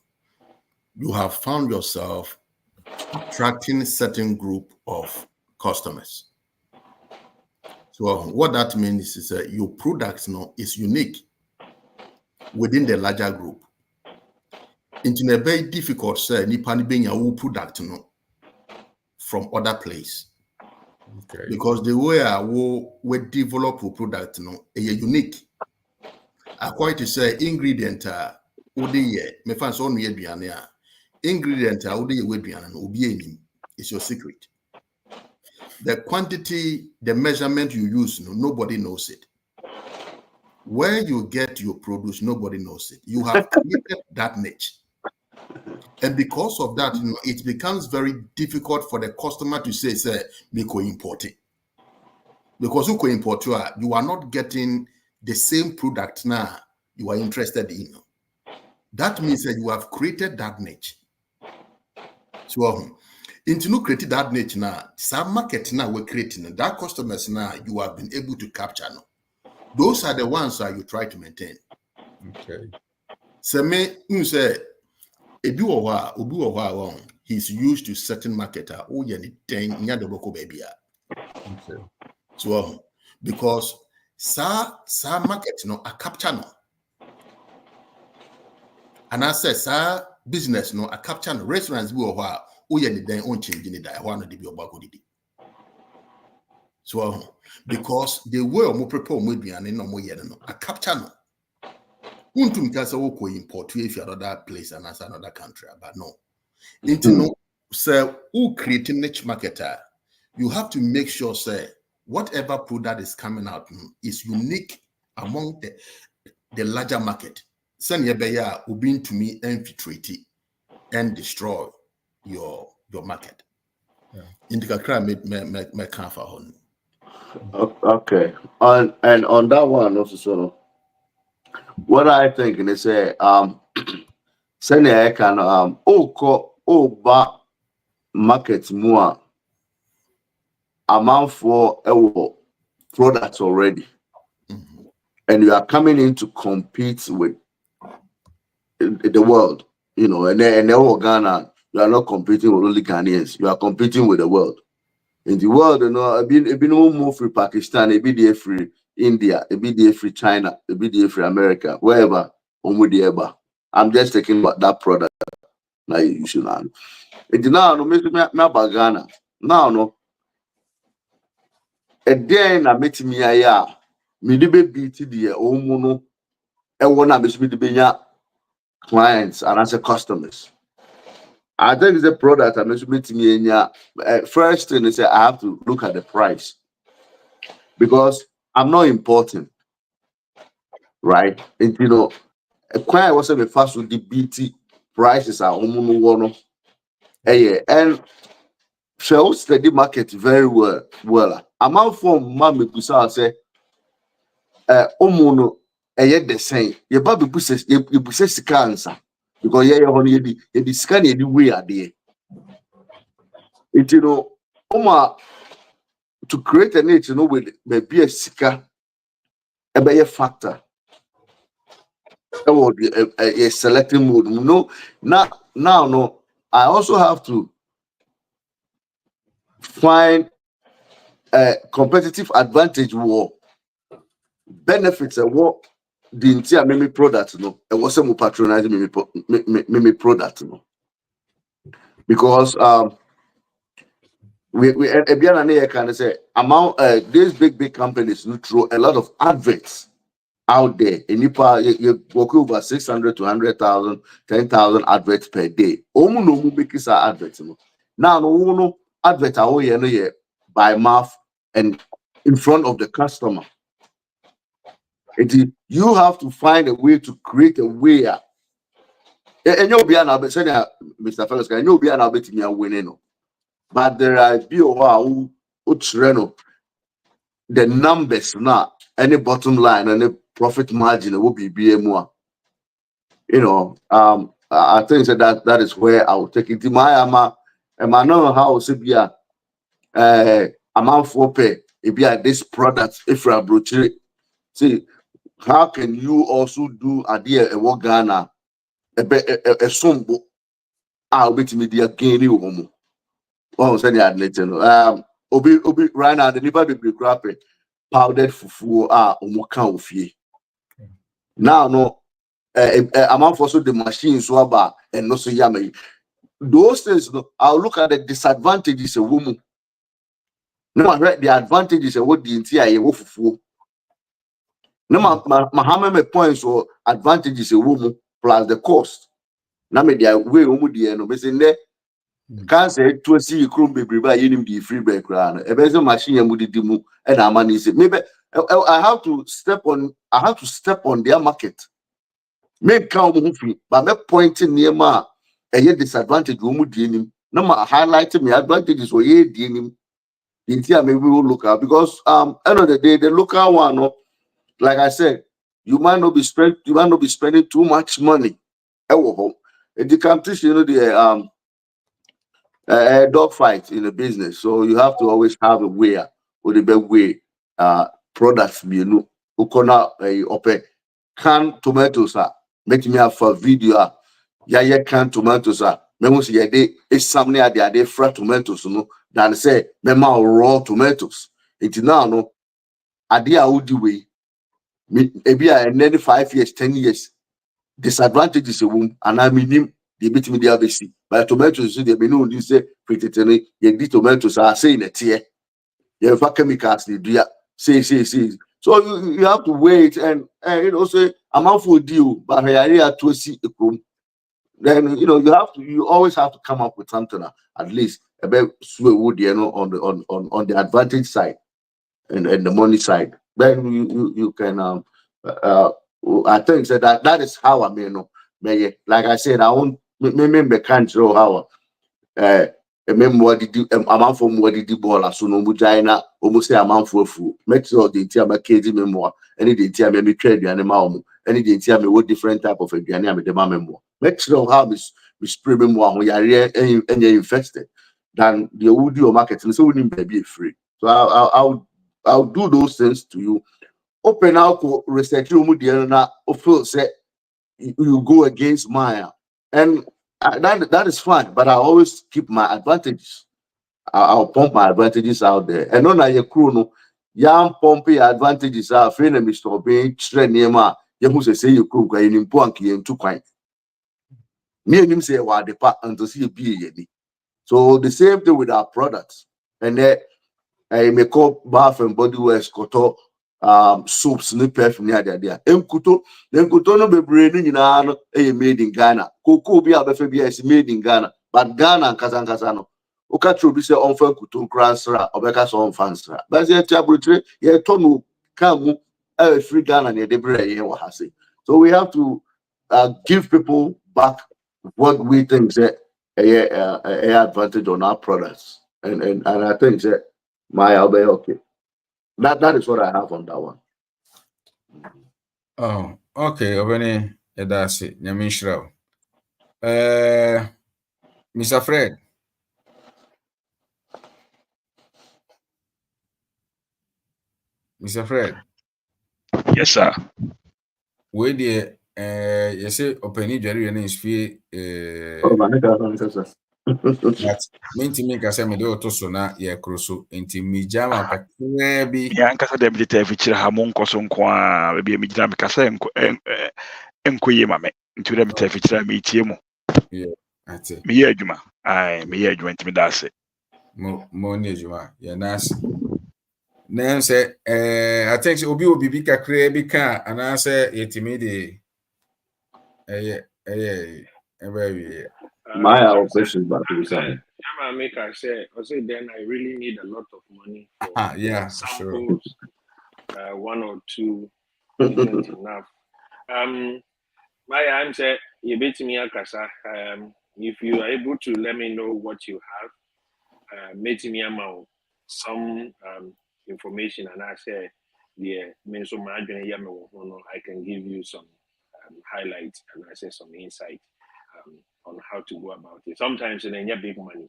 You have found yourself attracting certain group of customers. So what that means is that your product is unique within the larger group. It's very difficult to say nipa ni benya wo product from other place. Okay. Because the way we develop a product is unique. According to say ingredient me fan so no aduane a ingredient odi ye aduane no obi enim. It's your secret. The quantity, the measurement you use, nobody knows it. Where you get your produce, nobody knows it. You have created that niche. And because of that, it becomes very difficult for the customer to say, me ko import it. Because you ko import you are not getting the same product now you are interested in. That means that you have created that niche. So, into no created that niche now, some market now we're creating that customers now you have been able to capture now. Those are the ones that you try to maintain. Okay. So me say he's used to certain marketer. Oh yeah, baby. Okay. So because sa market a capture no. And I say business a capture no restaurants be oh yeah, the own change in the one the be obago didi. So because the way mo prepare mo aduane no mo yɛ no a capture no. Untum kasa wo ko import if you another place and as another country, but no. So who creating niche marketer, you have to make sure say whatever product is coming out is unique among the larger market. Send your buyer will be to me infiltrate and destroy your market. In the kakra me can't on. Okay. And on that one also, so what I think is say send I can ba market more amount for products already. And you are coming in to compete with the world, and then Ghana, you are not competing with only Ghanaians, you are competing with the world. In the world, I've been move free Pakistan, a bit free India, a bit free China, a bit free America, wherever, I'm just taking about that product. Now you should learn. It now no me Ghana. Now no. And then I met me me de be the omuno e wona me so be the clients and as a customers. I think it's a product I'm meeting me first thing is I have to look at the price because I'm not importing, right? And a client was a fast with the BT prices are and shows the market very well. I'm out for mommy to say omono the same. Your baby pushes you pushes cancer because you scan the way are there. It to create a niche, with maybe a sika a factor. A selecting mode. Now, I also have to find a competitive advantage war benefits and what the entire meme product and what's some patronizing meme product because we can say amount these big companies who throw a lot of adverts out there. And you work over 600 to 100,000, 10,000 adverts per day. No make adverts. Now no advert by mouth and in front of the customer. You have to find a way to create a way. And you'll be an Mr. Fellows, and you'll be an winning. But there are people who the numbers now, any bottom line, any profit margin will be BMO. I think that is where I will take it. I know how to be amount for pay if you this product if you are brochure. See, how can you also do idea a Ghana a sumbo? I'll bet me the gain you Oh, say the admit obi right now the liver be grape powdered fufu omoka ofie. Now no amount for so the machines so about and no so yama. Those things no, I'll look at the disadvantages a woman. No, I read the advantages of what the entire fufu. No, my me points or advantages a woman plus the cost. Now me the way the no be saying there. Can't say to see you crum be by the free background. A better machine and would dimu and our money say maybe I have to step on their market. Make count movie, but me pointing near ma a disadvantage woman dealing. No ma highlighting me advantages or ye dealing. The entire maybe we will look at because end of the day the local one no, like I said, you might not be spending too much money. The competition, you know, the a dog fight in a business, so you have to always have a way or the best way products be no ukona ope canned tomatoes make me have a video yeah canned tomatoes memo say they is something at they fresh tomatoes no than say memo raw tomatoes it now no idea would the way maybe I 5 years 10 years disadvantages a womb and I mean the bit me the ABC. But tomatoes, they be known this pretty tiny. The tomatoes are saying a tear. You have chemicals, they do say. So you have to wait and you know say amount for deal, but I to see a room. Then you know you always have to come up with something at least about wood, you know, on the advantage side and the money side. Then you can I think that is how I mean like I said I won't me can't show how remember the amount for what the ball so no mujina almost say amount for food make sure the tia ma KD memoir any the tia me trade the animal any the tia me what different type of aduane am the memoir make sure how me spray memoir when you are infested than the would your marketing so wouldn't be free so I'll do those things to you open out research room na feel say you go against mine and that is fine but I always keep my advantages. I'll pump my advantages out there and on your crew no yam pump your advantages out friend and Mr. Being trend you must say you crew in important to quite me and him say what the part and to see be so the same thing with our products and then I make up bath and body wash koto soaps ni perfume ni ade enkuto no bebre ni nyina no made in Ghana cocoa bi abefa bi is made in Ghana but Ghana nkasa no oka tro bi se onfa enkuto kransra obeka so onfa nsra but ye tiabrotre ye to no kamu free Ghana ni de bre ye wa hase so we have to give people back what we think that a advantage on our products and I think that my be okay. That is what I have on that one. Oh, okay. Obeni, that's it. Nyamishra. Mr. Fred. Mr. Fred. Yes, sir. Where the you say openi jari and is fee Oh, my nigga, that me kasa me de otoso na ye kroso enti mi jama kakra bi Ya nkasa dem de tafi kire ha mo nkoso nko a be mi gina me kasa enko ye mame nti dem tafi kire me tie mu. yeah ate Me ye adwuma ai me ye adwuma nti me da ase mo ni adwuma ye nasi na say I think obi bi kakra bi ka ana say yetimi de very my question back to Yama make I say then I really need a lot of money for yeah for sure samples. One or two isn't enough. My I'm say you beat me akasa. If you are able to let me know what you have, make me some information and I say yeah, so I can give you some highlights and I say some insight on how to go about it. Sometimes in any big money,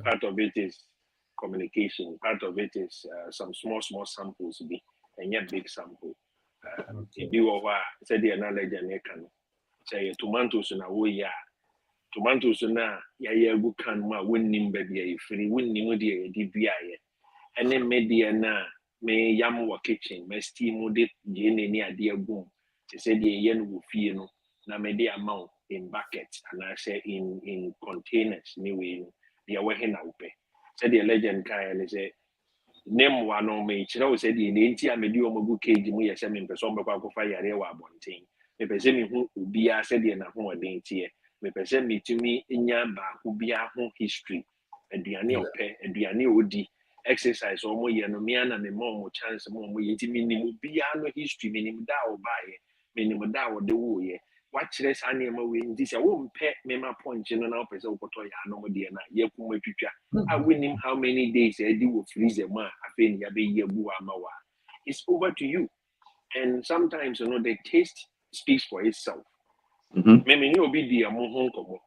part of it is communication, part of it is some small samples be and yet big sample. If you are said the analogy and can say tomatoes in a way, tomatoes na ya gu kan ma wonnim ba bia yefiri wonnim de ya di bia ye ene media na me yam wo kitchen me steam de je ne ni ade agum te se de ye no wo fie no na me de amount in buckets and I say in containers ni we no de we he na wo pe se de legend kan ne say name wa no me kire wo se de ne nti a me de o magu cage mu ye se me pese o be kwa kofa yare wa abonten me pese me hu obi a se de na ho oden tie me pese me tumi nya ba ko bia ho history aduane ope aduane odi exercise or mo ye no me ana me mo chance mo ye ti minimum bia no history minimum da o ba ye minimum da o de wo ye what kire sa na ma we ndi se wo mpe me ma point no na pese wo koto ya no mo de na ye kuma twitwa I win him how many days I do with freezer man I think ya be ye bu amawa it's over to you and sometimes you know the taste speaks for itself me me ni obi di amo ho nkomo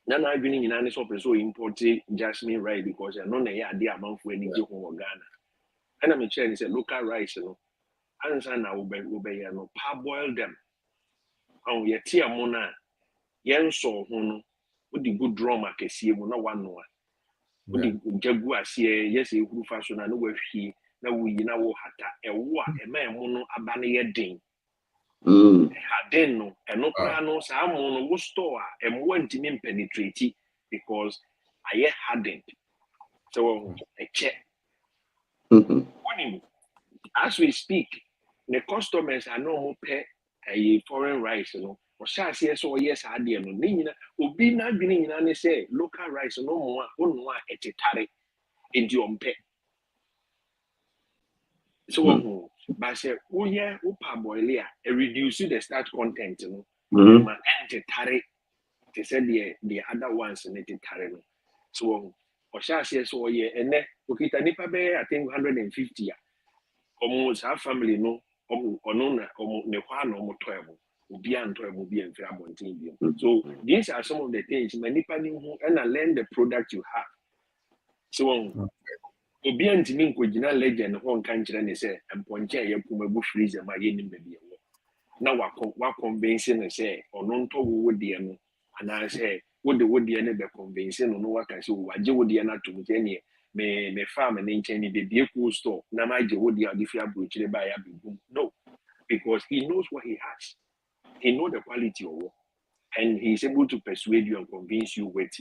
na na adwini nyina ne so so import jasmine rice because I know na ya ade amanfo ani je ho Ghana and I'm saying say local rice no ansa na wo be ya no parboil them oh ye tie amo na yen so ho no wo di good drum akesie mu na wano the jagu asie yes e huru fa so na no wahwie na wuyi na wo hata ewo a ema emu no aba ne ye den haden no eno kra no sa amu no wo store a emu antimi penetrate because aye hardened so a check as we speak the customers are no more pay a foreign rice no o sha se so yes ade no ni nyina obi na adwene nyina ne say local rice no mo a ono a etetare enti ompe so but say oh yeah parboil a reduce the starch content no ma etetare they said the other ones in etetare no so o sha se so yeah ene okita nipa be I think 150 almost our family no ono na ne kwa na toyebo obi antoyebo bi amfiri abonten bi so these are some of the things manipa ni hu and learn the product you have so obi antimi nkogina legend ho nka nkyerɛ ne sɛ mponche a yakuma bu freezer ma ye nim bi ewo na wa convince ne sɛ ɔno ntɔ wo de no ana sɛ wo de ne be convince no waka sɛ wo agye wo de na to mu ne me farm ne nkyɛn ne be cool store na ma agye wo de a different abrochire ba ya be boom no because he knows what he has he know the quality of work and he is able to persuade you and convince you with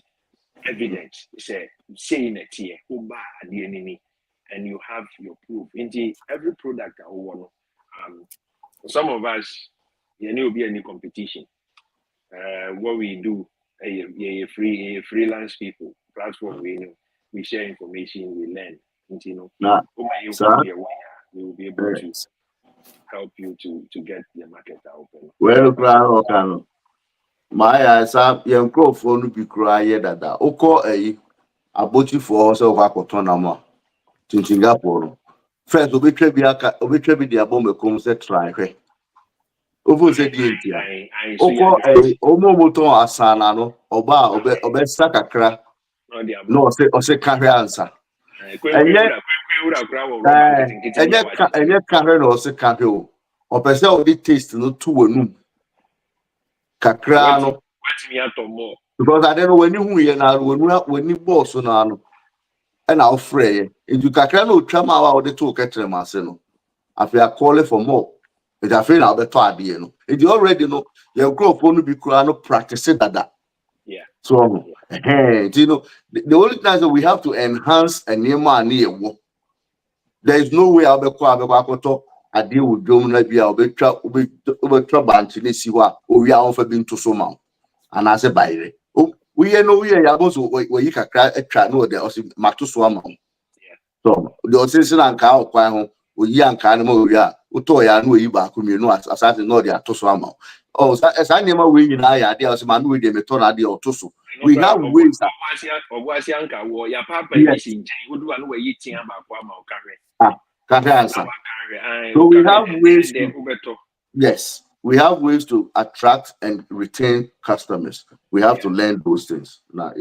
evidence saying it here and you have your proof in every product I want some of us there will be any competition what we do freelance people platform we share information we learn you know we will be able to help you to get the market open well my sa yen crofo no bi kura ye dada ukọ abotifo so kwa koton ama to Singapore first obetwa bi dia bomekom se try hwe ovo se di entia ukọ omomoton asana no oba obe sakakra no se kahwe ansa enye kahwe no se kahwe o opese o di taste no to wanum kakra no because I don't know when you hear now when you boss na no and I'll fray if you kakra no twama wa the two ketre mase no afia call for more it afia na beto ade no if you already know your growth no be kura no practice that so you know the only thing that we have to enhance and near there is no way I'll be akoto ade wo dwom na bia obetwa bank ni si ho a owi a onfa bi nto so ma and I say by we ya boss we kakra atwa no de osi mato so ama so the osisi na nka okwan ho oyi anka na ma owi a uto ya no oyi ba ko mienu asase no de ato so ama oh esa nyema we nyina ya de osi ma no we de meto na de oto so we have ways ogwasi anka wo ya papa yi si nchen wodu anu we yi tia ba ko ama okare so we have ways yes we have ways to attract and retain customers. We have to learn those things. Nah,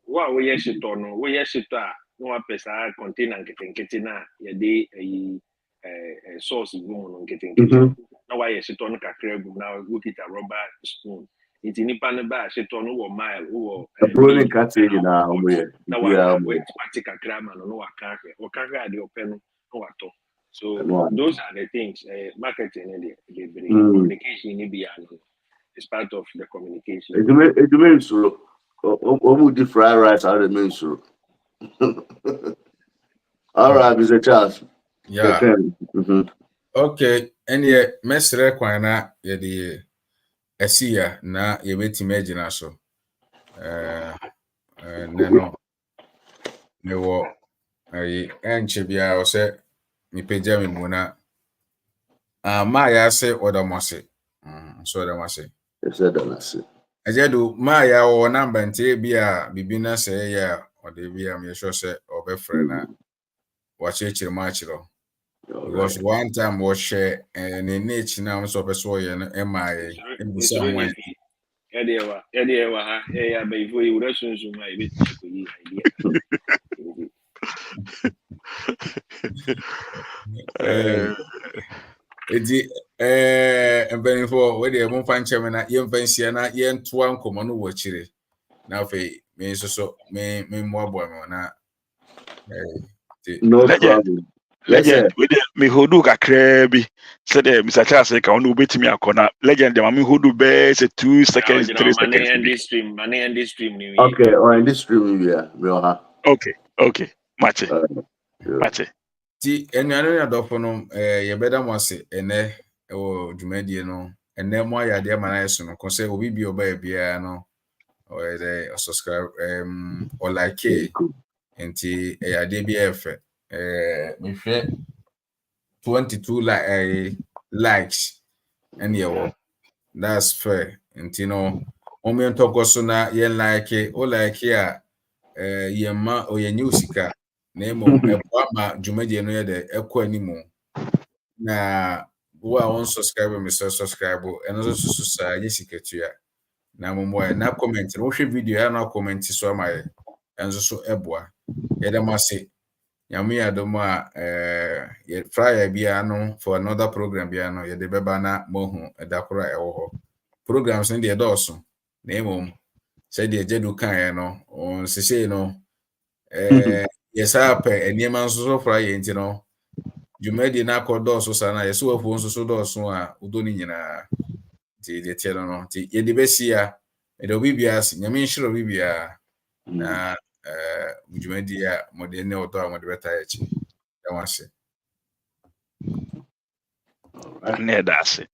What we shito no, we shito no pesa container nkete na ye de sauce go no nkete. Now why shito no kakra go now look at a rubber spoon. Nti nipa no ba hyeto no wo mile wo Brolin cutting na omoye. na wa wait kakra ma no waka hwe o ka hwe ade ope no wato. So those are the things marketing and the communication ni be is part of the communication. It means so omu di fried rice out of means so. All right, Mr. Charles. Yeah. Okay, and yeah, mesre kwana ye di esia na ye betime agina so. Neno me wo ayi enche bia o se mi peja mi muna ma ya se odomose. So odomose. Said that. Ejedu ma ya wo number ntie bia bibina se ya o de bia me sure se obefre na wachechire ma chiro. Because one time was share and in nature now so person MI someone Edewa ha ya ba ifo yi wura sunsun ma ibe ko yi idea. And for where they won't find chairman at young fancy na yen twan komo no wachire. Now fe me so me more boy na No problem. Legend with me hodu kakra bi said Mr. Charles ka onu betimi akona legend dem me hodu be say 2 seconds 3 seconds Money and this stream ni. Okay, or in this stream we are. Okay match ti enuanu ya dofo no ye beda mo ase ene o dwumadie no ene mo ya de mana yeso no ko se obi bi oba bia no o de subscribe o like enti ya de bi efe me hwe 22 likes and yeah, that's fair. And you know, omen toko so na yen like o like ya yema o ye newsika na emom ebo ama dwumadie no ye de ekọ animo na wo a won subscribe me subscribe and so sa yesiketua na momo na comment no hwe video ya na comment so ama ye enso so eboa ye dem ase Yamu ya doma ye fryer bia no for another program bia no ye de beba na mohu edakora ewo ho programs ne de dọọso na emom se de jedu kan ye no on sese no ye sa pe eniema nso so fryer nti no jumedi na akọ dọọso sana ye so wafu nso so dọọso a udo ni nyina ti de tie no ti ye de besia e de obi bia si nyame nhiro obi bia na jumedi ya modene odo a modebe ta ya chi. and that's it.